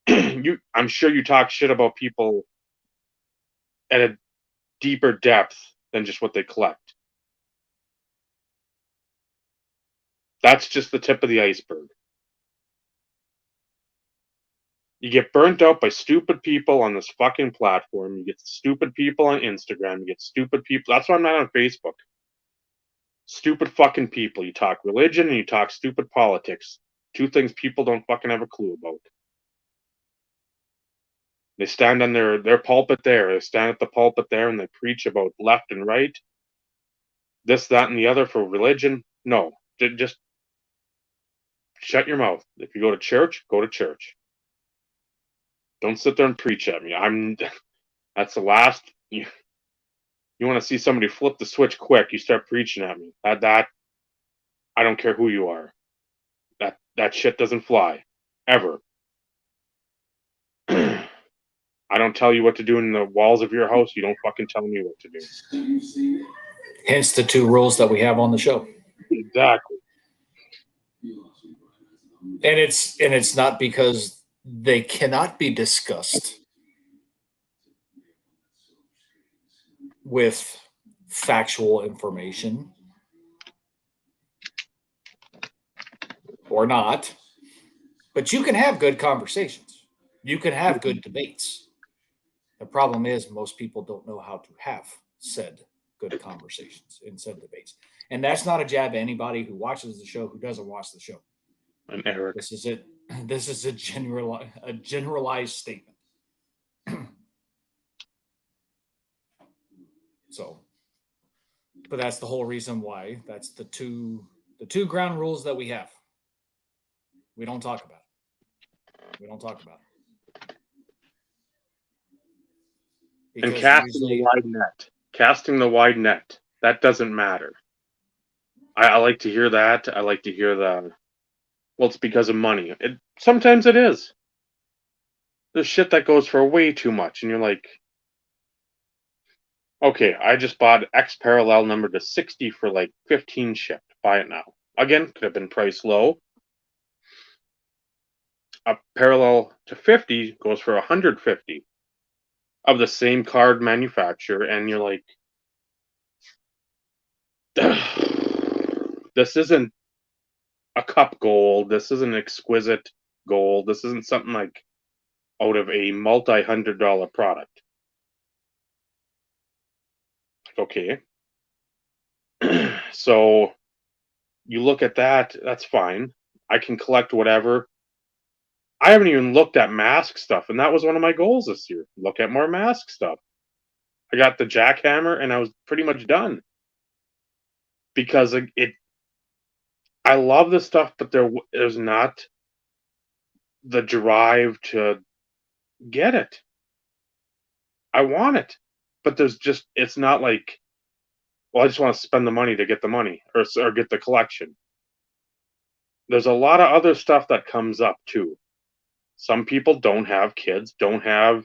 A: I'm sure you talk shit about people at a deeper depth than just what they collect. That's just the tip of the iceberg. You get burnt out by stupid people on this fucking platform. You get stupid people on Instagram. You get stupid people. That's why I'm not on Facebook. Stupid fucking people. You talk religion and you talk stupid politics. Two things people don't fucking have a clue about. They stand on their pulpit there. They stand at the pulpit there and they preach about left and right. This, that, and the other for religion. No. Just shut your mouth. If you go to church, go to church. Don't sit there and preach at me. That's the last. You want to see somebody flip the switch quick, you start preaching at me. That I don't care who you are. That shit doesn't fly. Ever. I don't tell you what to do in the walls of your house. You don't fucking tell me what to do.
B: Hence the 2 rules that we have on the show.
A: Exactly.
B: And it's not because they cannot be discussed with factual information or not, but you can have good conversations. You can have good debates. The problem is most people don't know how to have said good conversations and said debates. And that's not a jab at anybody who watches the show, who doesn't watch the show.
A: And Eric.
B: This is it. This is a generalized statement. So, but that's the whole reason why. That's the two ground rules that we have. We don't talk about it. We don't talk about it.
A: And casting the wide net. Casting the wide net. That doesn't matter. I like to hear that. I like to hear the, well, it's because of money. Sometimes it is. There's shit that goes for way too much, and you're like, okay, I just bought X parallel number to 60 for like 15 shipped. Buy it now. Again, could have been priced low. A parallel to 50 goes for 150 of the same card manufacturer, and you're like, this isn't a cup gold. This isn't exquisite gold. This isn't something like out of a multi-$100 product. Okay. So you look at that, that's fine. I can collect whatever. I haven't even looked at mask stuff, and that was one of my goals this year. Look at more mask stuff. I got the jackhammer, and I was pretty much done. Because I love this stuff, but there's not the drive to get it. I want it, but it's not like, well, I just want to spend the money to get the money or get the collection. There's a lot of other stuff that comes up too. Some people don't have kids, don't have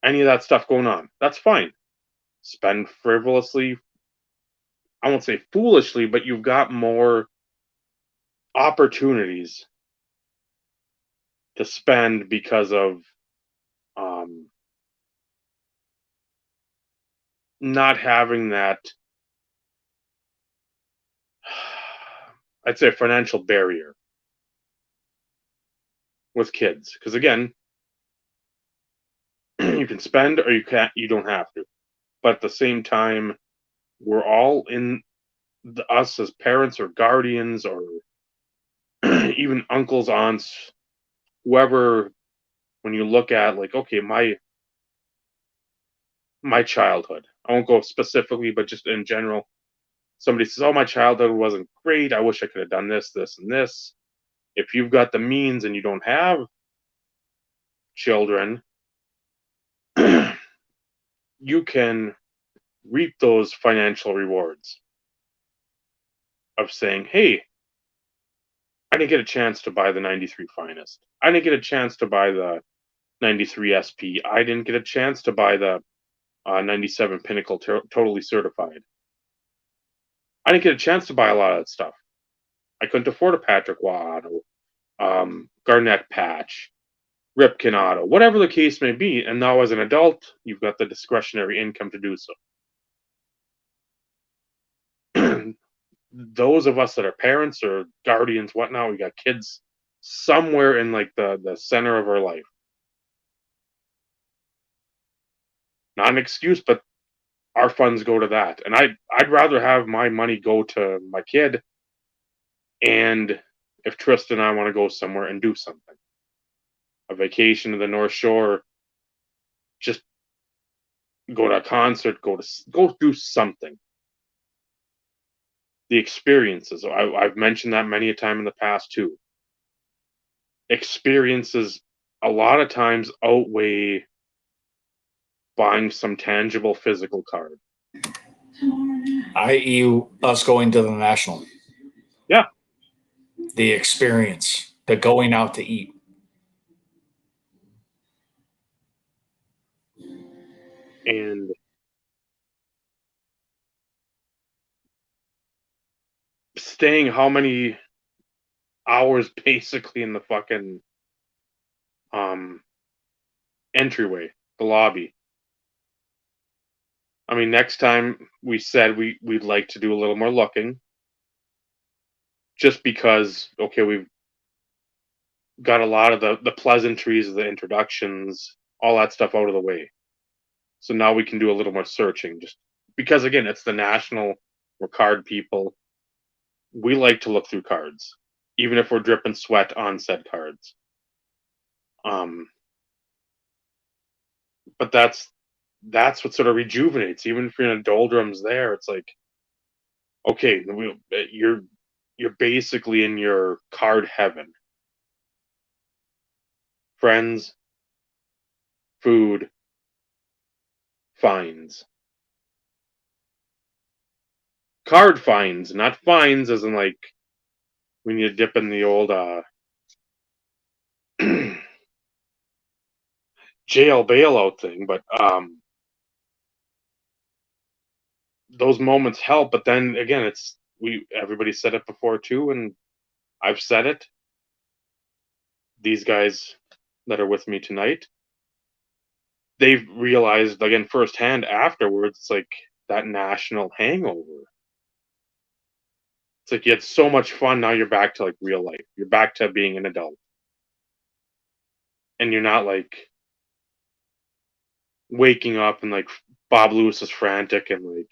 A: any of that stuff going on. That's fine. Spend frivolously. I won't say foolishly, but you've got more opportunities to spend because of not having that, I'd say, financial barrier with kids. Because again, you can spend or you don't have to. But at the same time, we're all in us as parents or guardians or even uncles, aunts, whoever, when you look at like, okay, my childhood, I won't go specifically, but just in general, somebody says, oh, my childhood wasn't great. I wish I could have done this, this, and this. If you've got the means and you don't have children, you can reap those financial rewards of saying, hey, I didn't get a chance to buy the 93 Finest. I didn't get a chance to buy the 93 SP. I didn't get a chance to buy the 97 Pinnacle Totally Certified. I didn't get a chance to buy a lot of that stuff. I couldn't afford a Patrick Waugh auto, Garnett patch, Ripken auto, whatever the case may be. And now as an adult, you've got the discretionary income to do so. Those of us that are parents or guardians, whatnot, we got kids somewhere in like the center of our life. Not an excuse, but our funds go to that. And I'd rather have my money go to my kid, and if Tristan and I want to go somewhere and do something, a vacation to the North Shore, just go to a concert, go do something. The experiences. I've mentioned that many a time in the past too. Experiences a lot of times outweigh buying some tangible physical card.
B: i.e., us going to the National.
A: Yeah.
B: The experience, the going out to eat.
A: And staying how many hours basically in the fucking entryway, the lobby. I mean, next time we said we'd like to do a little more looking, just because, okay, we've got a lot of the pleasantries, the introductions, all that stuff out of the way. So now we can do a little more searching, just because, again, it's the National, we're card people. We like to look through cards, even if we're dripping sweat on said cards. But that's what sort of rejuvenates. Even if you're in a doldrums there, it's like, okay, you're basically in your card heaven. Friends, food, finds. Card finds, not fines as in like we need to dip in the old jail bailout thing, but those moments help. But then again, everybody said it before too, and I've said it. These guys that are with me tonight, they've realized again firsthand afterwards. It's like that National hangover. It's like you had so much fun. Now you're back to like real life. You're back to being an adult, and you're not like waking up and like Bob Lewis is frantic and like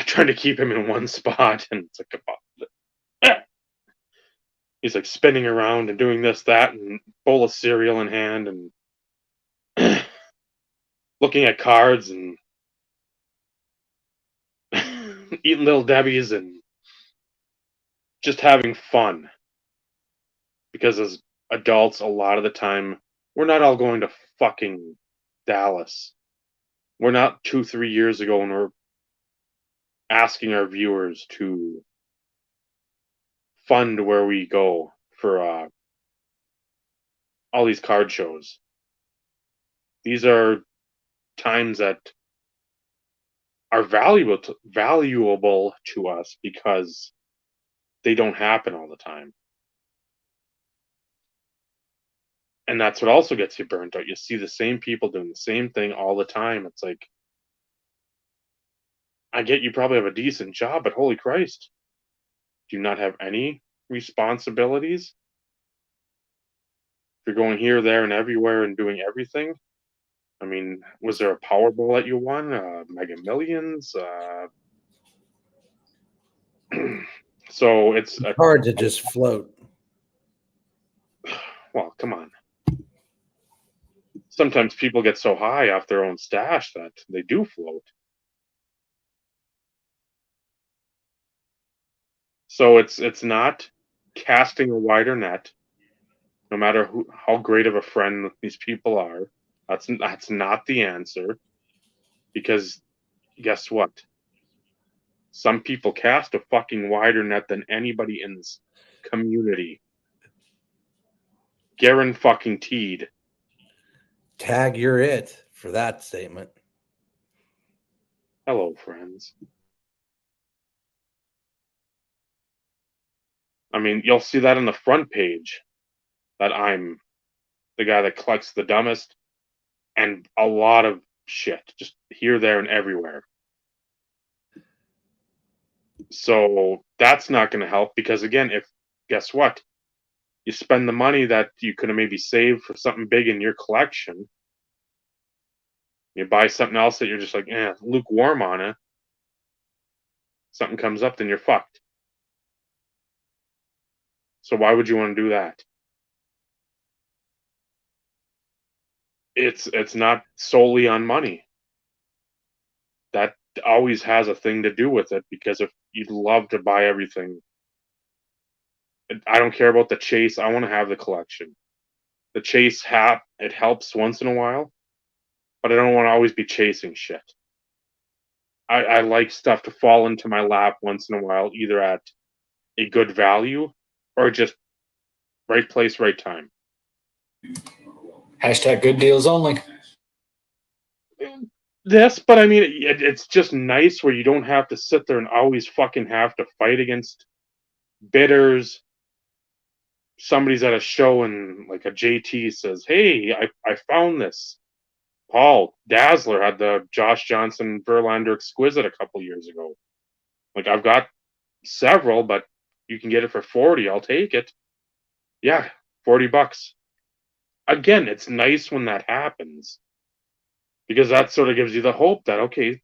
A: trying to keep him in one spot, and it's like he's like spinning around and doing this, that, and bowl of cereal in hand and looking at cards and eating Little Debbie's and just having fun. Because as adults, a lot of the time, we're not all going to fucking Dallas. We're not 2-3 years ago when we're asking our viewers to fund where we go for all these card shows. These are times that are valuable to us because they don't happen all the time. And that's what also gets you burnt out. You see the same people doing the same thing all the time. It's like, I get you probably have a decent job, but holy Christ, do you not have any responsibilities? If you're going here, there, and everywhere and doing everything. I mean, was there a Powerball that you won? Mega Millions? So it's
D: hard to just float.
A: Well, come on. Sometimes people get so high off their own stash that they do float. So it's not casting a wider net, no matter how great of a friend these people are. That's not the answer, because guess what? Some people cast a fucking wider net than anybody in this community. Guaranteed.
D: Tag, you're it for that statement.
A: Hello, friends. I mean, you'll see that on the front page, that I'm the guy that collects the dumbest and a lot of shit, just here, there, and everywhere. So that's not going to help, because again, guess what? You spend the money that you could have maybe saved for something big in your collection, You buy something else that you're just like, lukewarm on it. Something comes up, then you're fucked. So why would you want to do that? It's not solely on money. That always has a thing to do with it, because if you'd love to buy everything, I don't care about the chase. I want to have the collection. The chase it helps once in a while, but I don't want to always be chasing shit. I like stuff to fall into my lap once in a while, either at a good value or just right place, right time.
B: Hashtag good deals only.
A: Yes, but I mean, it's just nice where you don't have to sit there and always fucking have to fight against bidders. Somebody's at a show and like a JT says, "Hey, I found this." Paul Dazzler had the Josh Johnson Verlander Exquisite a couple years ago. Like, I've got several, but you can get it for 40. I'll take it. Yeah, $40. Again, it's nice when that happens, because that sort of gives you the hope that, okay,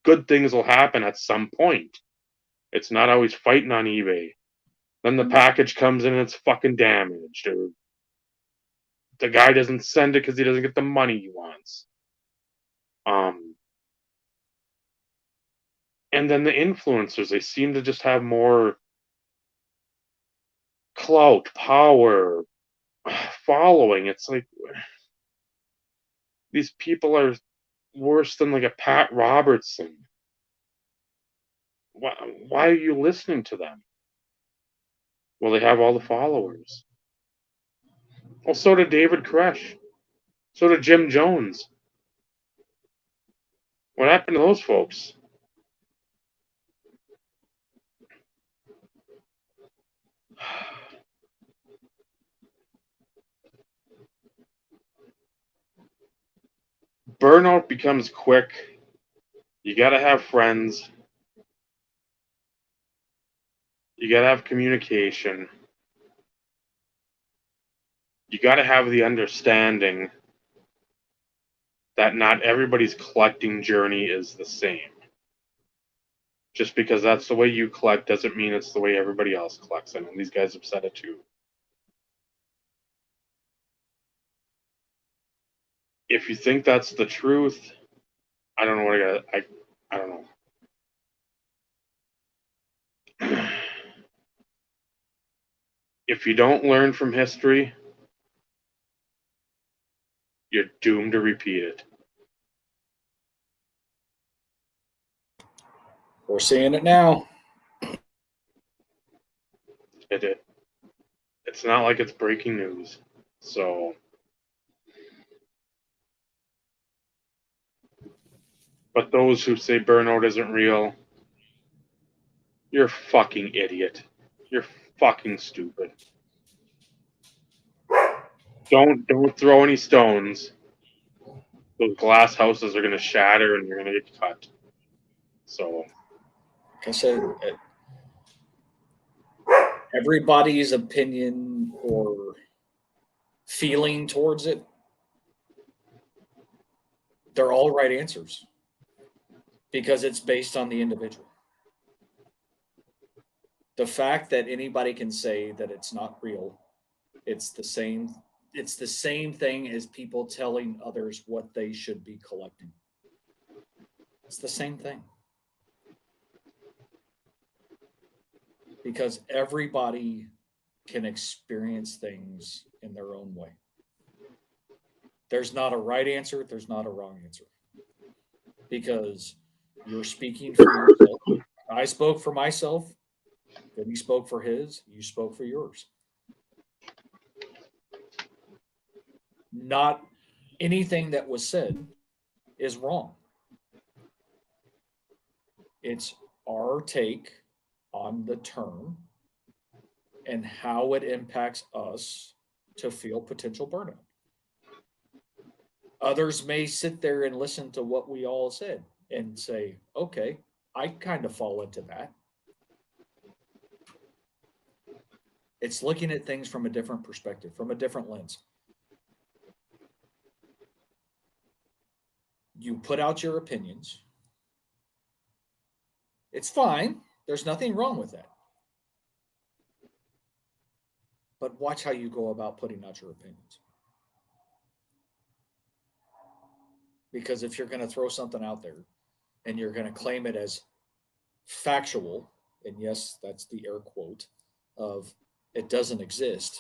A: good things will happen at some point. It's not always fighting on eBay. Then the package comes in and it's fucking damaged, or the guy doesn't send it because he doesn't get the money he wants. And then the influencers, they seem to just have more clout, power, following. It's like, these people are worse than like a Pat Robertson. Why are you listening to them? Well, they have all the followers. Well, so did David Koresh. So did Jim Jones. What happened to those folks? Burnout becomes quick. You gotta have friends. You gotta have communication. You gotta have the understanding that not everybody's collecting journey is the same. Just because that's the way you collect doesn't mean it's the way everybody else collects. I know these guys have said it too. If you think that's the truth, I don't know what I don't know. If you don't learn from history, you're doomed to repeat it.
B: We're seeing it now.
A: It's not like it's breaking news. So, but those who say burnout isn't real, you're a fucking idiot. You're fucking stupid. Don't throw any stones. Those glass houses are gonna shatter and you're gonna get cut. So,
B: Like I said, everybody's opinion or feeling towards it, they're all right answers because it's based on the individual. The fact that anybody can say that it's not real, it's the same thing as people telling others what they should be collecting. It's the same thing. Because everybody can experience things in their own way. There's not a right answer, there's not a wrong answer. Because you're speaking for yourself. I spoke for myself, then he spoke for his, you spoke for yours. Not anything that was said is wrong. It's our take on the term and how it impacts us to feel potential burnout. Others may sit there and listen to what we all said and say, okay, I kind of fall into that. It's looking at things from a different perspective, from a different lens. You put out your opinions. It's fine. There's nothing wrong with that. But watch how you go about putting out your opinions. Because if you're going to throw something out there and you're going to claim it as factual, and yes, that's the air quote of it doesn't exist,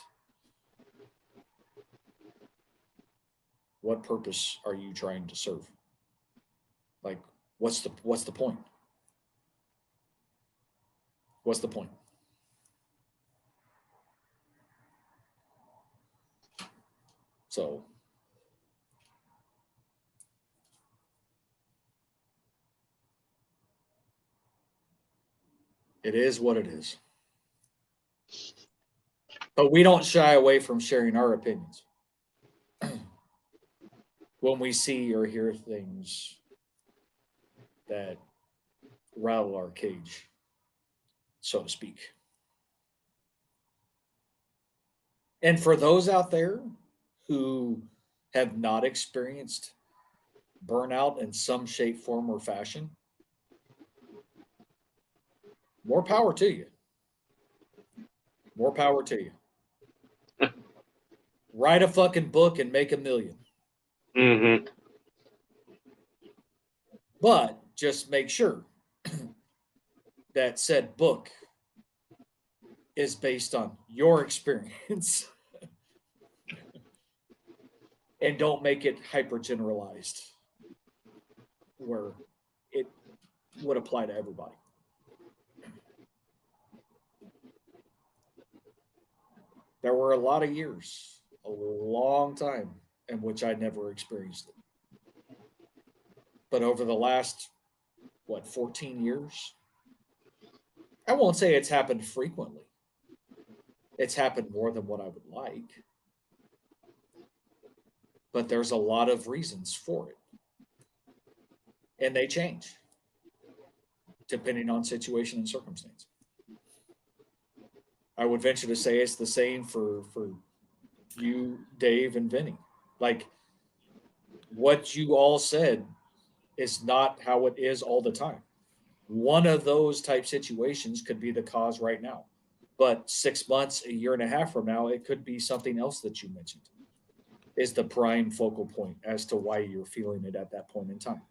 B: what purpose are you trying to serve? Like, what's the point? What's the point? So it is what it is. But we don't shy away from sharing our opinions when we see or hear things that rattle our cage, so to speak. And for those out there who have not experienced burnout in some shape, form, or fashion, more power to you. More power to you. Write a fucking book and make $1 million.
A: Mm-hmm.
B: But just make sure that said book is based on your experience and don't make it hyper generalized where it would apply to everybody. There were a lot of years, a long time, in which I never experienced it. But over the last, 14 years? I won't say it's happened frequently. It's happened more than what I would like. But there's a lot of reasons for it. And they change depending on situation and circumstance. I would venture to say it's the same for you, Dave, and Vinny. Like, what you all said is not how it is all the time. One of those type situations could be the cause right now. But 6 months, a year and a half from now, it could be something else that you mentioned is the prime focal point as to why you're feeling it at that point in time.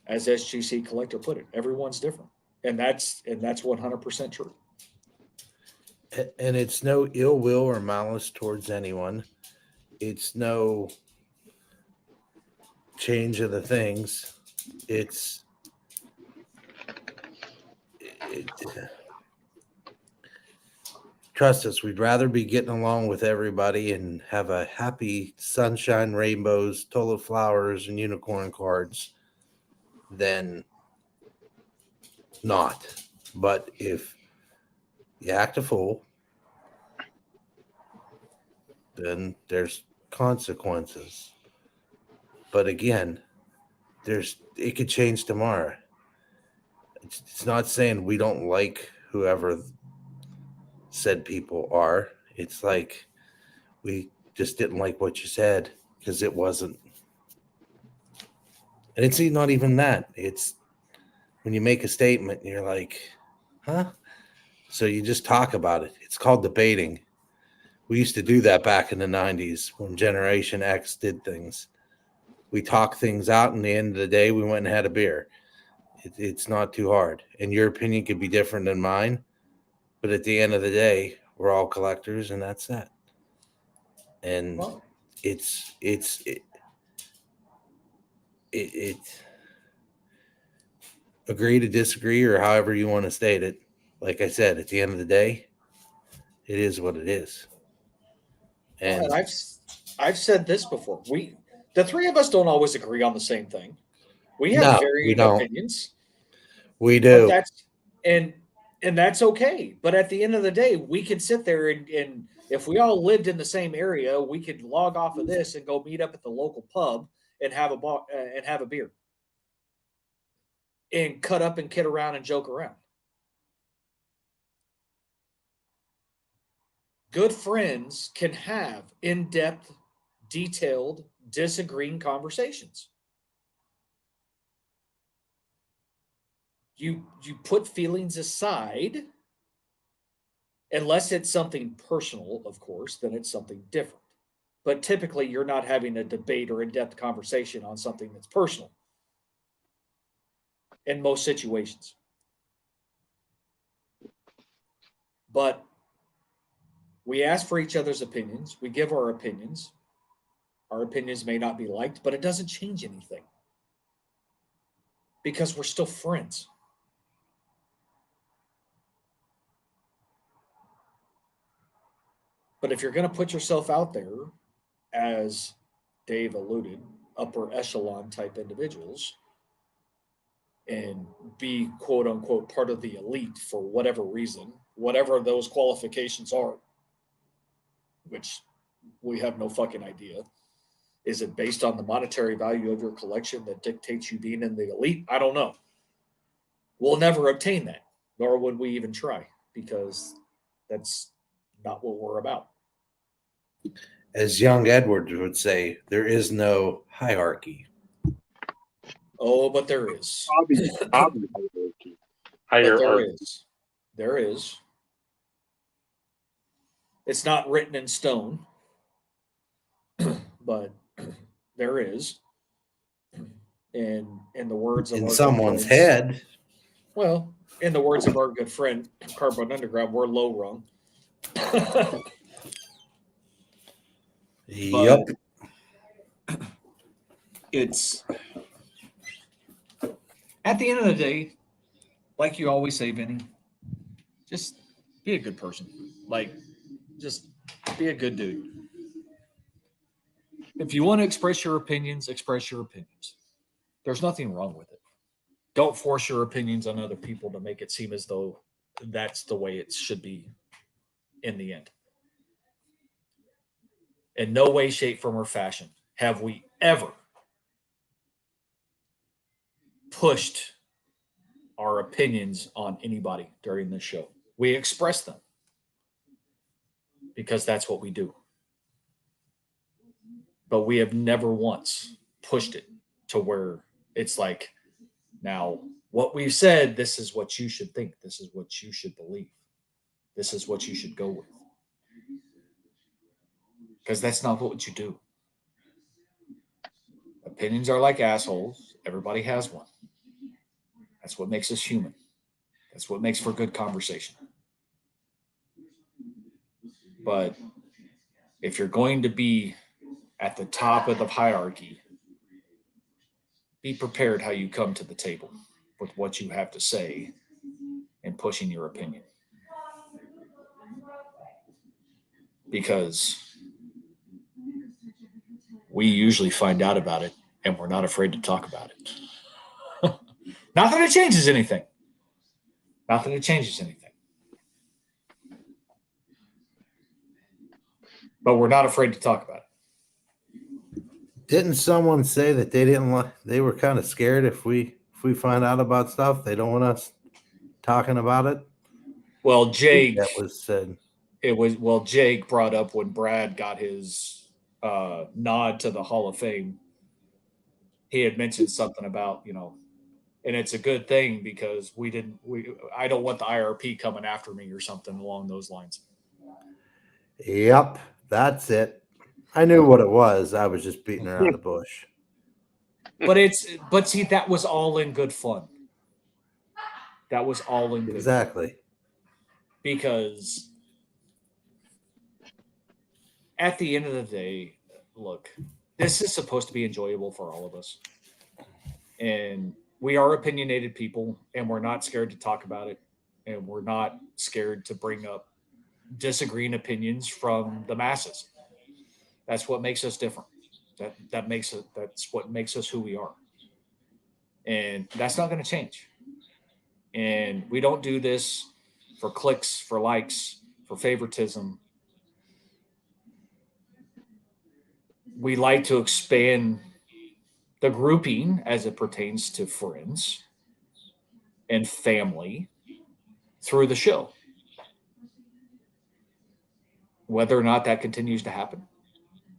B: As SGC Collector put it, everyone's different. And that's 100% true.
D: And it's no ill will or malice towards anyone. It's no change of the things. It, trust us, we'd rather be getting along with everybody and have a happy sunshine, rainbows, tulip flowers, and unicorn cards than not. But if you act a fool, then there's consequences. But again, it could change tomorrow. It's not saying we don't like whoever said people are. It's like we just didn't like what you said because it wasn't. And it's not even that. It's when you make a statement and you're like, huh? So you just talk about it. It's called debating. We used to do that back in the 90s when Generation X did things. We talked things out, and at the end of the day, we went and had a beer. It's not too hard. And your opinion could be different than mine. But at the end of the day, we're all collectors, and that's that. And
B: Well,
D: it agree to disagree or however you want to state it. Like I said, at the end of the day, it is what it is. And
B: I've said this before. The three of us don't always agree on the same thing. We have varying opinions.
D: We do.
B: But that's okay. But at the end of the day, we could sit there and if we all lived in the same area, we could log off of this and go meet up at the local pub and have a beer and cut up and kid around and joke around. good friends can have in-depth, detailed, disagreeing conversations. You put feelings aside, unless it's something personal, of course, then it's something different. But typically, you're not having a debate or in-depth conversation on something that's personal in most situations. But we ask for each other's opinions. We give our opinions. Our opinions may not be liked, but it doesn't change anything because we're still friends. But if you're going to put yourself out there, as Dave alluded, upper echelon type individuals, and be quote unquote part of the elite for whatever reason, whatever those qualifications are, which we have no fucking idea. Is it based on the monetary value of your collection that dictates you being in the elite? I don't know. We'll never obtain that, nor would we even try, because that's not what we're about.
D: As young Edward would say, there is no hierarchy.
B: Oh, but there is.
A: Hierarchy.
B: There is. It's not written in stone, but there is. And in the words of
D: In
B: our
D: someone's
B: good friends,
D: head.
B: well, in the words of our good friend Carbon Underground, we're low rung.
D: Yep.
B: It's at the end of the day, like you always say, Vinny, just be a good person. Like, just be a good dude. If you want to express your opinions, express your opinions. There's nothing wrong with it. Don't force your opinions on other people to make it seem as though that's the way it should be in the end. In no way, shape, form, or fashion have we ever pushed our opinions on anybody during this show. We express them because that's what we do. But we have never once pushed it to where it's like, now, what we've said, this is what you should think. This is what you should believe. This is what you should go with. Because that's not what you do. Opinions are like assholes. Everybody has one. That's what makes us human. That's what makes for good conversation. But if you're going to be at the top of the hierarchy, be prepared how you come to the table with what you have to say and pushing your opinion. Because we usually find out about it and we're not afraid to talk about it. Not that it changes anything. Not that it changes anything. But we're not afraid to talk about it.
D: Didn't someone say that they were kind of scared if we find out about stuff, they don't want us talking about it?
B: Well, Jake,
D: that was said.
B: Jake brought up when Brad got his nod to the Hall of Fame. He had mentioned something about, and it's a good thing because I don't want the IRP coming after me or something along those lines.
D: Yep, that's it. I knew what it was. I was just beating around the bush.
B: But see, that was all in good fun. That was all in good
D: exactly
B: fun. Because at the end of the day, look, this is supposed to be enjoyable for all of us. And we are opinionated people, and we're not scared to talk about it. And we're not scared to bring up disagreeing opinions from the masses. That's what makes us different. That's what makes us who we are. And that's not going to change. And we don't do this for clicks, for likes, for favoritism. We like to expand the grouping as it pertains to friends and family through the show. Whether or not that continues to happen,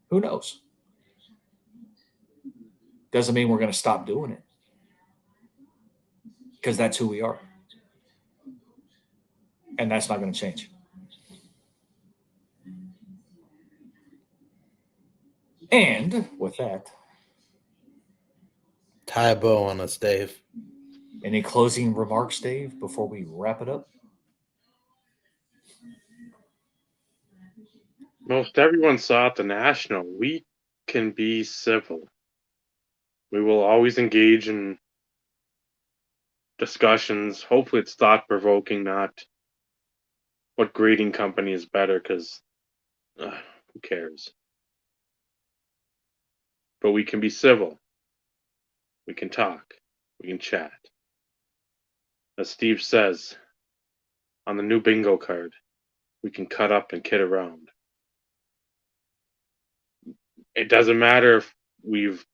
B: who knows? Doesn't mean we're going to stop doing it, because that's who we are. And that's not going to change. And with that,
D: tie a bow on us, Dave.
B: Any closing remarks, Dave, before we wrap it up?
A: Most everyone saw at the National, we can be civil. We will always engage in discussions. Hopefully it's thought-provoking, not what grading company is better, because who cares? But we can be civil. We can talk. We can chat. As Steve says on the new bingo card, we can cut up and kid around. It doesn't matter if we've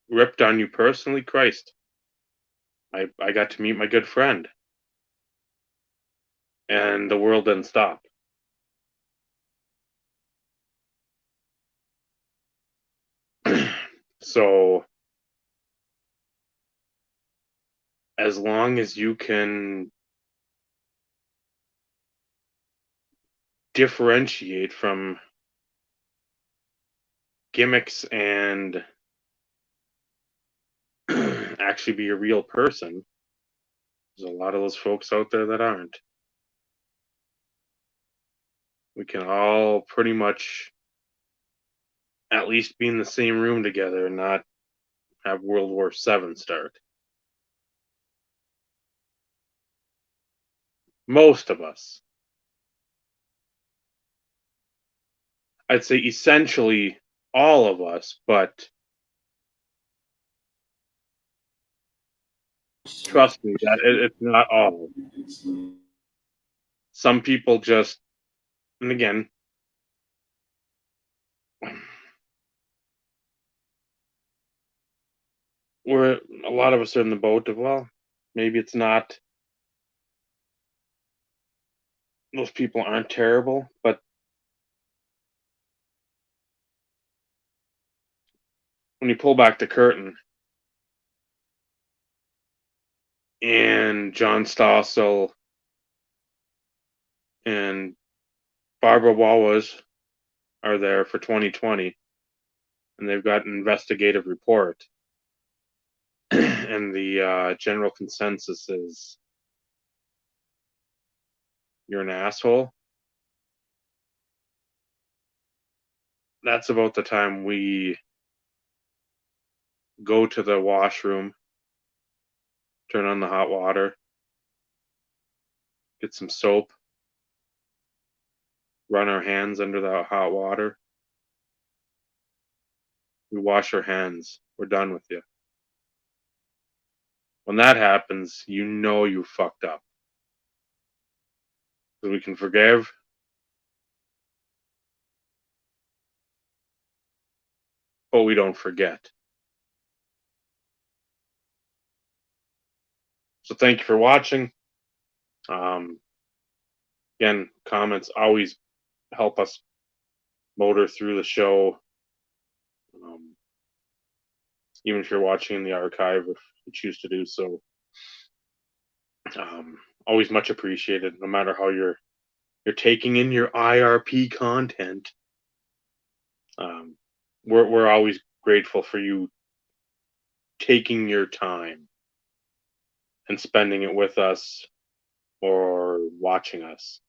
A: ripped on you personally. Christ, I got to meet my good friend, and the world didn't stop. So as long as you can differentiate from gimmicks and actually be a real person, there's a lot of those folks out there that aren't. We can all pretty much at least be in the same room together and not have World War VII start. Most of us. I'd say essentially all of us, but trust me, that it's not all. Some people just, and again, a lot of us are in the boat of, well, maybe it's not, those people aren't terrible, but when you pull back the curtain and John Stossel and Barbara Wallis are there for 2020, and they've got an investigative report, and the general consensus is you're an asshole. That's about the time we go to the washroom, turn on the hot water, get some soap, run our hands under the hot water. We wash our hands. We're done with you. When that happens, you know you fucked up. So we can forgive. But we don't forget. So thank you for watching. Again, comments always help us motor through the show. Even if you're watching in the archive, if you choose to do so. Always much appreciated, no matter how you're taking in your IRP content. We're always grateful for you taking your time and spending it with us, or watching us,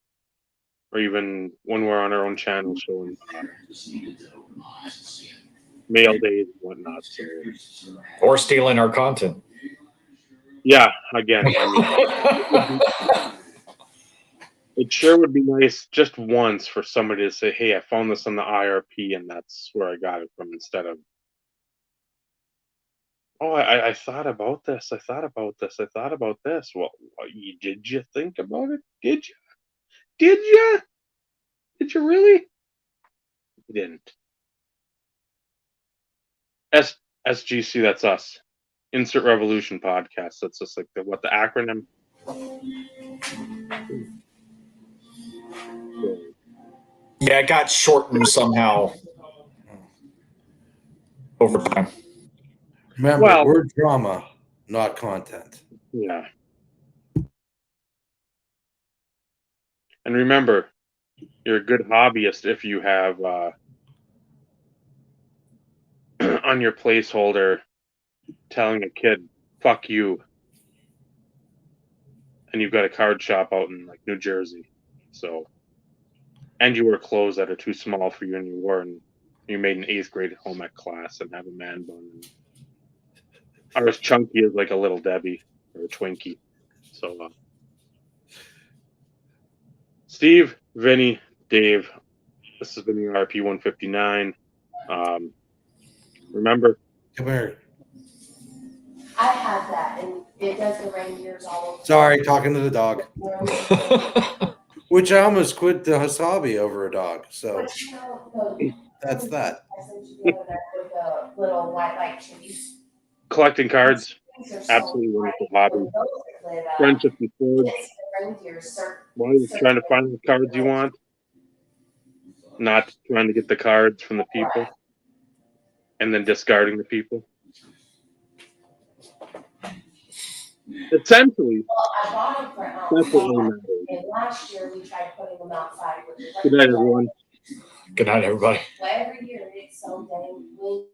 A: or even when we're on our own channel showing mail days and whatnot. So.
B: Or stealing our content.
A: Yeah, again, I mean, it sure would be nice just once for somebody to say, hey, I found this on the IRP and that's where I got it from, instead of, oh, I thought about this. I thought about this. I thought about this. Well, did you think about it? Did you? Did you? Did you really? You didn't. SGC, that's us. Insert Revolution Podcast. That's just like what the acronym.
B: Yeah, it got shortened somehow over time.
D: Remember,
A: Well-
D: we're drama, not content.
A: Yeah. And remember, you're a good hobbyist if you have on your placeholder telling a kid, fuck you. And you've got a card shop out in like New Jersey. So, and you wear clothes that are too small for you and you made an 8th grade home ec class and have a man bun. And are as chunky as like a little Debbie or a Twinkie. So, Steve, Vinny, Dave, this has been the RP 159. Remember,
D: Come here.
E: I have that, and it does the reindeers all over.
D: Sorry, talking to the dog. Which I almost quit the hobby over a dog. So
E: But you know,
D: that's that.
E: I sent you the other day with the little white light trees.
A: collecting cards,
E: These are so
A: absolutely wonderful
E: bright.
A: hobby.
E: When those are lit up,
A: Friendship and swords.
E: it's the reindeers
A: While you're trying to find the cards you want, not trying to get the cards from the people, and then discarding the people. Essentially,
E: Well, I bought them for
A: that's what really
E: outside,
A: matters.
E: and last year we tried putting them outside with the
A: Good night, everyone.
B: Good night, everybody.
E: Well, every year it's so dang windy.